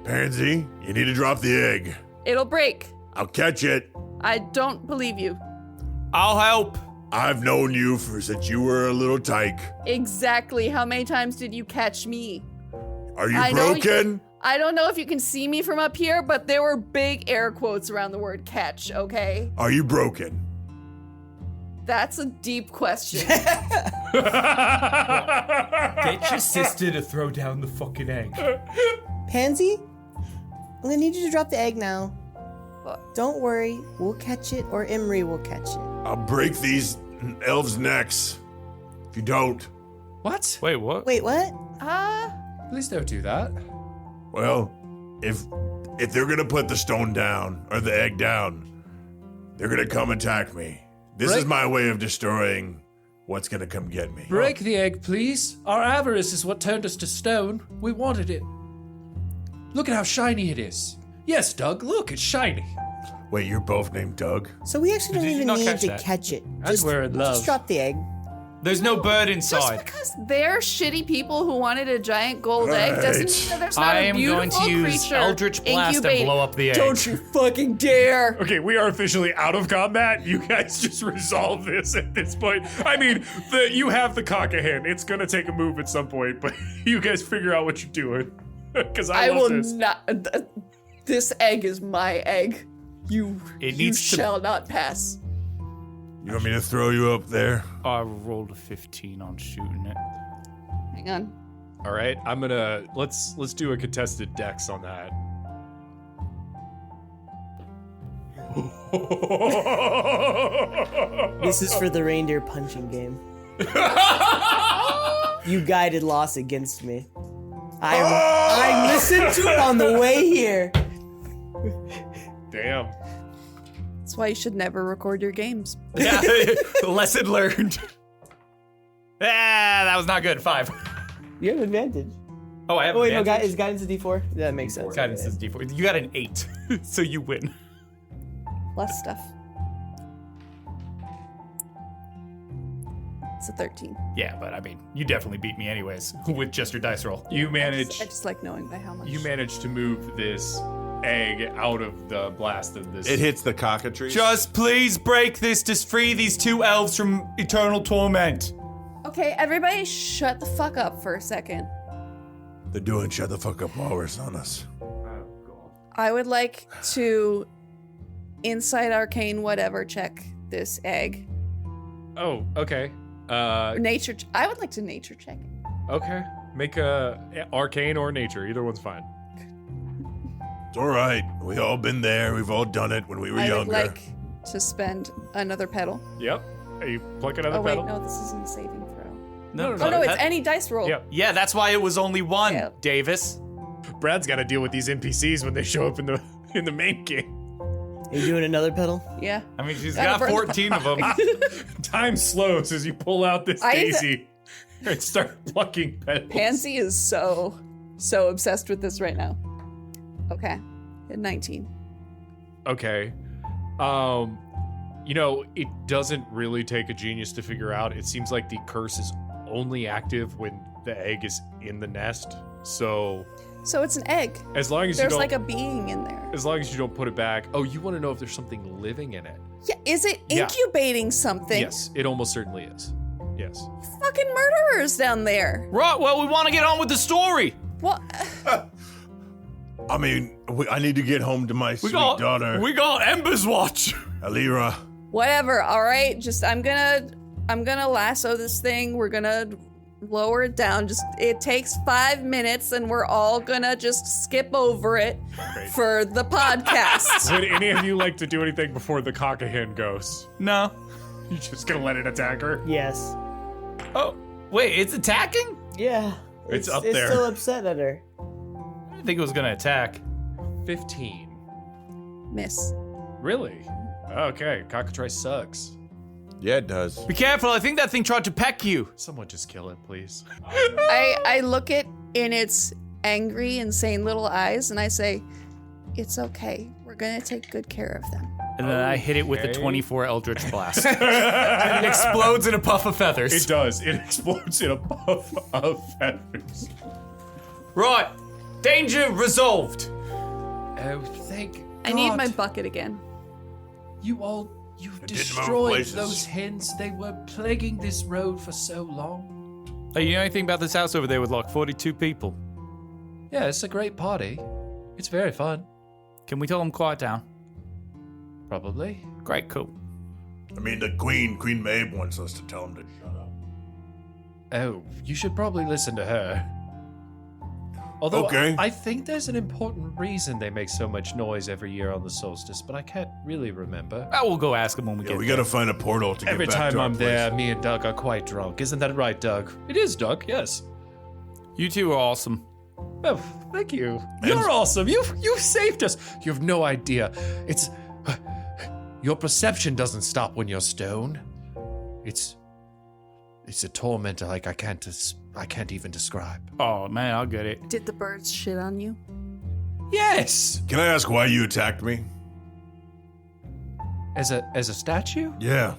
Speaker 10: Pansy, you need to drop the egg.
Speaker 4: It'll break.
Speaker 10: I'll catch it.
Speaker 4: I don't believe you.
Speaker 8: I'll help.
Speaker 10: I've known you since you were a little tyke.
Speaker 4: Exactly how many times did you catch me?
Speaker 10: Are you
Speaker 4: I know
Speaker 10: broken?
Speaker 4: I don't know if you can see me from up here, but there were big air quotes around the word catch, okay?
Speaker 10: Are you broken?
Speaker 4: That's a deep question.
Speaker 8: Get your sister to throw down the fucking egg.
Speaker 9: Pansy, I'm gonna need you to drop the egg now.
Speaker 4: What?
Speaker 9: Don't worry, we'll catch it, or Imri will catch it.
Speaker 10: I'll break these elves' necks. If you don't,
Speaker 3: What?
Speaker 8: Wait, what?
Speaker 9: Wait, what?
Speaker 3: Please don't do that.
Speaker 10: well, if they're gonna put the stone down or the egg down, they're gonna come attack me. This is my way of destroying what's gonna come get me.
Speaker 11: Break the egg, please. Our avarice is what turned us to stone. We wanted it. Look at how shiny it is. Yes, Doug, look, it's shiny.
Speaker 10: Wait, you're both named Doug?
Speaker 9: So we actually don't
Speaker 8: Did you
Speaker 9: even
Speaker 8: not
Speaker 9: need
Speaker 8: catch
Speaker 9: to
Speaker 8: that?
Speaker 9: catch it.
Speaker 11: As we're in love.
Speaker 9: Just drop the egg.
Speaker 8: There's no bird
Speaker 4: Just
Speaker 8: inside.
Speaker 4: because they're shitty people who wanted a giant gold egg doesn't
Speaker 10: Right.
Speaker 4: mean that there's not
Speaker 8: I
Speaker 4: a
Speaker 8: am
Speaker 4: beautiful
Speaker 8: going to use
Speaker 4: creature
Speaker 8: Eldritch Blast and
Speaker 4: incubating.
Speaker 8: blow up the egg.
Speaker 4: Don't you fucking dare!
Speaker 3: Okay, we are officially out of combat. You guys just resolve this at this point. I mean, you have the cockahhen. It's gonna take a move at some point, but you guys figure out what you're doing. Because I
Speaker 4: I
Speaker 3: love
Speaker 4: will
Speaker 3: this.
Speaker 4: not. This egg is my egg. You
Speaker 8: It needs to-
Speaker 4: shall not pass.
Speaker 10: You want me to throw you up there?
Speaker 8: I rolled a 15 on shooting it.
Speaker 4: Hang on.
Speaker 3: All right, I'm gonna let's do a contested dex on that.
Speaker 9: This is for the reindeer punching game. You guided Laus against me. I listened to it on the way here.
Speaker 3: Damn.
Speaker 4: That's why you should never record your games.
Speaker 8: Yeah, lesson learned. Ah, that was not good. 5.
Speaker 9: You have advantage.
Speaker 8: Oh, I have
Speaker 9: Oh wait, no,
Speaker 8: advantage?
Speaker 9: is guidance a D4? That makes sense.
Speaker 8: Guidance is D4. You got an 8, so you win.
Speaker 4: Less stuff. It's a 13.
Speaker 8: Yeah, but I mean, you definitely beat me anyways with just your dice roll.
Speaker 3: You
Speaker 4: I
Speaker 3: managed
Speaker 4: just like knowing by how much.
Speaker 3: you managed to move this egg out of the blast of this.
Speaker 5: It hits the cockatrice.
Speaker 8: Just please break this to free these 2 elves from eternal torment.
Speaker 4: Okay, everybody shut the fuck up for a second.
Speaker 10: They're doing shut the fuck up while we're on us.
Speaker 4: I would like to insight arcane whatever check this egg.
Speaker 3: Oh, okay.
Speaker 4: Nature. I would like to nature check it.
Speaker 3: Okay. Make a arcane or nature. Either one's fine.
Speaker 10: It's all right. We all been there. We've all done it when we were
Speaker 4: I
Speaker 10: younger.
Speaker 4: would like to spend another pedal.
Speaker 3: Yep. You pluck another
Speaker 4: Oh wait,
Speaker 3: pedal.
Speaker 4: no, this isn't a saving throw.
Speaker 8: No,
Speaker 4: Oh no, it's any dice roll.
Speaker 3: Yep.
Speaker 8: Yeah, that's why it was only 1,
Speaker 4: Yeah.
Speaker 8: Davis.
Speaker 3: Brad's got to deal with these NPCs when they show up in the main game.
Speaker 9: Are you doing another pedal?
Speaker 4: Yeah.
Speaker 8: I mean, she's
Speaker 4: Gotta
Speaker 8: got
Speaker 4: burn the
Speaker 8: 14 of them.
Speaker 3: Time slows as you pull out this
Speaker 4: I-
Speaker 3: daisy and start plucking petals.
Speaker 4: Pansy is so obsessed with this right now. Okay. At 19.
Speaker 3: Okay. You know, it doesn't really take a genius to figure out. It seems like the curse is only active when the egg is in the nest. So
Speaker 4: So it's an egg.
Speaker 3: as long as
Speaker 4: There's
Speaker 3: you don't
Speaker 4: like a being in there.
Speaker 3: as long as you don't put it back. Oh, you want to know if there's something living in it?
Speaker 4: Yeah, is it
Speaker 3: Yeah.
Speaker 4: incubating something?
Speaker 3: Yes, it almost certainly is. Yes.
Speaker 4: Fucking murderers down there.
Speaker 8: Right, well, we want to get on with the story.
Speaker 4: What?
Speaker 10: I mean, I need to get home to my sweet daughter.
Speaker 6: We got Emberswatch.
Speaker 10: Alira.
Speaker 4: Whatever. All right. Just I'm gonna lasso this thing. We're gonna lower it down. Just it takes 5 minutes, and we're all gonna just skip over it for the podcast.
Speaker 3: Would any of you like to do anything before the cock-a-hen goes?
Speaker 6: No.
Speaker 3: You just gonna let it attack her?
Speaker 9: Yes.
Speaker 6: Oh, wait, it's attacking?
Speaker 9: Yeah.
Speaker 3: It's up
Speaker 9: It's
Speaker 3: there.
Speaker 9: still upset at her.
Speaker 6: I didn't think it was gonna attack.
Speaker 3: 15.
Speaker 4: Miss.
Speaker 3: Really? Okay, cockatrice sucks.
Speaker 5: Yeah, it does.
Speaker 6: Be careful, I think that thing tried to peck you.
Speaker 3: Someone just kill it, please.
Speaker 4: I look it in its angry, insane little eyes, and I say, "It's okay. We're gonna take good care of them."
Speaker 6: And then I hit it with the
Speaker 3: Okay.
Speaker 6: 24 Eldritch Blast. And it explodes in a puff of feathers.
Speaker 3: It does. It explodes in a puff of feathers.
Speaker 6: Right. Danger resolved.
Speaker 11: Oh, thank
Speaker 4: I need
Speaker 11: God.
Speaker 4: my bucket again.
Speaker 11: You've
Speaker 10: didn't move
Speaker 11: destroyed
Speaker 10: places.
Speaker 11: those hens. They were plaguing this road for so long.
Speaker 6: Hey, you know anything about this house over there with like 42 people?
Speaker 11: Yeah, it's a great party. It's very fun.
Speaker 6: Can we tell them quiet down?
Speaker 11: Probably.
Speaker 6: Great, cool.
Speaker 10: I mean, the Queen Maeve wants us to tell him to shut up.
Speaker 11: Oh, you should probably listen to her. Although
Speaker 10: Okay.
Speaker 11: I think there's an important reason they make so much noise every year on the solstice, but I can't really remember.
Speaker 6: I will go ask them when we
Speaker 10: Yeah,
Speaker 6: get
Speaker 10: we
Speaker 6: there.
Speaker 10: gotta find a portal to
Speaker 11: Every
Speaker 10: get back
Speaker 11: time
Speaker 10: to our
Speaker 11: I'm
Speaker 10: place.
Speaker 11: there, me and Doug are quite drunk. Isn't that right, Doug? It is, Doug, yes.
Speaker 6: You two are awesome.
Speaker 11: Oh, thank you. You're awesome. You've saved us. You have no idea. It's your perception doesn't stop when you're stoned. It's a torment like I can't even describe.
Speaker 6: Oh, man, I'll get it.
Speaker 4: Did the birds shit on you?
Speaker 11: Yes.
Speaker 10: Can I ask why you attacked me?
Speaker 11: As a statue?
Speaker 10: Yeah.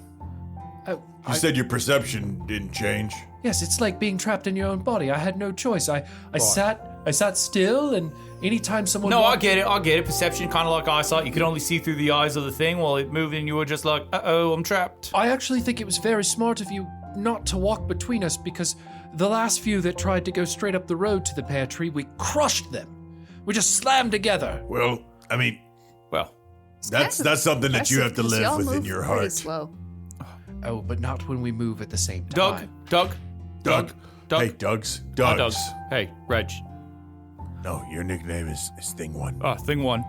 Speaker 11: Oh,
Speaker 10: You said your perception didn't change.
Speaker 11: yes, it's like being trapped in your own body. I had no choice. I sat still, and anytime someone
Speaker 6: No, I
Speaker 11: walked-
Speaker 6: get it. Perception, kind of like eyesight. You could only see through the eyes of the thing while it moved, and you were just like, uh-oh, I'm trapped.
Speaker 11: I actually think it was very smart of you not to walk between us, because the last few that tried to go straight up the road to the pear tree, we crushed them. We just slammed together.
Speaker 10: Well, I mean,
Speaker 6: Well,
Speaker 10: that's something that you have to live within your heart.
Speaker 4: Slow.
Speaker 11: Oh, but not when we move at the same
Speaker 6: Doug,
Speaker 11: time.
Speaker 6: Doug.
Speaker 10: Doug.
Speaker 6: Doug.
Speaker 10: Hey, Doug's.
Speaker 6: Oh, Doug. Hey, Reg.
Speaker 10: No, your nickname is Thing One.
Speaker 6: Thing one.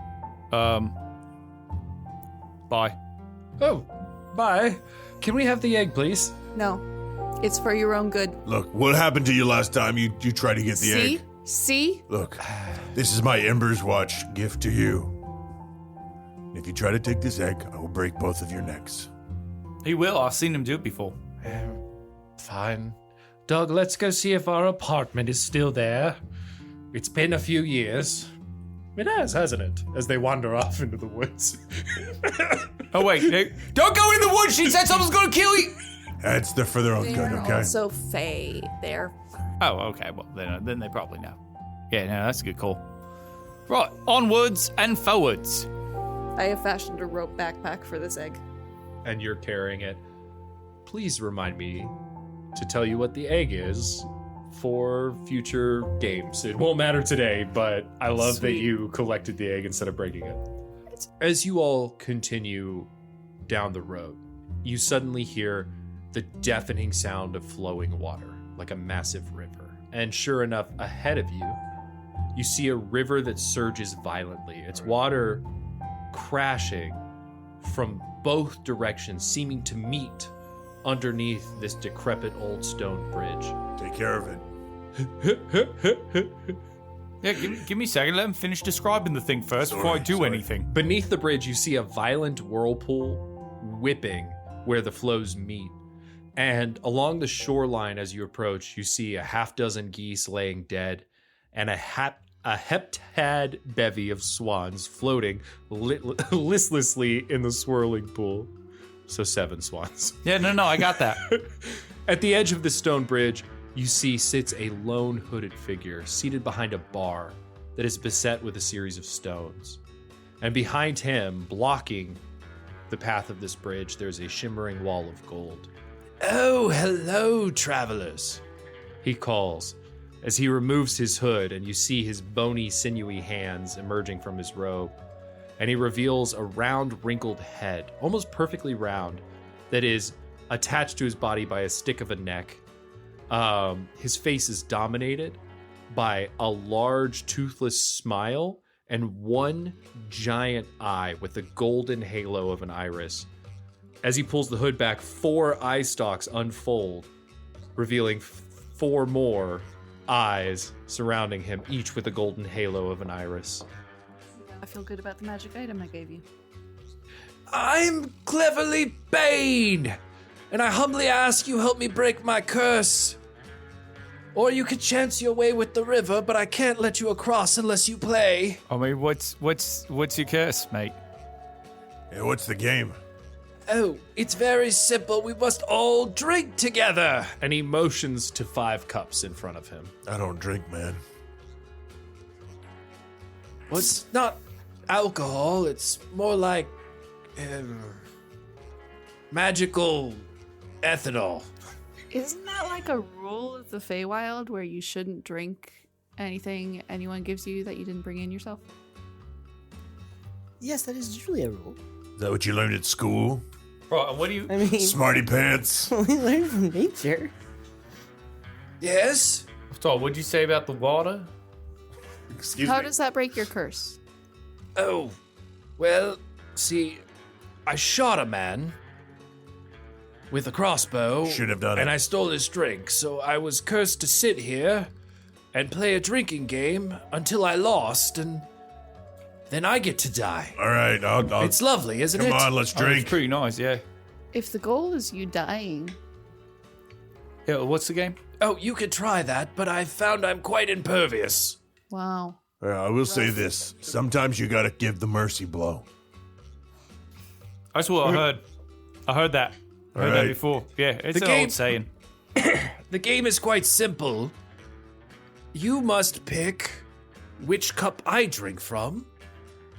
Speaker 6: Bye.
Speaker 11: Oh, bye. Can we have the egg, please?
Speaker 4: No, it's for your own good.
Speaker 10: Look, what happened to you last time you tried to get the
Speaker 4: See?
Speaker 10: egg?
Speaker 4: See?
Speaker 10: Look, this is my Emberswatch gift to you. If you try to take this egg, I will break both of your necks.
Speaker 6: He will. I've seen him do it before.
Speaker 11: Fine. Doug, let's go see if our apartment is still there. It's been a few years.
Speaker 3: It has, hasn't it? As they wander off into the woods.
Speaker 6: Oh, wait. No. Don't go in the woods. She said someone's going to kill you.
Speaker 10: That's for their own
Speaker 4: They're
Speaker 10: good, okay?
Speaker 4: also Fey. They're
Speaker 6: Oh, okay. Well, then they probably know. Yeah, no, that's a good call. Right. Onwards and forwards.
Speaker 4: I have fashioned a rope backpack for this egg.
Speaker 3: And you're carrying it. Please remind me to tell you what the egg is for future games. It won't matter today, but I love that
Speaker 4: Sweet.
Speaker 3: you collected the egg instead of breaking it. As you all continue down the road, you suddenly hear the deafening sound of flowing water, like a massive river. And sure enough, ahead of you, you see a river that surges violently. Its water crashing from both directions, seeming to meet underneath this decrepit old stone bridge.
Speaker 10: Take care of it.
Speaker 6: Yeah, give me a second. Let him finish describing the thing first before I do anything.
Speaker 3: Beneath the bridge, you see a violent whirlpool whipping where the flows meet. And along the shoreline, as you approach, you see a half dozen geese laying dead and a heptad bevy of swans floating listlessly in the swirling pool. So 7 swans.
Speaker 6: Yeah, no, I got that.
Speaker 3: At the edge of the stone bridge, you see sits a lone hooded figure seated behind a bar that is beset with a series of stones. And behind him, blocking the path of this bridge, there's a shimmering wall of gold. Oh, hello, travelers, he calls, as he removes his hood and you see his bony, sinewy hands emerging from his robe. And he reveals a round, wrinkled head, almost perfectly round, that is attached to his body by a stick of a neck. His face is dominated by a large, toothless smile and one giant eye with a golden halo of an iris. As he pulls the hood back, 4 eye stalks unfold, revealing 4 more eyes surrounding him, each with a golden halo of an iris.
Speaker 4: I feel good about the magic item I gave you.
Speaker 11: I'm cleverly Bane, and I humbly ask you help me break my curse. Or you could chance your way with the river, but I can't let you across unless you play.
Speaker 8: I mean, what's your curse, mate?
Speaker 10: Yeah, what's the game?
Speaker 11: Oh, it's very simple. We must all drink together.
Speaker 3: And he motions to 5 cups in front of him.
Speaker 10: I don't drink, man.
Speaker 11: Well, it's not alcohol. It's more like magical ethanol.
Speaker 4: Isn't that like a rule of the Feywild where you shouldn't drink anything anyone gives you that you didn't bring in yourself?
Speaker 9: Yes, that is usually a rule.
Speaker 10: Is that what you learned at school?
Speaker 8: Bro, and what do you...
Speaker 9: I mean,
Speaker 10: Smarty pants.
Speaker 9: we learn from nature.
Speaker 11: Yes?
Speaker 8: So, what'd you say about the water?
Speaker 10: Excuse
Speaker 4: How
Speaker 10: me.
Speaker 4: does that break your curse?
Speaker 11: Oh, well, see, I shot a man with a crossbow.
Speaker 10: Should have done
Speaker 11: and
Speaker 10: it.
Speaker 11: I stole his drink, so I was cursed to sit here and play a drinking game until I lost, and then I get to die.
Speaker 10: All right, I'll
Speaker 11: It's lovely, isn't
Speaker 10: come
Speaker 11: it?
Speaker 10: on, let's
Speaker 8: Oh,
Speaker 10: drink.
Speaker 8: it's pretty nice, yeah.
Speaker 4: If the goal is you dying,
Speaker 8: Yeah, what's the game?
Speaker 11: Oh, you could try that, but I've found I'm quite impervious.
Speaker 4: wow.
Speaker 10: I will say this. Sometimes you gotta give the mercy blow.
Speaker 8: That's what I heard. I heard that. I heard that
Speaker 10: Alright.
Speaker 8: before. Yeah, it's
Speaker 11: The
Speaker 8: an
Speaker 11: game-
Speaker 8: old saying.
Speaker 11: The game is quite simple. You must pick which cup I drink from,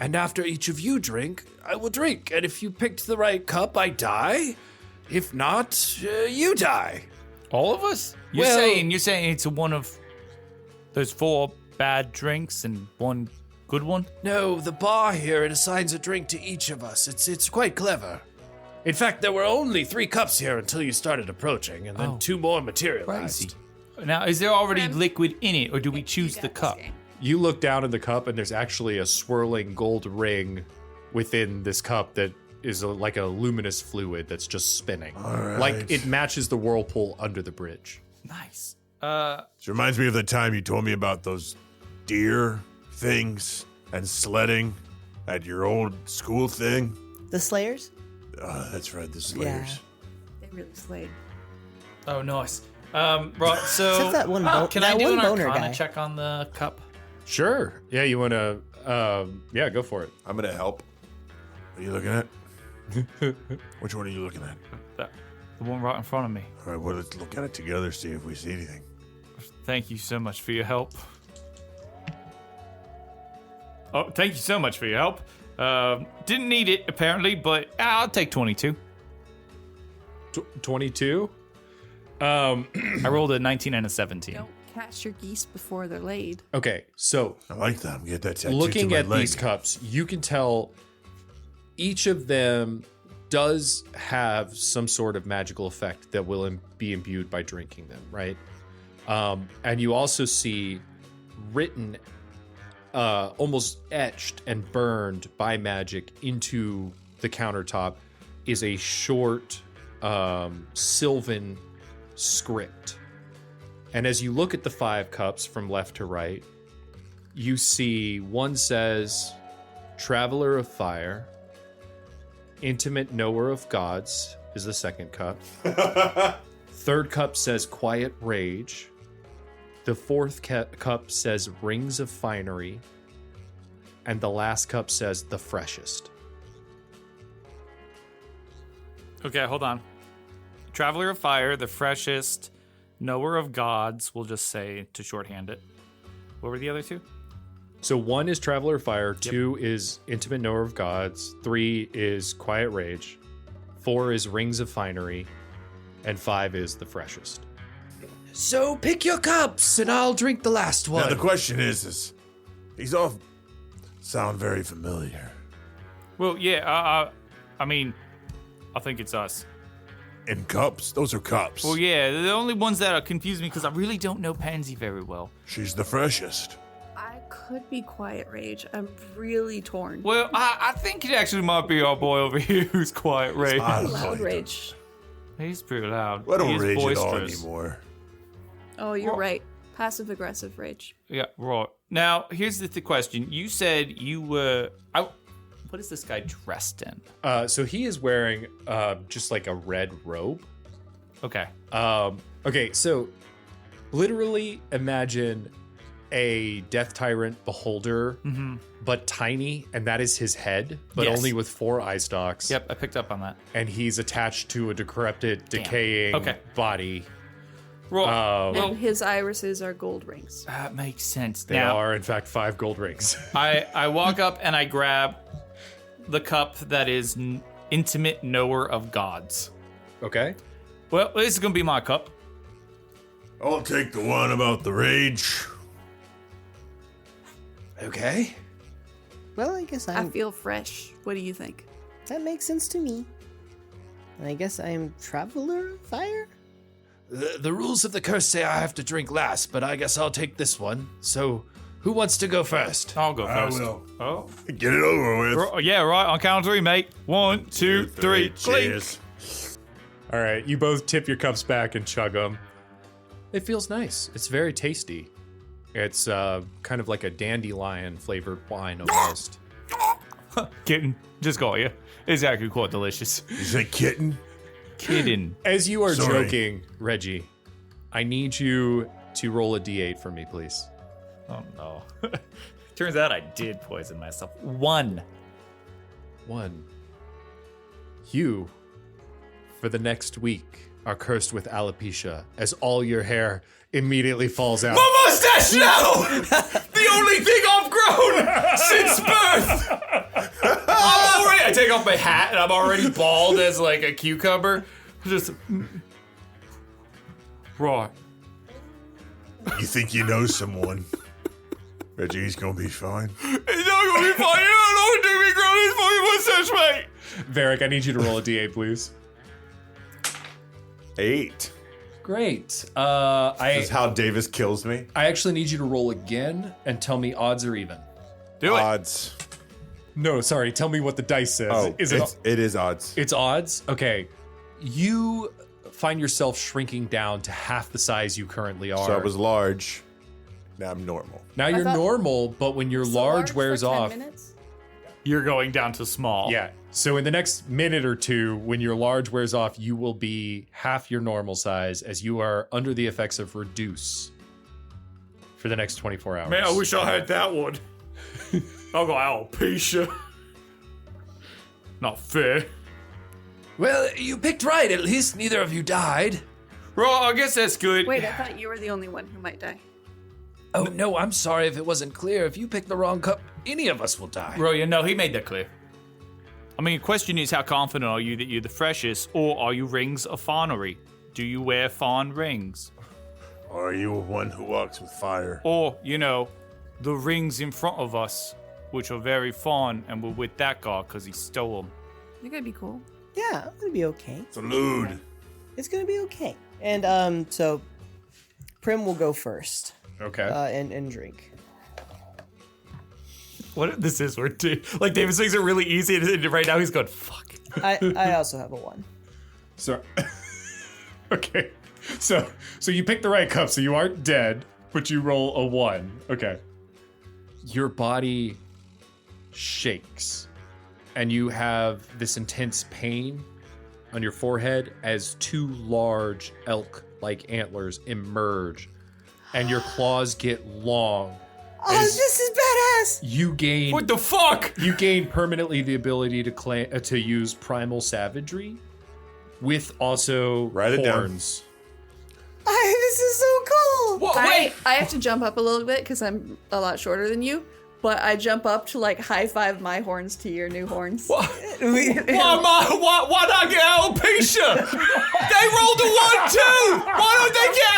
Speaker 11: and after each of you drink, I will drink. And if you picked the right cup, I die. If not, you die.
Speaker 8: All of us? You're
Speaker 11: Well-
Speaker 8: saying it's one of those 4 bad drinks and 1 good one?
Speaker 11: No, the bar here, it assigns a drink to each of us. It's quite clever. In fact, there were only 3 cups here until you started approaching, and then
Speaker 8: Oh.
Speaker 11: 2 more materialized.
Speaker 8: Crazy. Now, is there already liquid in it, or do we choose the cup?
Speaker 3: You look down in the cup, and there's actually a swirling gold ring within this cup that is like a luminous fluid that's just spinning.
Speaker 10: right.
Speaker 3: Like it matches the whirlpool under the bridge.
Speaker 8: Nice.
Speaker 10: This reminds me of the time you told me about those deer things and sledding at your old school thing.
Speaker 9: The Slayers?
Speaker 10: That's right, the Slayers.
Speaker 4: They really slayed.
Speaker 8: Oh, nice. Right, so
Speaker 9: Except that one
Speaker 8: can I
Speaker 9: that
Speaker 8: do
Speaker 9: one
Speaker 8: an
Speaker 9: boner
Speaker 8: Arcana
Speaker 9: guy.
Speaker 8: check on the cup?
Speaker 3: Sure. Yeah, you want to? Yeah, go for it.
Speaker 10: I'm gonna help. What are you looking at? Which one are you looking at?
Speaker 8: The one right in front of me.
Speaker 10: All right, well, let's look at it together, see if we see anything.
Speaker 8: Thank you so much for your help. Oh, thank you so much for your help. Didn't need it, apparently, but I'll take 22.
Speaker 3: 22.
Speaker 8: I rolled a 19 and a 17.
Speaker 4: Don't catch your geese before they're laid.
Speaker 3: Okay, so
Speaker 10: I like that. I'm get that tattoo
Speaker 3: looking
Speaker 10: to my
Speaker 3: at
Speaker 10: leg.
Speaker 3: these cups, you can tell each of them does have some sort of magical effect that will be imbued by drinking them, right? And you also see written, almost etched and burned by magic into the countertop is a short sylvan script. And as you look at the 5 cups from left to right, you see one says, Traveler of Fire. Intimate Knower of Gods is the second cup. 3rd cup says Quiet Rage. The 4th cup says Rings of Finery. And the last cup says The Freshest.
Speaker 8: Okay, hold on. Traveler of Fire, the freshest, Knower of Gods, we'll just say to shorthand it. What were the other 2?
Speaker 3: So 1 is Traveler of Fire, 2 is Intimate Knower of Gods, 3 is Quiet Rage, 4 is Rings of Finery, and 5 is The Freshest.
Speaker 11: So pick your cups and I'll drink the last one.
Speaker 10: Now the question is these all sound very familiar.
Speaker 8: Well, yeah, I mean, I think it's us.
Speaker 10: In cups? Those are cups.
Speaker 8: Well, yeah, the only ones that are confusing me because I really don't know Pansy very well.
Speaker 10: She's the freshest.
Speaker 4: I could be quiet, Rage. I'm really torn.
Speaker 8: Well, I think it actually might be our boy over here who's quiet Rage.
Speaker 4: Loud Rage.
Speaker 8: He's pretty loud.
Speaker 10: I don't
Speaker 8: He's
Speaker 10: rage at all
Speaker 8: boisterous.
Speaker 10: anymore.
Speaker 4: Oh, you're right. Passive aggressive Rage.
Speaker 8: Yeah, right. Now, here's the question. You said you were... what is this guy dressed in?
Speaker 3: So he is wearing just like a red robe.
Speaker 8: Okay.
Speaker 3: Okay, so literally imagine a Death Tyrant beholder, but tiny, and that is his head, but
Speaker 8: Yes.
Speaker 3: only with 4 eye stalks.
Speaker 8: Yep, I picked up on that.
Speaker 3: And he's attached to a decrepit, decaying
Speaker 8: Okay.
Speaker 3: body.
Speaker 8: Right.
Speaker 4: And his irises are gold rings.
Speaker 8: That makes sense.
Speaker 3: They
Speaker 8: Now,
Speaker 3: are, in fact, 5 gold rings.
Speaker 8: I walk up and I grab the cup that is intimate knower of gods.
Speaker 3: Okay.
Speaker 8: Well, this is gonna be my cup.
Speaker 10: I'll take the one about the rage.
Speaker 3: Okay.
Speaker 9: Well, I guess
Speaker 4: I feel fresh. What do you think?
Speaker 9: that makes sense to me. And I guess I'm Traveler of Fire?
Speaker 11: The rules of the curse say I have to drink last, but I guess I'll take this one. So, who wants to go first?
Speaker 8: I'll go
Speaker 10: I
Speaker 8: first.
Speaker 10: will.
Speaker 8: Oh.
Speaker 10: Get it over with.
Speaker 8: Yeah, right. On count of 3, mate. 1, 2, 3. Clink.
Speaker 10: Cheers.
Speaker 3: All right, you both tip your cups back and chug them. It feels nice. It's very tasty. It's kind of like a dandelion flavored wine almost.
Speaker 8: Kitten. Just got you. It's actually quite delicious.
Speaker 10: You say kitten?
Speaker 8: Kidding.
Speaker 3: As you are
Speaker 10: Sorry.
Speaker 3: joking, Reggie, I need you to roll a d8 for me, please.
Speaker 8: Oh, no. Turns out I did poison myself. 1.
Speaker 3: 1. You, for the next week, are cursed with alopecia as all your hair immediately falls out.
Speaker 8: My mustache now! The only thing I've grown since birth! I take off my hat and I'm already bald as like a cucumber. Just... Right.
Speaker 10: You think you know someone? Reggie, he's gonna be fine.
Speaker 8: It's not gonna be fine. You don't know what me grow this fucking mustache, mate!
Speaker 3: Varrick, I need you to roll a d8, please.
Speaker 5: 8.
Speaker 3: Great.
Speaker 5: This is how Davis kills me.
Speaker 3: I actually need you to roll again and tell me odds or even.
Speaker 8: Do it.
Speaker 5: Odds.
Speaker 3: No, sorry. Tell me what the dice says.
Speaker 5: Oh,
Speaker 3: Is
Speaker 5: it is odds.
Speaker 3: It's odds? Okay. You find yourself shrinking down to half the size you currently are.
Speaker 5: So I was large. Now I'm normal.
Speaker 3: Now you're
Speaker 4: thought-
Speaker 3: normal, but when your
Speaker 4: So
Speaker 3: large
Speaker 4: for
Speaker 3: wears
Speaker 4: 10
Speaker 3: off.
Speaker 4: minutes?
Speaker 8: You're going down to small.
Speaker 3: Yeah. So in the next minute or two, when your large wears off, you will be half your normal size as you are under the effects of reduce for the next 24 hours.
Speaker 8: Man, I wish I had that one. I'll go alopecia. Not fair.
Speaker 11: Well, you picked right. At least neither of you died.
Speaker 8: Right, I guess that's good.
Speaker 4: Wait, I thought you were the only one who might die.
Speaker 11: Oh, no, I'm sorry if it wasn't clear. If you pick the wrong cup, any of us will die.
Speaker 8: Bro, you know, he made that clear. I mean, the question is, how confident are you that you're the freshest, or are you rings of fawnery? Do you wear fawn rings?
Speaker 10: Are you one who walks with fire?
Speaker 8: Or, you know, the rings in front of us, which are very fawn, and we're with that guy because he stole them.
Speaker 4: You're gonna be cool.
Speaker 9: Yeah, I'm gonna be okay.
Speaker 10: It's a lewd.
Speaker 9: It's gonna be okay. And so Prim will go first.
Speaker 3: Okay.
Speaker 9: And drink.
Speaker 8: What if this is weird, too? Like, David things are really easy, and right now he's going, fuck.
Speaker 9: I also have a 1.
Speaker 3: So, okay. So you picked the right cup, so you aren't dead, but you roll a 1. Okay. Your body shakes, and you have this intense pain on your forehead as 2 large elk-like antlers emerge, and your claws get long.
Speaker 9: Oh, this is badass!
Speaker 3: You gain.
Speaker 8: What the fuck?
Speaker 3: You gain permanently the ability to use primal savagery, with also
Speaker 5: Write it down.
Speaker 3: horns.
Speaker 9: This is so cool!
Speaker 8: What? Wait!
Speaker 4: I have to jump up a little bit because I'm a lot shorter than you. but I jump up to like high five my horns to your new horns.
Speaker 8: Why did I get alopecia? They rolled a 1 too. Why don't they get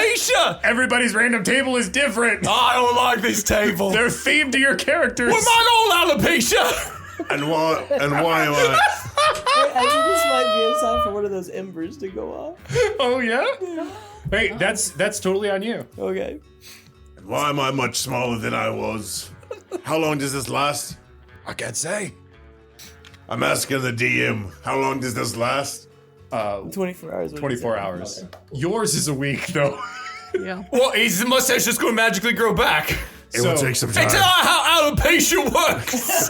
Speaker 8: alopecia?
Speaker 3: Everybody's random table is different.
Speaker 8: I don't like this table.
Speaker 3: They're themed to your characters.
Speaker 8: We're not all alopecia.
Speaker 10: And why am I?
Speaker 9: I think this might be a time for one of those embers to go off.
Speaker 3: Oh yeah? Hey, that's totally on you.
Speaker 9: Okay.
Speaker 10: And why am I much smaller than I was? How long does this last?
Speaker 11: I can't say.
Speaker 10: I'm asking the DM. How long does this last?
Speaker 9: 24 hours.
Speaker 3: 24 hours. Yours is a week though.
Speaker 4: Yeah.
Speaker 8: Well, is the mustache just going to magically grow back?
Speaker 10: It will take some time.
Speaker 8: It's not how alopecia works.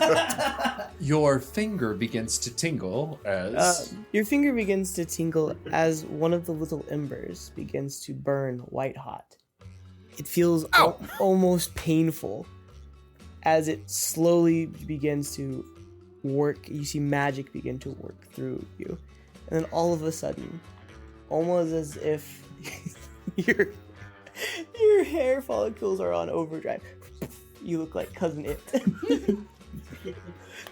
Speaker 11: Your finger begins to tingle as
Speaker 9: Your finger begins to tingle as one of the little embers begins to burn white hot. It feels almost painful as it slowly begins to work. You see magic begin to work through you. And then all of a sudden, almost as if your hair follicles are on overdrive, you look like Cousin It.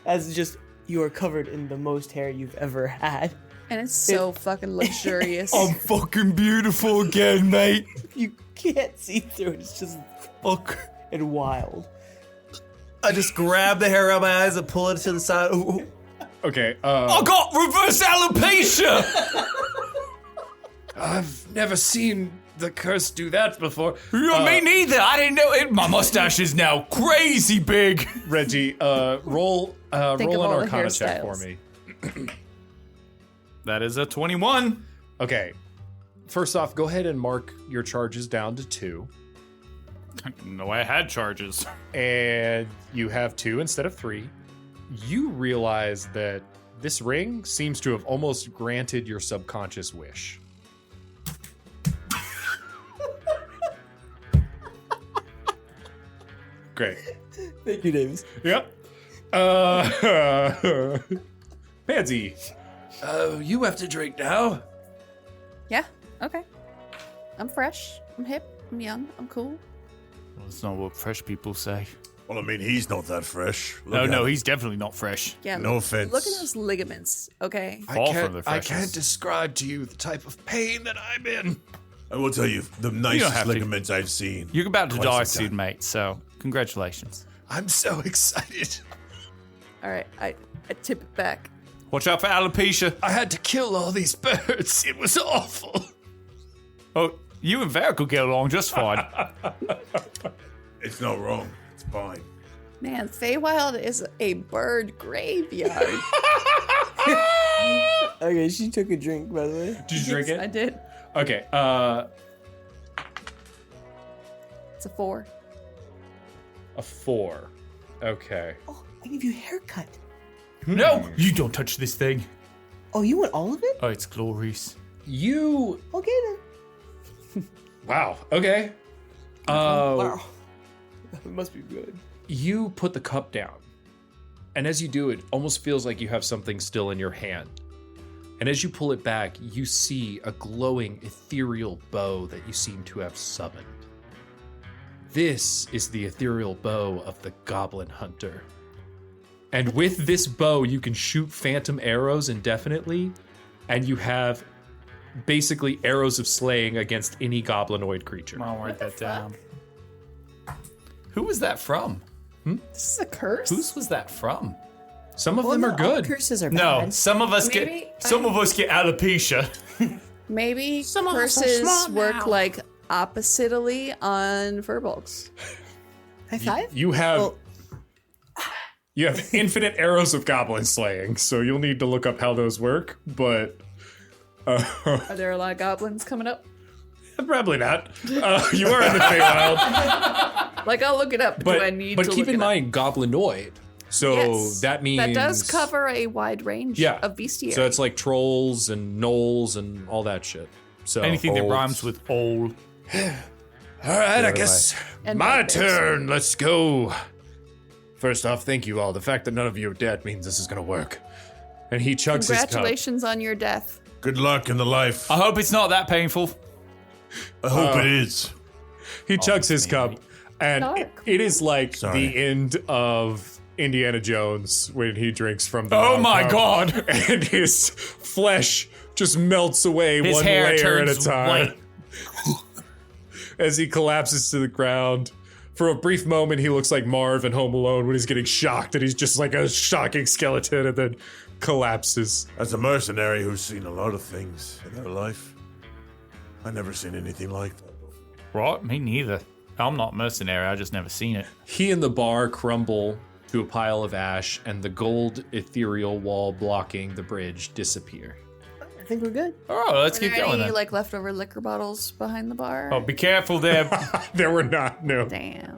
Speaker 9: As just you are covered in the most hair you've ever had.
Speaker 4: And it's so fucking luxurious.
Speaker 8: I'm fucking beautiful again, mate.
Speaker 9: You can't see through it. It's just
Speaker 8: Fuck.
Speaker 9: and wild.
Speaker 12: I just grab the hair out of my eyes and pull it to the side. Ooh.
Speaker 3: Okay,
Speaker 8: I got reverse alopecia.
Speaker 11: I've never seen the curse do that before.
Speaker 8: Me neither. I didn't know it. My mustache is now crazy big.
Speaker 3: Reggie, roll
Speaker 4: Think of
Speaker 3: an
Speaker 4: all the
Speaker 3: Arcana check for
Speaker 4: hairstyles.
Speaker 3: me.
Speaker 8: That is a 21.
Speaker 3: Okay. First off, go ahead and mark your charges down to 2.
Speaker 8: I didn't know I had charges.
Speaker 3: And you have 2 instead of 3. You realize that this ring seems to have almost granted your subconscious wish. Great.
Speaker 9: Thank you, Davis.
Speaker 3: Yep. Pansy.
Speaker 11: You have to drink now.
Speaker 4: Yeah, okay. I'm fresh. I'm hip. I'm young. I'm cool.
Speaker 8: Well, that's not what fresh people say.
Speaker 10: Well, I mean, he's not that fresh.
Speaker 8: No, he's definitely not fresh.
Speaker 4: Yeah.
Speaker 10: No offense.
Speaker 4: Look at those ligaments, okay?
Speaker 8: Fall from the
Speaker 11: I
Speaker 8: freshness.
Speaker 11: can't describe to you the type of pain that I'm in.
Speaker 10: I will tell you, the
Speaker 8: have
Speaker 10: nicest
Speaker 8: to.
Speaker 10: ligaments I've seen.
Speaker 8: You're about to
Speaker 10: Quite
Speaker 8: die
Speaker 10: some time.
Speaker 8: soon, mate, so congratulations.
Speaker 11: I'm so excited.
Speaker 4: All right, I tip it back.
Speaker 8: Watch out for alopecia.
Speaker 11: I had to kill all these birds. It was awful.
Speaker 8: Oh, you and Varrick will get along just fine.
Speaker 10: It's not wrong. It's fine.
Speaker 1: Man, Feywild is a bird graveyard.
Speaker 9: Okay, she took a drink, by the way.
Speaker 3: Did you drink it?
Speaker 4: I did.
Speaker 3: Okay,
Speaker 4: It's a 4.
Speaker 3: a 4. Okay.
Speaker 9: Oh, I gave you a haircut.
Speaker 8: No, you don't touch this thing.
Speaker 9: Oh, you want all of it?
Speaker 8: Oh, it's glorious.
Speaker 3: You.
Speaker 9: Okay then.
Speaker 3: Wow. Okay.
Speaker 9: Wow. It must be good.
Speaker 3: You put the cup down, and as you do, it almost feels like you have something still in your hand. And as you pull it back, you see a glowing, ethereal bow that you seem to have summoned. This is the ethereal bow of the Goblin Hunter. And with this bow, you can shoot phantom arrows indefinitely, and you have basically arrows of slaying against any goblinoid creature.
Speaker 8: I'll write that down. Who was that from?
Speaker 1: This is a curse?
Speaker 8: Whose was that from?
Speaker 3: Some of them are good.
Speaker 9: Curses are
Speaker 8: No,
Speaker 9: bad.
Speaker 8: some of us
Speaker 1: Maybe
Speaker 8: get alopecia.
Speaker 1: Maybe
Speaker 7: Some of us are
Speaker 1: curses
Speaker 7: small
Speaker 1: work
Speaker 7: now.
Speaker 1: like oppositely on furbolgs.
Speaker 9: High five?
Speaker 3: You have
Speaker 9: Well-
Speaker 3: you have infinite arrows of goblin slaying, so you'll need to look up how those work. But
Speaker 4: Are there a lot of goblins coming up?
Speaker 3: probably not. You are in the Feywild,
Speaker 4: Like, I'll look it up.
Speaker 3: but
Speaker 4: Do I need
Speaker 3: but
Speaker 4: to
Speaker 3: keep
Speaker 4: look
Speaker 3: in
Speaker 4: it up?
Speaker 3: mind goblinoid. So
Speaker 4: Yes,
Speaker 3: that means
Speaker 4: that does cover a wide range
Speaker 3: yeah
Speaker 4: of bestiary.
Speaker 3: So it's like trolls and gnolls and all that shit. So
Speaker 8: Anything that
Speaker 3: Olds.
Speaker 8: rhymes with old.
Speaker 11: All right, I guess
Speaker 4: And
Speaker 11: my
Speaker 4: rabbits.
Speaker 11: turn. Let's go. First off, thank you all. The fact that none of you are dead means this is gonna work.
Speaker 3: And he chugs his cup.
Speaker 4: Congratulations on your death.
Speaker 10: Good luck in the life.
Speaker 8: I hope it's not that painful.
Speaker 10: I hope it is.
Speaker 3: He chugs his cup. And it is like
Speaker 10: Sorry.
Speaker 3: the end of Indiana Jones when he drinks from the
Speaker 8: Oh my
Speaker 3: cup,
Speaker 8: God.
Speaker 3: and his flesh just melts away
Speaker 8: His
Speaker 3: one
Speaker 8: hair
Speaker 3: layer at a
Speaker 8: turns
Speaker 3: time
Speaker 8: white.
Speaker 3: as he collapses to the ground. For a brief moment, he looks like Marv in Home Alone when he's getting shocked, and he's just like a shocking skeleton, and then collapses.
Speaker 10: As a mercenary who's seen a lot of things in their life, I've never seen anything like that before.
Speaker 8: Right, me neither. I'm not mercenary, I just never seen it.
Speaker 3: He and the bar crumble to a pile of ash, and the gold ethereal wall blocking the bridge disappear.
Speaker 9: I think we're good.
Speaker 8: All right, let's
Speaker 4: Were
Speaker 8: keep
Speaker 4: there
Speaker 8: going
Speaker 4: any
Speaker 8: then.
Speaker 4: like leftover liquor bottles behind the bar?
Speaker 8: Oh, be careful there.
Speaker 3: There were not, no.
Speaker 4: Damn.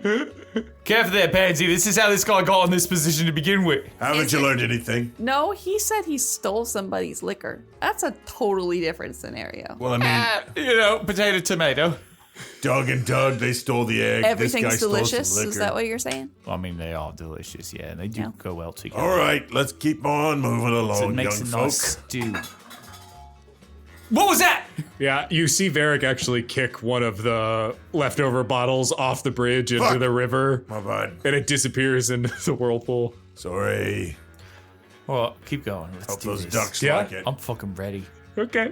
Speaker 8: Careful there, Pansy. This is how this guy got in this position to begin with.
Speaker 10: Haven't you learned anything?
Speaker 4: No, he said he stole somebody's liquor. That's a totally different scenario.
Speaker 10: Well, I mean,
Speaker 8: You know, potato, tomato.
Speaker 10: Doug and Doug, they stole the egg.
Speaker 4: Everything's
Speaker 10: this guy
Speaker 4: delicious.
Speaker 10: Stole some
Speaker 4: Is
Speaker 10: liquor.
Speaker 4: that what you're saying?
Speaker 8: Well, I mean, they are delicious, yeah, and they do
Speaker 4: Yeah.
Speaker 8: go well together.
Speaker 10: All right, let's keep on moving
Speaker 8: So
Speaker 10: along,
Speaker 8: it makes
Speaker 10: young
Speaker 8: a
Speaker 10: folk.
Speaker 8: nice stew. What was that?
Speaker 3: Yeah, you see Varrick actually kick one of the leftover bottles off the bridge into
Speaker 10: Fuck.
Speaker 3: the river,
Speaker 10: My bad.
Speaker 3: and it disappears into the whirlpool.
Speaker 10: Sorry.
Speaker 8: Well, keep going. Let's
Speaker 10: Hope
Speaker 8: do
Speaker 10: those
Speaker 8: this.
Speaker 10: ducks
Speaker 3: Yeah?
Speaker 10: like it.
Speaker 8: I'm fucking ready.
Speaker 3: Okay.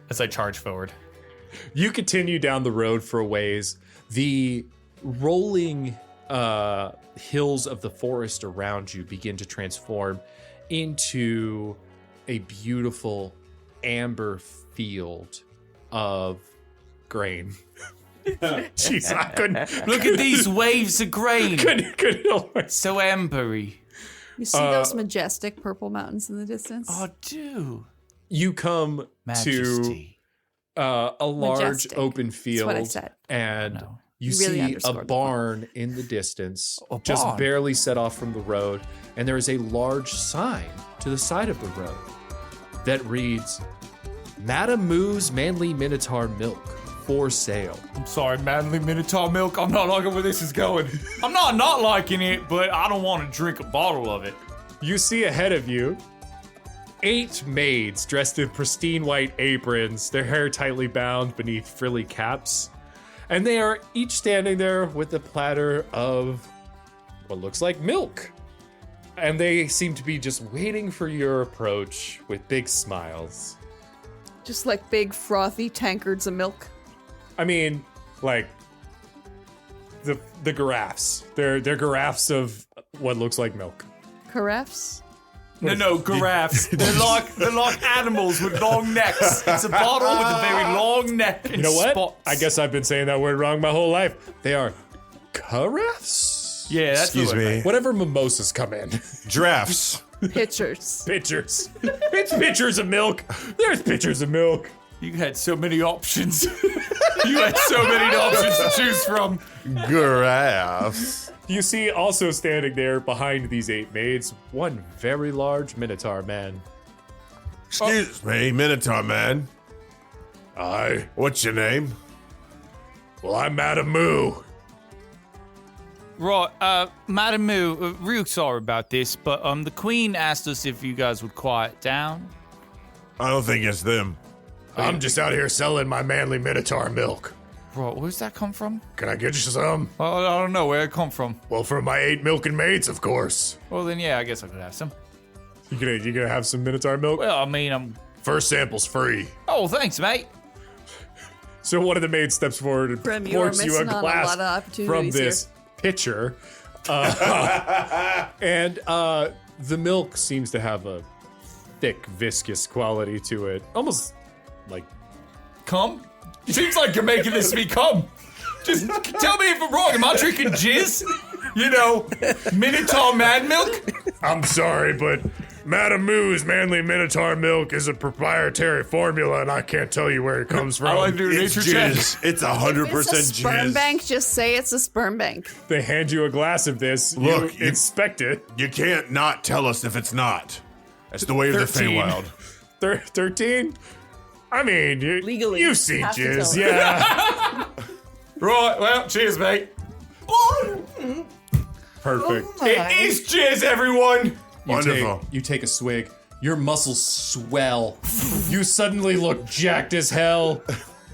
Speaker 8: As I charge forward.
Speaker 3: You continue down the road for a ways. The rolling hills of the forest around you begin to transform into a beautiful amber field of grain. Jeez, I couldn't.
Speaker 8: Look at these waves of grain.
Speaker 3: couldn't help myself.
Speaker 8: So ambery.
Speaker 4: You see those majestic purple mountains in the distance?
Speaker 8: Oh, do.
Speaker 3: You come
Speaker 8: Majesty.
Speaker 3: to a large
Speaker 4: Majestic.
Speaker 3: open
Speaker 4: That's
Speaker 3: field,
Speaker 4: what I said.
Speaker 3: and
Speaker 8: No.
Speaker 3: you
Speaker 4: You really
Speaker 3: see a
Speaker 4: underscored the
Speaker 3: barn in the distance,
Speaker 8: A
Speaker 3: just
Speaker 8: barn?
Speaker 3: barely set off from the road, and there is a large sign to the side of the road that reads, Madame Moo's Manly Minotaur Milk for sale.
Speaker 8: I'm sorry, Manly Minotaur milk. I'm not liking where this is going. I'm not liking it, but I don't want to drink a bottle of it.
Speaker 3: You see ahead of you 8 maids dressed in pristine white aprons, their hair tightly bound beneath frilly caps. And they are each standing there with a platter of what looks like milk. And they seem to be just waiting for your approach with big smiles.
Speaker 4: Just like big frothy tankards of milk.
Speaker 3: I mean, like the giraffes. They're giraffes of what looks like milk.
Speaker 4: Carafes?
Speaker 8: No, giraffes. They're like animals with long necks. It's a bottle with a very long neck and
Speaker 3: You know what?
Speaker 8: spots.
Speaker 3: I guess I've been saying that word wrong my whole life. They are carafes?
Speaker 8: Yeah, that's
Speaker 10: Excuse
Speaker 8: the word.
Speaker 10: me.
Speaker 3: Whatever mimosas come in.
Speaker 10: Giraffes.
Speaker 4: Pitchers.
Speaker 3: Pitchers. It's pitchers of milk. There's pitchers of milk.
Speaker 8: You had so many options. You had so many options to choose from.
Speaker 10: Giraffes.
Speaker 3: You see also standing there behind these 8 maids, one very large Minotaur man.
Speaker 10: Excuse me, Minotaur man.
Speaker 3: Aye.
Speaker 10: What's your name?
Speaker 3: Well, I'm Madame Moo.
Speaker 8: Right, Madam Moo, real sorry about this, but the Queen asked us if you guys would quiet down.
Speaker 10: I don't think it's them.
Speaker 3: I'm just out here selling my manly Minotaur milk.
Speaker 8: Right, where's that come from?
Speaker 3: Can I get you some?
Speaker 8: Well, I don't know where it come from.
Speaker 3: Well, from my 8 milking maids, of course.
Speaker 8: Well, then, yeah, I guess I could have some.
Speaker 3: You gonna have some Minotaur milk?
Speaker 8: Well, I mean, I'm...
Speaker 3: First sample's free.
Speaker 8: Oh, thanks, mate.
Speaker 3: So one of the maids steps forward and
Speaker 4: Brim, you are
Speaker 3: pours you a
Speaker 4: missing on a
Speaker 3: glass
Speaker 4: lot of opportunities
Speaker 3: from this pitcher. And the milk seems to have a thick, viscous quality to it. Almost like...
Speaker 8: Come? Seems like you're making this me come. Just tell me if I'm wrong. Am I drinking jizz? You know, Minotaur mad milk?
Speaker 3: I'm sorry, but Madame Moo's Manly Minotaur milk is a proprietary formula, and I can't tell you where it comes from.
Speaker 8: I like to do
Speaker 10: It's
Speaker 8: nature check.
Speaker 10: jizz. It's 100%
Speaker 4: If it's a sperm
Speaker 10: jizz.
Speaker 4: bank, just say it's a sperm bank.
Speaker 3: They hand you a glass of this.
Speaker 10: Look,
Speaker 3: you inspect it.
Speaker 10: You can't not tell us if it's not. That's the way of the
Speaker 8: 13.
Speaker 10: Feywild.
Speaker 3: 13? I mean,
Speaker 4: Legally,
Speaker 3: you've seen
Speaker 4: have to
Speaker 3: jizz,
Speaker 4: tell
Speaker 3: yeah.
Speaker 8: Right, well, cheers, mate.
Speaker 3: Perfect.
Speaker 8: It is jizz, everyone.
Speaker 10: Wonderful.
Speaker 3: You take a swig. Your muscles swell. You suddenly look jacked as hell,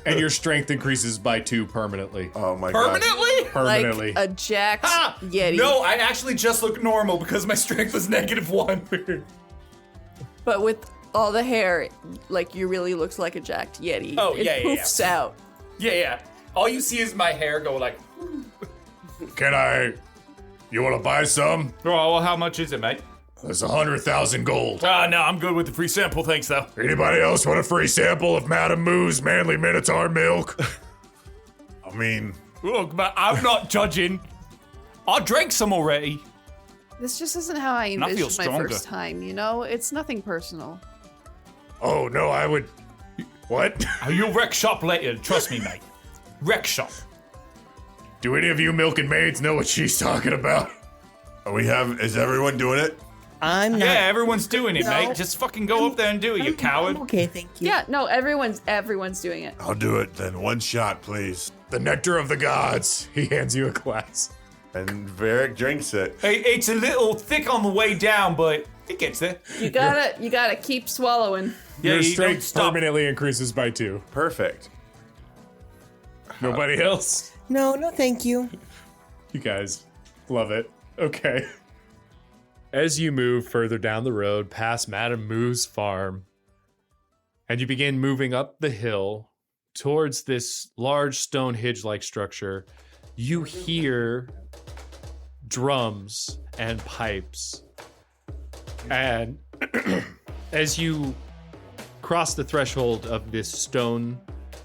Speaker 3: and your strength increases by 2 permanently.
Speaker 10: Oh my god.
Speaker 8: Permanently?
Speaker 3: permanently.
Speaker 4: Like a jacked Yeti.
Speaker 8: No, I actually just look normal because my strength was -1.
Speaker 4: But with all the hair, like you really looked like a jacked Yeti.
Speaker 8: Oh,
Speaker 4: it
Speaker 8: yeah.
Speaker 4: poofs out.
Speaker 8: Yeah. All you see is my hair go like.
Speaker 10: You want to buy some?
Speaker 8: Oh, well, how much is it, mate?
Speaker 10: There's 100,000 gold.
Speaker 8: No, I'm good with the free sample, thanks, though.
Speaker 10: Anybody else want a free sample of Madame Moo's Manly Minotaur milk? I mean...
Speaker 8: Look, man, I'm not judging. I drank some already.
Speaker 4: This just isn't how I
Speaker 8: And I feel
Speaker 4: envisioned my
Speaker 8: stronger.
Speaker 4: first time, you know? It's nothing personal.
Speaker 10: Oh, no, I would... What?
Speaker 8: You'll wreck shop later, trust me, mate. Wreck shop.
Speaker 10: Do any of you milking maids know what she's talking about? Is everyone doing it?
Speaker 9: I'm not.
Speaker 8: Yeah, everyone's doing it,
Speaker 9: No.
Speaker 8: mate. Just fucking go up there and do it, you coward.
Speaker 9: I'm okay, thank you.
Speaker 4: Yeah, no, everyone's doing it.
Speaker 10: I'll do it then. One shot, please. The nectar of the gods.
Speaker 3: He hands you a glass.
Speaker 5: And Varrick drinks it.
Speaker 8: Hey, it's a little thick on the way down, but it gets there.
Speaker 4: You gotta keep swallowing.
Speaker 8: Yeah,
Speaker 3: Your
Speaker 8: you don't
Speaker 3: strength
Speaker 8: stop.
Speaker 3: permanently increases by 2.
Speaker 5: Perfect.
Speaker 3: Nobody else?
Speaker 9: No, thank you.
Speaker 3: You guys love it. Okay. As you move further down the road past Madame Moo's farm, and you begin moving up the hill towards this large stone hinge-like structure, you hear drums and pipes. And as you cross the threshold of this stone,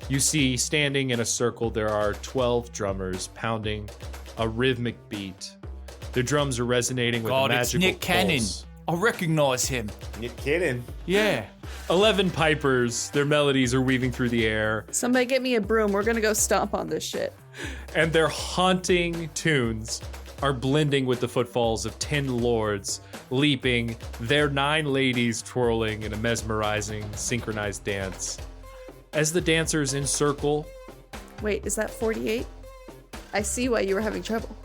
Speaker 3: you see standing in a circle there are 12 drummers pounding a rhythmic beat. The drums are resonating with a
Speaker 8: God,
Speaker 3: magical
Speaker 8: it's Nick Cannon.
Speaker 3: pulse.
Speaker 8: I recognize him.
Speaker 5: You're kidding.
Speaker 8: Yeah.
Speaker 3: 11 pipers, their melodies are weaving through the air,
Speaker 4: Somebody get me a broom. We're gonna go stomp on this shit.
Speaker 3: and their haunting tunes are blending with the footfalls of 10 lords leaping, their 9 ladies twirling in a mesmerizing, synchronized dance. As the dancers encircle,
Speaker 4: Wait, is that 48? I see why you were having trouble.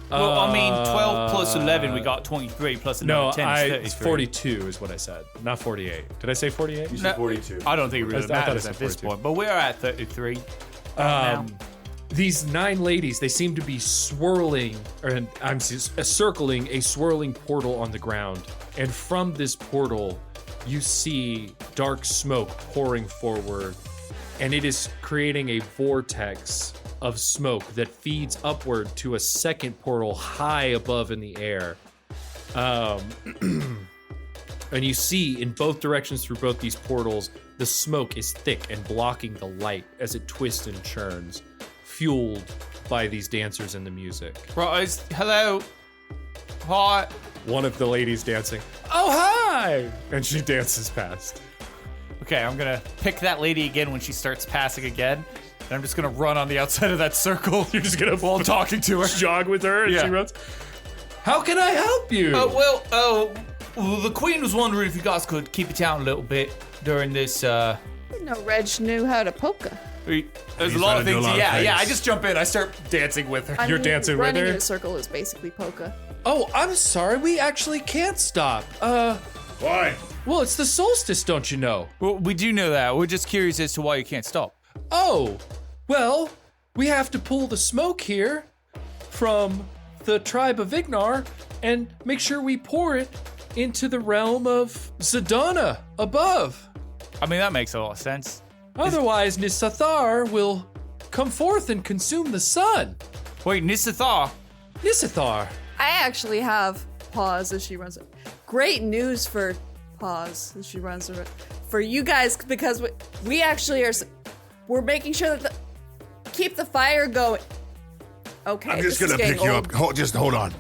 Speaker 8: Well, I mean, 12 plus 11, we got 23, plus another
Speaker 3: no,
Speaker 8: 10 is 33.
Speaker 3: 42 is what I said, not 48. Did I say 48?
Speaker 5: You said 42.
Speaker 8: I don't think it really
Speaker 3: I thought I
Speaker 8: matters
Speaker 3: said
Speaker 8: at this
Speaker 3: 42.
Speaker 8: point, but we're at 33. now.
Speaker 3: These 9 ladies, they seem to be swirling, or circling a swirling portal on the ground. And from this portal, you see dark smoke pouring forward, and it is creating a vortex of smoke that feeds upward to a second portal high above in the air. And you see in both directions through both these portals, the smoke is thick and blocking the light as it twists and churns, fueled by these dancers and the music.
Speaker 8: Right, hello. Hi.
Speaker 3: One of the ladies dancing, "Oh, hi!" And she dances past.
Speaker 8: Okay, I'm gonna pick that lady again when she starts passing again. And I'm just gonna run on the outside of that circle.
Speaker 3: You're just gonna
Speaker 8: while talking to her.
Speaker 3: jog with her and
Speaker 8: Yeah.
Speaker 3: she runs. How can I help you?
Speaker 8: Well, the Queen was wondering if you guys could keep it down a little bit during this,
Speaker 4: I didn't know Reg knew how to polka.
Speaker 8: There's a
Speaker 10: He's
Speaker 8: lot
Speaker 10: gotta
Speaker 8: of
Speaker 10: do a
Speaker 8: things.
Speaker 10: lot of
Speaker 8: Yeah,
Speaker 10: things.
Speaker 8: I just jump in. I start dancing with her.
Speaker 4: I
Speaker 3: You're
Speaker 4: mean,
Speaker 3: dancing with
Speaker 4: running
Speaker 3: her?
Speaker 4: in a circle is basically polka.
Speaker 3: Oh, I'm sorry, we actually can't stop.
Speaker 10: Why?
Speaker 3: Well, it's the solstice, don't you know?
Speaker 8: Well, we do know that. We're just curious as to why you can't stop.
Speaker 3: Oh, well, we have to pull the smoke here from the tribe of Ignar and make sure we pour it into the realm of Zidana above.
Speaker 8: I mean, that makes a lot of sense.
Speaker 3: Otherwise, Nisathar will come forth and consume the sun.
Speaker 8: Wait, Nisathar?
Speaker 3: Nisathar.
Speaker 4: I actually have Pause as she runs it. Great news for Pause as she runs it. For you guys, because we actually are, we're making sure that keep the fire going. Okay,
Speaker 10: I'm just
Speaker 4: this is
Speaker 10: gonna
Speaker 4: getting
Speaker 10: pick you
Speaker 4: old.
Speaker 10: up. Just hold on.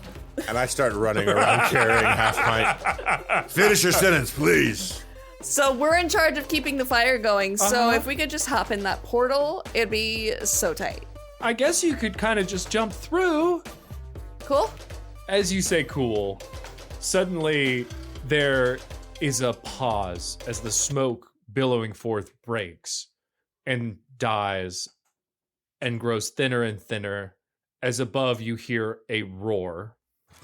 Speaker 5: And I start running around carrying Half Pint.
Speaker 10: Finish your sentence, please.
Speaker 4: So we're in charge of keeping the fire going. So
Speaker 3: Uh-huh.
Speaker 4: if we could just hop in that portal, it'd be so tight.
Speaker 3: I guess you could kind of just jump through.
Speaker 4: Cool?
Speaker 3: As you say cool, suddenly there is a pause as the smoke billowing forth breaks and dies and grows thinner and thinner as above you hear a roar.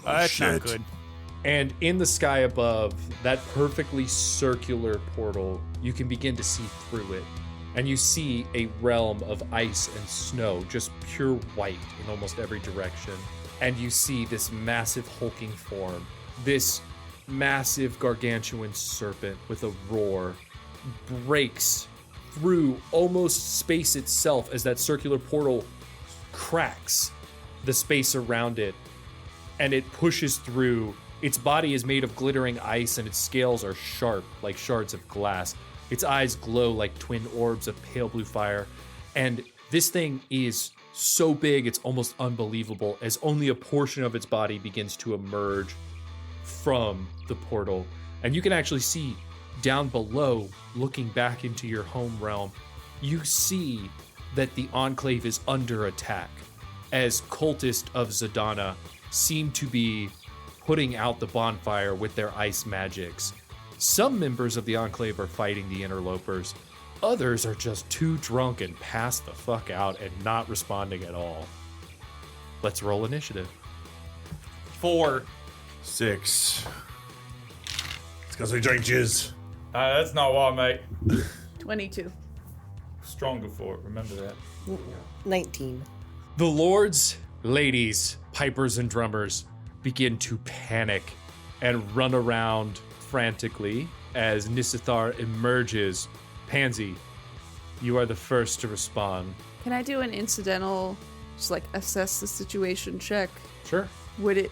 Speaker 8: That's not
Speaker 10: shit.
Speaker 8: good.
Speaker 3: And in the sky above, that perfectly circular portal, you can begin to see through it.
Speaker 11: and you see a realm of ice and snow, just pure white in almost every direction. And you see this massive hulking form, this massive gargantuan serpent with a roar breaks through almost space itself as that circular portal cracks the space around it, and it pushes through. Its body is made of glittering ice, and its scales are sharp like shards of glass. Its eyes glow like twin orbs of pale blue fire, and this thing is so big it's almost unbelievable as only a portion of its body begins to emerge from the portal. And you can actually see down below, looking back into your home realm, you see that the Enclave is under attack as cultists of Zadana seem to be putting out the bonfire with their ice magics. Some members of the Enclave are fighting the interlopers. Others are just too drunk and passed the fuck out and not responding at all. Let's roll initiative.
Speaker 8: 4.
Speaker 10: 6. It's because we drank jizz.
Speaker 8: That's not why, mate.
Speaker 4: 22.
Speaker 8: Stronger for it, remember that.
Speaker 9: 19.
Speaker 11: The lords, ladies, pipers, and drummers begin to panic and run around frantically as Nisithar emerges. Pansy, you are the first to respond.
Speaker 4: Can I do an incidental, just like assess the situation check?
Speaker 11: Sure.
Speaker 4: Would it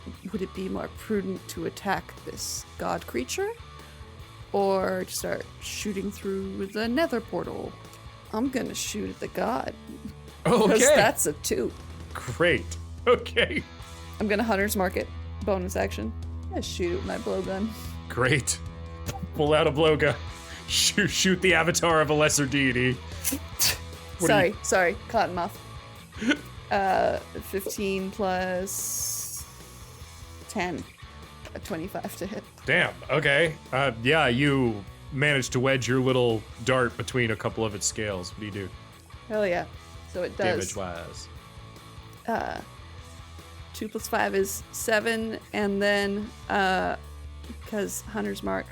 Speaker 4: be more prudent to attack this god creature, or to start shooting through the nether portal? I'm gonna shoot at the god.
Speaker 11: Okay.
Speaker 4: Because that's a 2.
Speaker 11: Great. Okay.
Speaker 4: I'm gonna hunter's mark it. Bonus action. I shoot it with my blowgun.
Speaker 11: Great. Pull out a blowgun. Shoot the avatar of a lesser deity.
Speaker 4: Sorry, Cottonmouth. 15 plus 10. 25 to hit.
Speaker 11: Damn. Okay. Yeah, you managed to wedge your little dart between a couple of its scales. What do you do?
Speaker 4: Hell yeah. So it does.
Speaker 11: Damage-wise.
Speaker 4: 2 plus 5 is 7, and then because Hunter's Mark,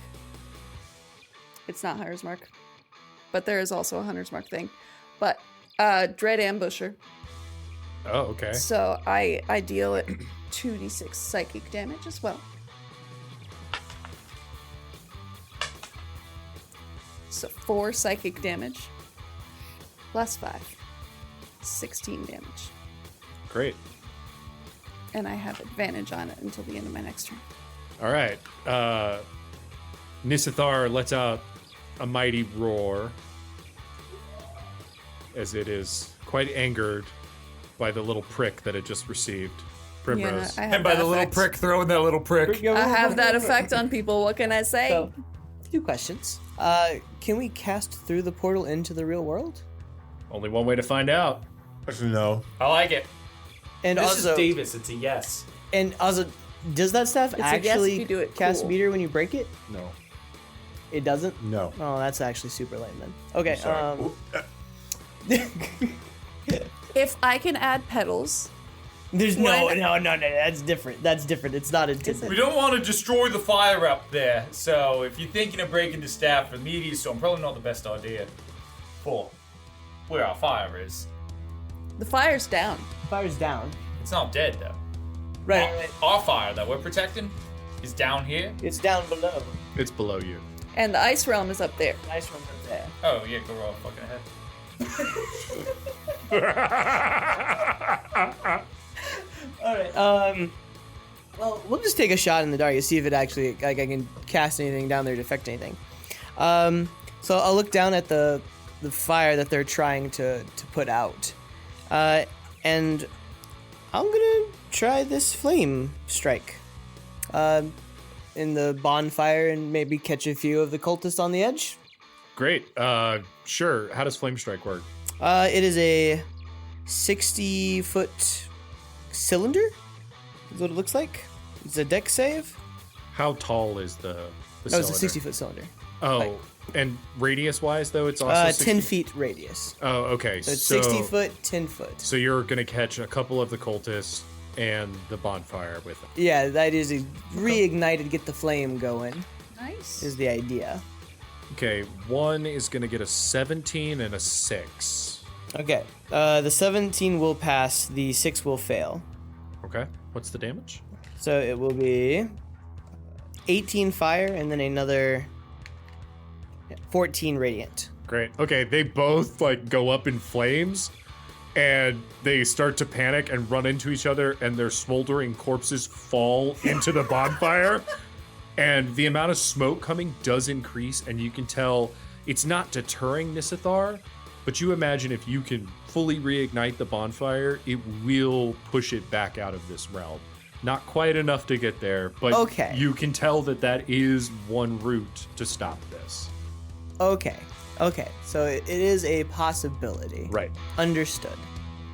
Speaker 4: it's not Hunter's Mark, but there is also a Hunter's Mark thing. But Dread Ambusher.
Speaker 11: Oh, okay.
Speaker 4: So I deal it 2d6 psychic damage as well. So 4 psychic damage plus 5. 16 damage.
Speaker 11: Great.
Speaker 4: And I have advantage on it until the end of my next turn.
Speaker 11: All right. Nisithar lets out a mighty roar as it is quite angered by the little prick that it just received. Primrose.
Speaker 4: Yeah,
Speaker 8: And by the little prick throwing that little prick.
Speaker 4: I have that effect on people. What can I say?
Speaker 9: So, 2 questions. Can we cast through the portal into the real world?
Speaker 11: Only one way to find out.
Speaker 10: Actually, no.
Speaker 8: I like it.
Speaker 9: And
Speaker 8: This
Speaker 9: also,
Speaker 8: is Davis. It's a yes.
Speaker 9: And also, does that stuff
Speaker 4: It's a yes if
Speaker 9: actually
Speaker 4: you do it
Speaker 9: cast
Speaker 4: cool.
Speaker 9: meter when you break it?
Speaker 5: No.
Speaker 9: It doesn't?
Speaker 5: No.
Speaker 9: Oh, that's actually super lame then. Okay.
Speaker 5: Sorry.
Speaker 4: If I can add petals,
Speaker 9: There's
Speaker 4: When-
Speaker 9: no. That's different. That's different. It's not intended.
Speaker 8: We don't want to destroy the fire up there, so if you're thinking of breaking the staff for meteor storm, probably not the best idea. 4. Where our fire is.
Speaker 4: the fire's down.
Speaker 9: Fire's down.
Speaker 8: It's not dead, though.
Speaker 9: Right.
Speaker 8: Our fire that we're protecting is down here.
Speaker 9: It's down below.
Speaker 11: It's below you.
Speaker 4: And the ice realm is up there.
Speaker 9: Nice one from there.
Speaker 8: Oh, yeah, go roll fucking ahead.
Speaker 9: All right. Well, we'll just take a shot in the dark to see if it actually, like, I can cast anything down there to affect anything. So I'll look down at the fire that they're trying to put out, and I'm gonna try this flame strike in the bonfire and maybe catch a few of the cultists on the edge.
Speaker 11: Great. Sure. How does Flame Strike work?
Speaker 9: It is a 60-foot cylinder. Is what it looks like. It's a deck save.
Speaker 11: How tall is the
Speaker 9: No, it's a
Speaker 11: cylinder?
Speaker 9: 60-foot cylinder.
Speaker 11: Oh,
Speaker 9: Like-
Speaker 11: and radius-wise, though, it's also
Speaker 9: 10
Speaker 11: 60?
Speaker 9: feet radius.
Speaker 11: Oh, okay.
Speaker 9: So it's 60 foot, 10 foot.
Speaker 11: So you're going to catch a couple of the cultists and the bonfire with them.
Speaker 9: Yeah, that is reignited, get the flame going,
Speaker 4: Nice.
Speaker 9: is the idea.
Speaker 3: Okay, one is going to get a 17 and a 6.
Speaker 9: Okay. The 17 will pass. The 6 will fail.
Speaker 3: Okay, what's the damage?
Speaker 9: So it will be 18 fire and then another 14 radiant.
Speaker 3: Great. Okay, they both like go up in flames and they start to panic and run into each other and their smoldering corpses fall into the bonfire. And the amount of smoke coming does increase, and you can tell it's not deterring Nisithar, but you imagine if you can fully reignite the bonfire, it will push it back out of this realm. Not quite enough to get there, but
Speaker 9: Okay.
Speaker 3: you can tell that that is one route to stop this.
Speaker 9: Okay. So it is a possibility.
Speaker 3: Right.
Speaker 9: Understood.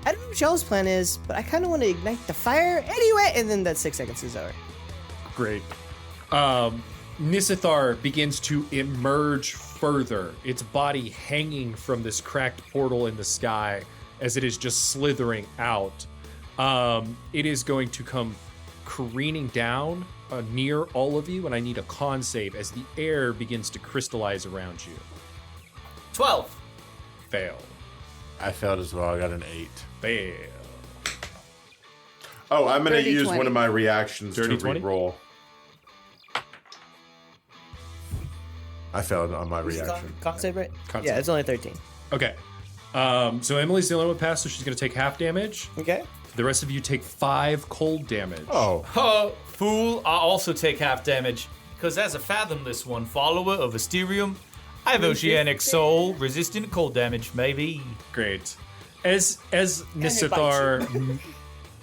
Speaker 9: I don't know what y'all's plan is, but I kind of want to ignite the fire anyway, and then that 6 seconds is over.
Speaker 3: Great. Nisithar begins to emerge further, its body hanging from this cracked portal in the sky as it is just slithering out. It is going to come careening down near all of you, and I need a con save as the air begins to crystallize around you.
Speaker 8: 12.
Speaker 3: Fail.
Speaker 5: I failed as well. I got an 8.
Speaker 3: Fail.
Speaker 5: Oh, I'm going to
Speaker 1: 30,
Speaker 5: use
Speaker 1: 20.
Speaker 5: one of my reactions to
Speaker 3: 30, 20?
Speaker 5: re-roll. I failed on my reaction.
Speaker 9: Con save, right?
Speaker 3: Con
Speaker 9: Yeah,
Speaker 3: save.
Speaker 9: it's only 13.
Speaker 3: Okay. So Emily's the only one passed, so she's going to take half damage.
Speaker 9: Okay.
Speaker 3: The rest of you take 5 cold damage.
Speaker 5: Oh.
Speaker 8: Fool, I also take half damage. Because as a Fathomless One follower of Asterium, I have Oceanic Soul, resistant cold damage, maybe.
Speaker 3: Great. As Nisithar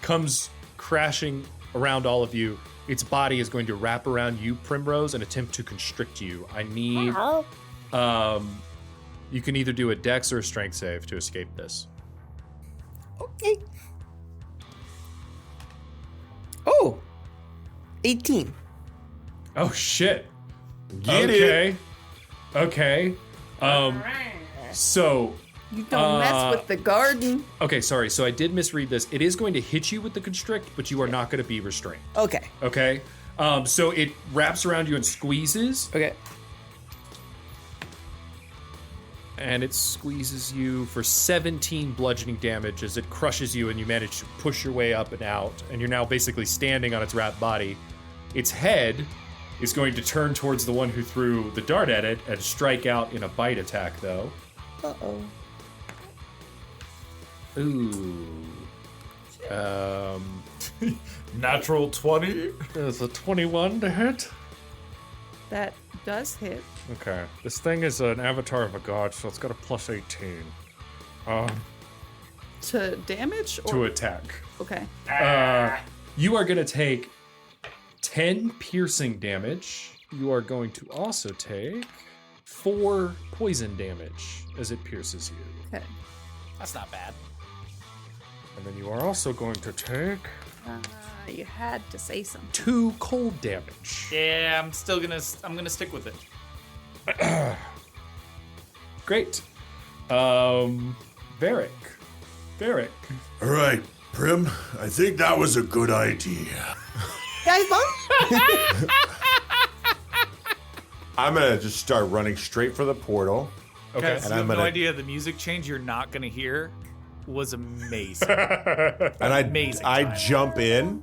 Speaker 3: comes crashing around all of you, its body is going to wrap around you, Primrose, and attempt to constrict you. I need... you can either do a dex or a strength save to escape this.
Speaker 9: Okay. Oh! 18.
Speaker 3: Oh, shit.
Speaker 5: Get
Speaker 3: it. Okay. So...
Speaker 1: You don't mess with the garden.
Speaker 3: Okay, sorry. So I did misread this. It is going to hit you with the constrict, but you are not going to be restrained.
Speaker 9: Okay.
Speaker 3: Okay? So it wraps around you and squeezes.
Speaker 9: Okay.
Speaker 3: And it squeezes you for 17 bludgeoning damage as it crushes you and you manage to push your way up and out. And you're now basically standing on its wrapped body. Its head is going to turn towards the one who threw the dart at it and strike out in a bite attack, though.
Speaker 9: Uh-oh.
Speaker 3: Ooh.
Speaker 8: Natural 20.
Speaker 3: There's a 21 to hit.
Speaker 1: That does hit.
Speaker 3: Okay. This thing is an avatar of a god, so it's got a plus 18.
Speaker 1: To damage? Or?
Speaker 3: To attack.
Speaker 1: Okay.
Speaker 3: You are going to take 10 piercing damage. You are going to also take 4 poison damage as it pierces you.
Speaker 1: Okay.
Speaker 8: That's not bad.
Speaker 3: And then you are also going to take
Speaker 1: You had to say something.
Speaker 3: 2 cold damage.
Speaker 8: Yeah, I'm gonna stick with it.
Speaker 3: Great. Varrick.
Speaker 10: All right, Prim, I think that was a good idea.
Speaker 9: Guys, Mom?
Speaker 5: I'm going to just start running straight for the portal.
Speaker 3: Okay.
Speaker 8: Guys,
Speaker 5: And
Speaker 8: you have
Speaker 5: I'm
Speaker 8: no
Speaker 5: gonna-
Speaker 8: idea the music change you're not gonna hear was amazing.
Speaker 5: And
Speaker 8: Amazing
Speaker 5: I
Speaker 8: time.
Speaker 5: jump in,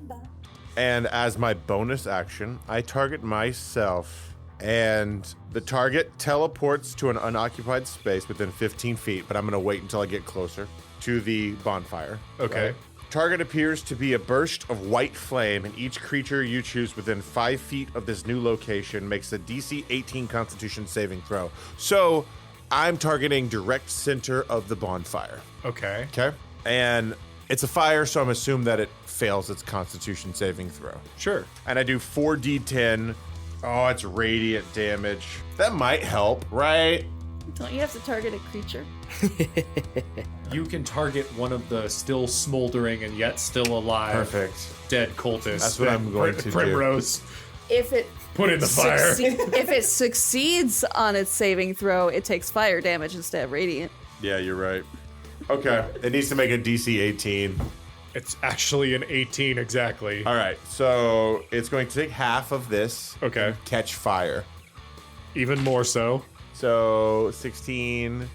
Speaker 5: and as my bonus action, I target myself, and the target teleports to an unoccupied space within 15 feet, but I'm going to wait until I get closer to the bonfire.
Speaker 3: Okay.
Speaker 5: Right? Target appears to be a burst of white flame, and each creature you choose within 5 feet of this new location makes a DC 18 Constitution saving throw. So I'm targeting direct center of the bonfire.
Speaker 3: Okay.
Speaker 5: Okay. And it's a fire, so I'm assuming that it fails its Constitution saving throw.
Speaker 3: Sure.
Speaker 5: And I do 4d10. Oh, it's radiant damage. That might help, right?
Speaker 1: Don't you have to target a creature?
Speaker 3: You can target one of the still smoldering and yet still alive
Speaker 5: Perfect.
Speaker 3: dead cultists.
Speaker 5: That's what I'm going to do.
Speaker 3: Primrose.
Speaker 1: If it
Speaker 3: Put in the fire.
Speaker 1: if it succeeds on its saving throw, it takes fire damage instead of radiant.
Speaker 5: Yeah, you're right. Okay. It needs to make a DC 18.
Speaker 3: It's actually an 18 exactly.
Speaker 5: All right. So it's going to take half of this.
Speaker 3: Okay.
Speaker 5: And catch fire.
Speaker 3: Even more so.
Speaker 5: So 16,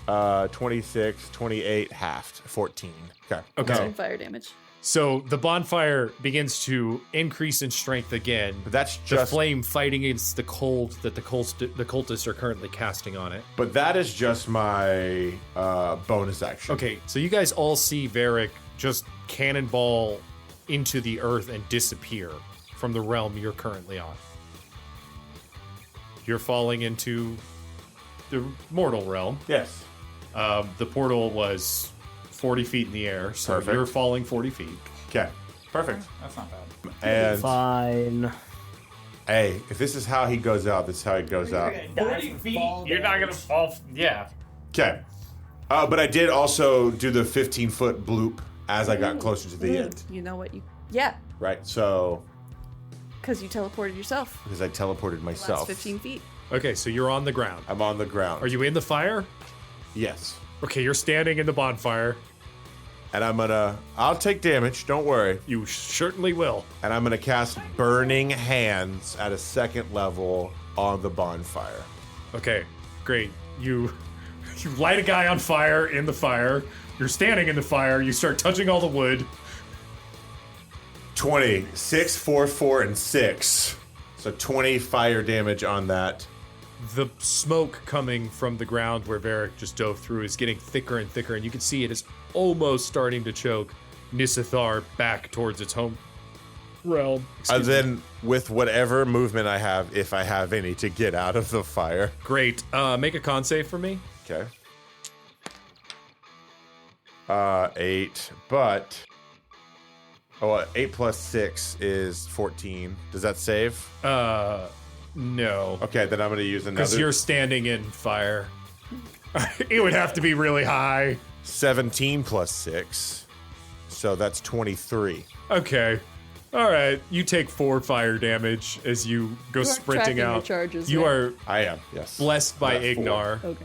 Speaker 5: 26, 28, halved, 14. Okay.
Speaker 3: Okay.
Speaker 4: Fire damage.
Speaker 3: So the bonfire begins to increase in strength again.
Speaker 5: But that's
Speaker 3: the
Speaker 5: just
Speaker 3: flame fighting against the cold that the cultists are currently casting on it.
Speaker 5: But that is just my bonus action.
Speaker 3: Okay, so you guys all see Varrick just cannonball into the earth and disappear from the realm you're currently on. You're falling into the mortal realm.
Speaker 5: Yes.
Speaker 3: The portal was 40 feet in the air, so
Speaker 5: Perfect.
Speaker 3: you're falling 40 feet.
Speaker 5: Okay. Perfect.
Speaker 8: That's not bad.
Speaker 5: And
Speaker 9: Fine.
Speaker 5: hey, if this is how he goes out, this is how he goes out.
Speaker 8: 40 feet? You're not gonna fall. Yeah.
Speaker 5: Okay. But I did also do the 15-foot bloop as I got closer to the end.
Speaker 4: You know what you... Yeah,
Speaker 5: Right. So,
Speaker 4: because you teleported yourself.
Speaker 5: because I teleported myself.
Speaker 4: Last 15 feet.
Speaker 3: Okay, so you're on the ground.
Speaker 5: I'm on the ground.
Speaker 3: Are you in the fire?
Speaker 5: Yes.
Speaker 3: Okay, you're standing in the bonfire.
Speaker 5: And I'll take damage, don't worry.
Speaker 3: You certainly will.
Speaker 5: And I'm gonna cast Burning Hands at a 2nd level on the bonfire.
Speaker 3: Okay, great. You light a guy on fire in the fire. You're standing in the fire. You start touching all the wood.
Speaker 5: 20, 6, 4, 4, and 6. So 20 fire damage on that.
Speaker 3: The smoke coming from the ground where Varrick just dove through is getting thicker and thicker, and you can see it is almost starting to choke Nisithar back towards its home realm.
Speaker 5: And then with whatever movement I have, if I have any, to get out of the fire.
Speaker 3: Great. Make a con save for me.
Speaker 5: Okay. 8, but... Oh, 8 plus 6 is 14. Does that save?
Speaker 3: No.
Speaker 5: Okay, then I'm going to use another...
Speaker 3: Because you're standing in fire. It would have to be really high.
Speaker 5: 17 plus 6. So that's 23.
Speaker 3: Okay. All right. You take 4 fire damage as you go sprinting
Speaker 4: tracking
Speaker 3: out.
Speaker 4: your charges,
Speaker 3: you
Speaker 4: right?
Speaker 3: are
Speaker 5: I am, yes.
Speaker 3: blessed by
Speaker 5: That's 4.
Speaker 3: Ignar.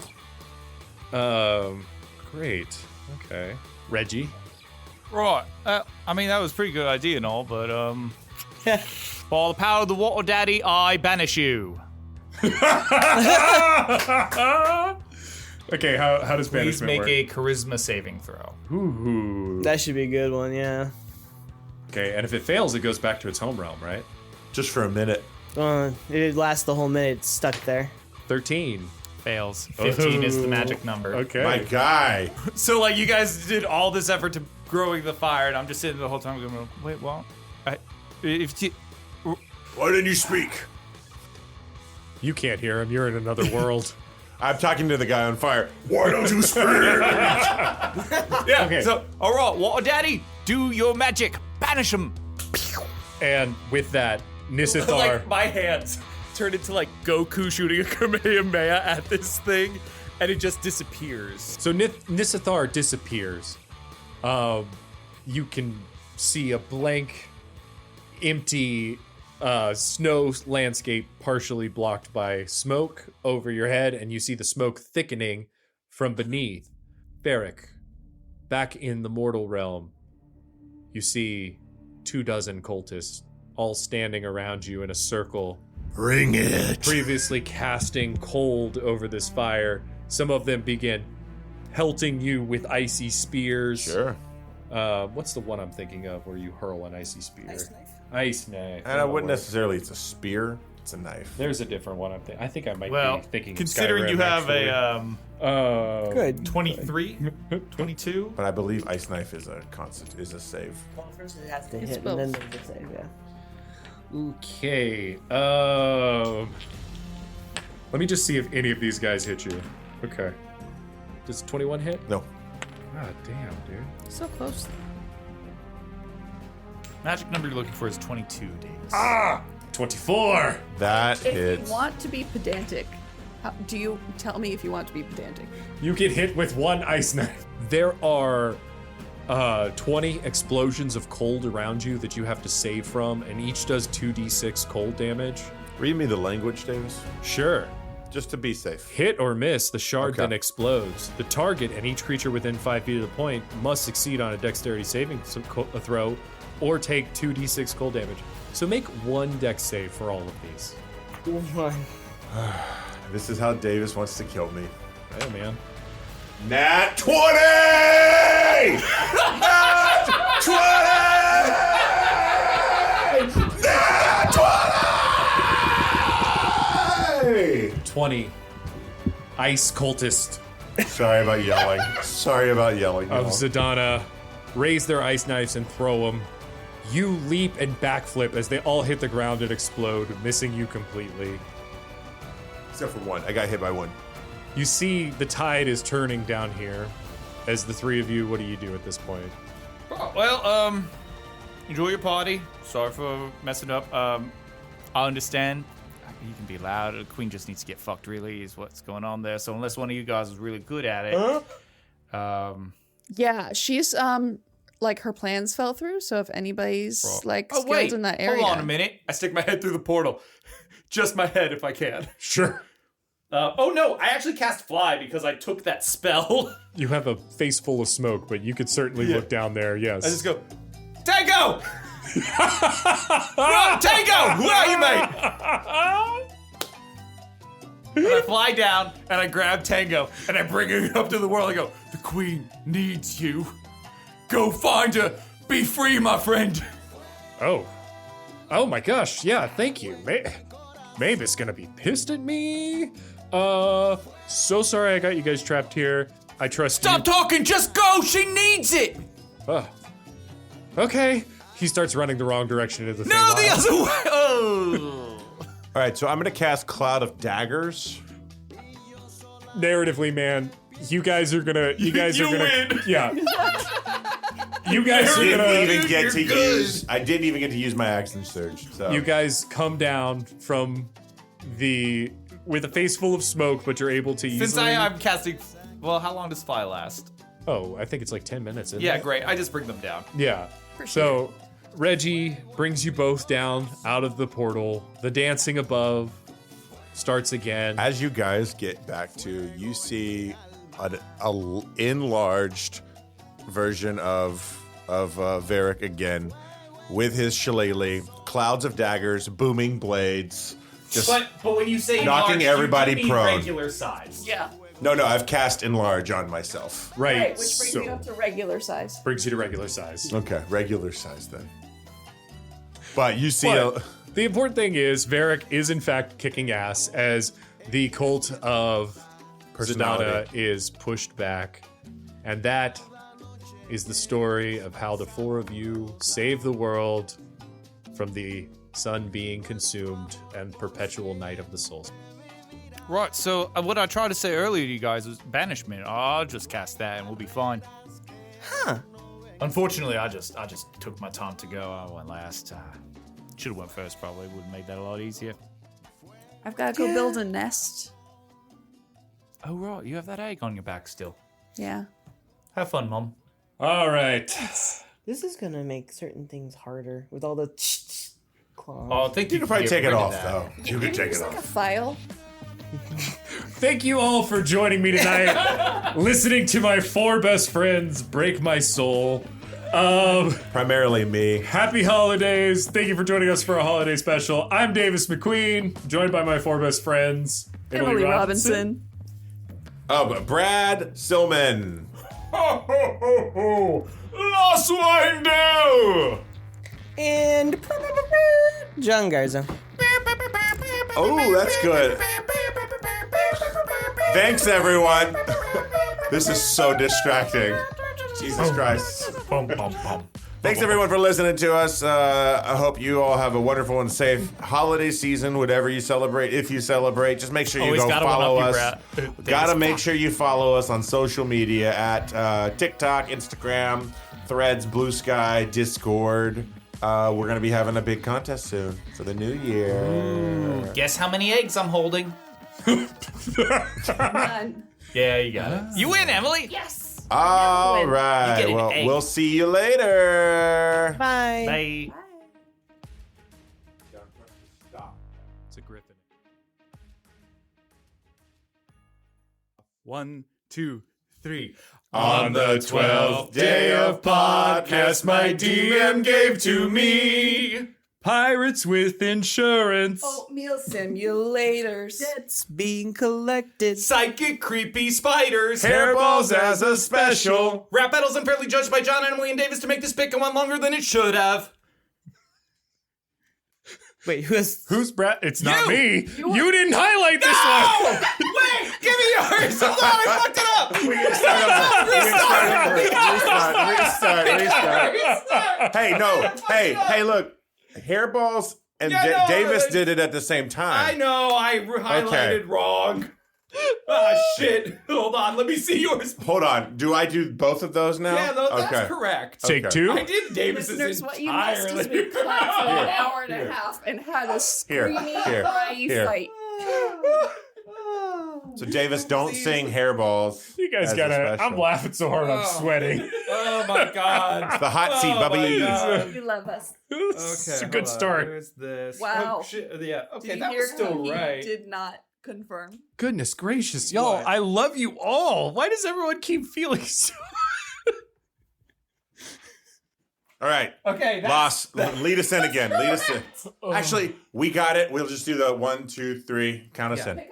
Speaker 4: Okay.
Speaker 3: Great. Okay. Reggie.
Speaker 6: Right. I mean, that was a pretty good idea and all, but, for the power of the Water Daddy, I banish you.
Speaker 3: Okay, how does
Speaker 8: Please
Speaker 3: banishment
Speaker 8: make
Speaker 3: work?
Speaker 8: a charisma saving throw.
Speaker 3: Ooh.
Speaker 9: That should be a good one, yeah.
Speaker 3: Okay, and if it fails, it goes back to its home realm, right?
Speaker 5: Just for a minute.
Speaker 9: It lasts the whole minute stuck there.
Speaker 3: 13.
Speaker 8: Fails. 15 is the magic number.
Speaker 3: Okay.
Speaker 5: My guy.
Speaker 8: So, like, you guys did all this effort to growing the fire, and I'm just sitting the whole time going, wait, what?
Speaker 10: Why didn't you speak?
Speaker 3: You can't hear him. You're in another world.
Speaker 5: I'm talking to the guy on fire.
Speaker 10: Why don't you speak?
Speaker 8: Yeah,
Speaker 3: Okay.
Speaker 8: so, alright, Water Daddy, do your magic. Banish him.
Speaker 3: And with that, Nisithar.
Speaker 8: Like, my hands turn into, like, Goku shooting a Kamehameha at this thing, and it just disappears.
Speaker 3: So Nisithar disappears. You can see a blank, empty snow landscape partially blocked by smoke over your head, and you see the smoke thickening from beneath. Varrick, back in the mortal realm, you see 24 cultists all standing around you in a circle.
Speaker 10: Bring it.
Speaker 3: Previously casting cold over this fire. Some of them begin pelting you with icy spears.
Speaker 5: Sure.
Speaker 3: What's the one I'm thinking of where you hurl an icy spear? Ice knife.
Speaker 5: And I wouldn't necessarily, it's a spear, it's a knife.
Speaker 3: There's a different one. I think I might
Speaker 8: Well,
Speaker 3: be thinking
Speaker 8: considering
Speaker 3: Skyrim,
Speaker 8: you have
Speaker 3: actually.
Speaker 9: Good.
Speaker 8: 23, 22.
Speaker 5: But I believe ice knife is a save.
Speaker 9: Well, first it has to
Speaker 4: It's
Speaker 9: hit,
Speaker 4: both.
Speaker 9: and then there's the save, yeah.
Speaker 3: Okay. Let me just see if any of these guys hit you. Okay. Does 21 hit?
Speaker 5: No.
Speaker 3: God damn, dude.
Speaker 4: So close.
Speaker 8: Magic number you're looking for is 22 days.
Speaker 3: 24.
Speaker 5: That
Speaker 4: If
Speaker 5: hits.
Speaker 4: you want to be pedantic, do you tell me if you want to be pedantic?
Speaker 3: You get hit with one ice knife. There are 20 explosions of cold around you that you have to save from, and each does 2d6 cold damage.
Speaker 5: Read me the language, Davis.
Speaker 3: Sure.
Speaker 5: Just to be safe.
Speaker 3: Hit or miss, the shard
Speaker 5: Okay.
Speaker 3: then explodes. The target and each creature within 5 feet of the point must succeed on a dexterity saving throw or take 2d6 cold damage. So make one dex save for all of these.
Speaker 9: One.
Speaker 5: This is how Davis wants to kill me.
Speaker 3: Hey, man.
Speaker 5: Nat 20! Nat 20! Nat 20!
Speaker 3: 20. Ice cultist
Speaker 5: Sorry about yelling. Sorry about yelling.
Speaker 3: of
Speaker 5: y'all.
Speaker 3: Zadana raise their ice knives and throw them. You leap and backflip as they all hit the ground and explode, missing you completely.
Speaker 5: Except for one. I got hit by one.
Speaker 3: You see the tide is turning down here. As the three of you, what do you do at this point?
Speaker 8: Well, enjoy your party. Sorry for messing up. I understand. You can be loud. The queen just needs to get fucked, really, is what's going on there. So unless one of you guys is really good at it,
Speaker 4: Yeah, she's like her plans fell through. So if anybody's skilled in that area,
Speaker 8: hold on a minute. I stick my head through the portal. Just my head, if I can.
Speaker 3: Sure.
Speaker 8: Oh no, I actually cast fly because I took that spell.
Speaker 3: You have a face full of smoke, but you could certainly look down there, yes.
Speaker 8: I just go, Tango! Run, Tango! Where are you, mate? And I fly down and I grab Tango and I bring her up to the world. I go, the queen needs you. Go find her. Be free, my friend.
Speaker 3: Oh my gosh, yeah, thank you. Mavis gonna be pissed at me. So sorry I got you guys trapped here. I trust you.
Speaker 8: Stop talking, just go. She needs it.
Speaker 3: Okay. He starts running the wrong direction into the
Speaker 8: No,
Speaker 3: Feywild.
Speaker 8: the other way. Oh.
Speaker 5: All right, so I'm going to cast Cloud of Daggers.
Speaker 3: Narratively, man, you guys are gonna.
Speaker 8: You win.
Speaker 3: Yeah. You guys are gonna.
Speaker 5: I didn't even get to use my action surge. So
Speaker 3: You guys come down from with a face full of smoke, but you're able to easily.
Speaker 8: Since I'm casting, well, how long does fly last?
Speaker 3: Oh, I think it's like 10 minutes. Isn't
Speaker 8: Yeah,
Speaker 3: it?
Speaker 8: great. I just bring them down.
Speaker 3: Yeah. So Reggie brings you both down out of the portal. The dancing above starts again.
Speaker 5: As you guys get back to, you see an enlarged version of Varrick again, with his shillelagh, clouds of daggers, booming blades, just
Speaker 8: But when you say
Speaker 5: knocking
Speaker 8: large,
Speaker 5: everybody
Speaker 8: you mean
Speaker 5: prone.
Speaker 8: regular size.
Speaker 4: yeah,
Speaker 5: No, I've cast enlarge on myself.
Speaker 3: Right.
Speaker 4: which brings
Speaker 3: so
Speaker 4: you up to regular size.
Speaker 3: brings you to regular size.
Speaker 5: Okay, regular size then. But you see,
Speaker 3: But the important thing is Varrick is in fact kicking ass as the cult of Zadana
Speaker 5: Personality.
Speaker 3: is pushed back. And that is the story of how the four of you save the world from the sun being consumed and perpetual night of the souls.
Speaker 8: Right, so what I tried to say earlier to you guys was banishment. I'll just cast that and we'll be fine.
Speaker 9: Huh.
Speaker 8: Unfortunately, I just took my time to go. I went last. Should have went first, probably. Would have made that a lot easier.
Speaker 4: I've got to go build a nest.
Speaker 8: Oh, right, you have that egg on your back still.
Speaker 4: Yeah.
Speaker 8: Have fun, Mom.
Speaker 3: All right.
Speaker 9: This is gonna make certain things harder with all the claws.
Speaker 8: Oh, thank
Speaker 5: you
Speaker 8: you.
Speaker 5: can probably
Speaker 8: for
Speaker 5: take it
Speaker 8: getting rid
Speaker 5: off,
Speaker 8: of that.
Speaker 5: though. You can take it
Speaker 4: Like a
Speaker 5: off.
Speaker 4: file.
Speaker 3: Thank you all for joining me tonight, listening to my four best friends break my soul.
Speaker 5: Primarily me.
Speaker 3: Happy holidays. Thank you for joining us for a holiday special. I'm Davis McQueen, joined by my four best friends.
Speaker 4: Emily Robinson.
Speaker 5: Oh, but Brad Silman.
Speaker 8: Laus Weindel!
Speaker 9: And John Garza.
Speaker 5: Oh, that's good. Thanks, everyone. This is so distracting. Jesus Christ. Thanks, everyone, for listening to us. I hope you all have a wonderful and safe holiday season, whatever you celebrate. If you celebrate, just make sure you
Speaker 8: Always
Speaker 5: go
Speaker 8: gotta
Speaker 5: follow
Speaker 8: one-up
Speaker 5: us.
Speaker 8: you, Brad.
Speaker 5: Gotta make sure you follow us on social media at TikTok, Instagram, Threads, Blue Sky, Discord. We're going to be having a big contest soon for the new year.
Speaker 8: Guess how many eggs I'm holding?
Speaker 4: None.
Speaker 8: Yeah, you got it. You win, Emily.
Speaker 4: Yes.
Speaker 5: All
Speaker 8: You
Speaker 5: right.
Speaker 8: get an
Speaker 5: Well,
Speaker 8: egg.
Speaker 5: we'll see you later.
Speaker 9: Bye.
Speaker 8: Bye.
Speaker 3: It's a griffin.
Speaker 8: 1, 2, 3.
Speaker 3: On the 12th day of podcast, my DM gave to me Pirates with insurance.
Speaker 4: Oatmeal simulators.
Speaker 9: Debts being collected.
Speaker 8: Psychic creepy spiders.
Speaker 3: Hairballs as a special.
Speaker 8: Rap battles unfairly judged by John and William Davis to make this pick go on longer than it should have.
Speaker 9: Wait, who's
Speaker 3: Brad? It's not
Speaker 8: You!
Speaker 3: me. You didn't highlight this one.
Speaker 8: Wait, give me yours. Hold on, I fucked it up.
Speaker 5: Restart. Hey, look. Hairballs and Davis did it at the same time.
Speaker 8: I know, I highlighted wrong. Ah, shit. Hold on, let me see yours.
Speaker 5: Hold on. Do I do both of those now?
Speaker 8: Yeah, that's correct.
Speaker 3: Take two.
Speaker 8: I did Davis's
Speaker 4: Listeners, what you missed is we clapped for an hour and a half and had a screaming, crying fight.
Speaker 5: So Davis, don't sing Hairballs.
Speaker 3: You guys
Speaker 5: as a
Speaker 3: gotta.
Speaker 5: special.
Speaker 3: I'm laughing so hard I'm sweating.
Speaker 8: Oh my god.
Speaker 5: It's the hot seat, Bubby.
Speaker 4: You love us.
Speaker 3: It's a good start.
Speaker 8: Where's this?
Speaker 4: Wow.
Speaker 8: Oh, shit. Yeah. Okay,
Speaker 4: Did you
Speaker 8: that
Speaker 4: hear
Speaker 8: was still
Speaker 4: how he
Speaker 8: right.
Speaker 4: did not confirm?
Speaker 3: Goodness gracious, y'all!
Speaker 8: What?
Speaker 3: I love you all. Why does everyone keep feeling so?
Speaker 5: All right.
Speaker 8: Okay.
Speaker 5: Loss. Lead us in again. Lead us in. Actually, we got it. We'll just do the 1, 2, 3. Count us in.
Speaker 4: Pick up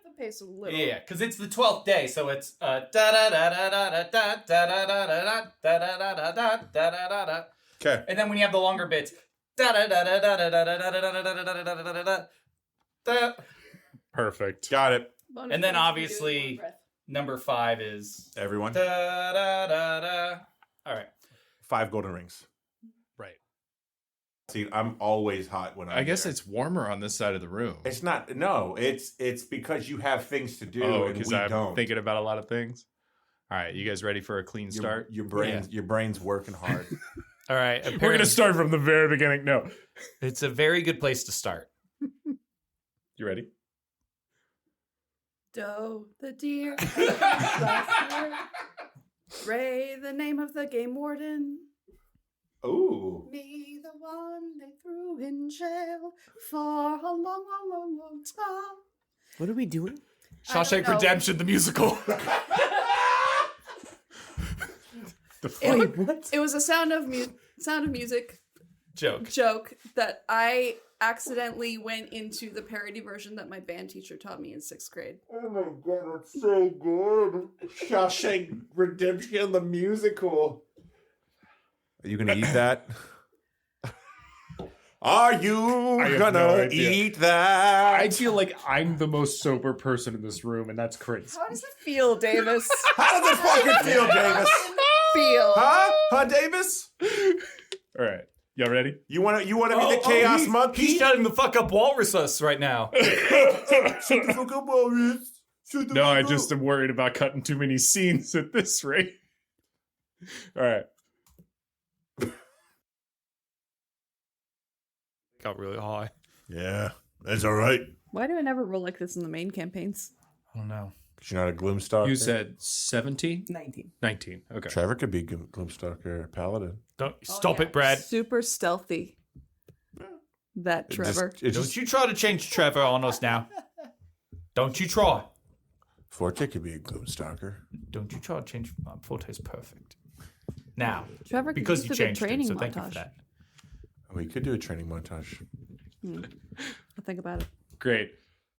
Speaker 4: the pace a little.
Speaker 8: Yeah, because it's the 12th day, so it's da da da da da da da da da da da da da da da da da da da.
Speaker 5: Okay.
Speaker 8: And then when you have the longer bits, da da da da da da da da da da da da da da da da.
Speaker 3: Perfect.
Speaker 5: Got it.
Speaker 8: And then obviously number 5 is
Speaker 5: Everyone.
Speaker 8: da da da da. All right.
Speaker 5: 5 golden rings.
Speaker 3: Right.
Speaker 5: See, I'm always hot when
Speaker 3: I guess it's warmer on this side of the room.
Speaker 5: It's not. No, it's because you have things to do and
Speaker 3: because
Speaker 5: we
Speaker 3: I'm
Speaker 5: don't.
Speaker 3: thinking about a lot of things. All right, you guys ready for a clean start?
Speaker 5: Your brain's working hard.
Speaker 8: All right.
Speaker 3: We're gonna start from the very beginning. No,
Speaker 8: It's a very good place to start.
Speaker 3: you ready?
Speaker 4: Doe the deer. Ray, the name of the game warden.
Speaker 5: Ooh.
Speaker 4: Me, the one they threw in jail for a long, long, long, long time.
Speaker 9: What are we doing?
Speaker 8: Shawshank Redemption, the musical.
Speaker 4: It was a Sound of Music
Speaker 8: joke
Speaker 4: that I accidentally went into the parody version that my band teacher taught me in 6th grade.
Speaker 5: Oh my god, it's so good. Shawshank Redemption, the musical. Are you gonna eat that? Are you gonna eat that?
Speaker 3: I feel like I'm the most sober person in this room, and that's crazy.
Speaker 4: How does it feel, Davis?
Speaker 5: How does it fucking feel, Davis? Huh, Davis?
Speaker 3: All right, y'all ready?
Speaker 5: You wanna be the chaos monkey?
Speaker 8: He's shutting the fuck up Walrus right now.
Speaker 5: Shut the fuck up, Walrus.
Speaker 3: No, I just am worried about cutting too many scenes at this rate. All right.
Speaker 8: Got really high.
Speaker 10: Yeah, that's all right.
Speaker 4: Why do I never roll like this in the main campaigns?
Speaker 8: I don't know.
Speaker 5: Because you're not a gloom stalker.
Speaker 3: You said 17?
Speaker 9: 19.
Speaker 3: 19. Okay.
Speaker 5: Trevor could be gloom stalker paladin.
Speaker 8: Don't stop it, Brad.
Speaker 4: Super stealthy. That Trevor.
Speaker 8: Don't you try to change Trevor on us now. Don't you try.
Speaker 5: Forte could be a gloom stalker.
Speaker 8: Don't you try to change. Forte's perfect. Now,
Speaker 4: Trevor could
Speaker 8: because
Speaker 4: use
Speaker 8: you
Speaker 4: it in
Speaker 8: changed him,
Speaker 4: training
Speaker 8: so thank you for
Speaker 4: montage.
Speaker 8: that.
Speaker 5: We could do a training montage.
Speaker 4: I'll think about it.
Speaker 3: Great.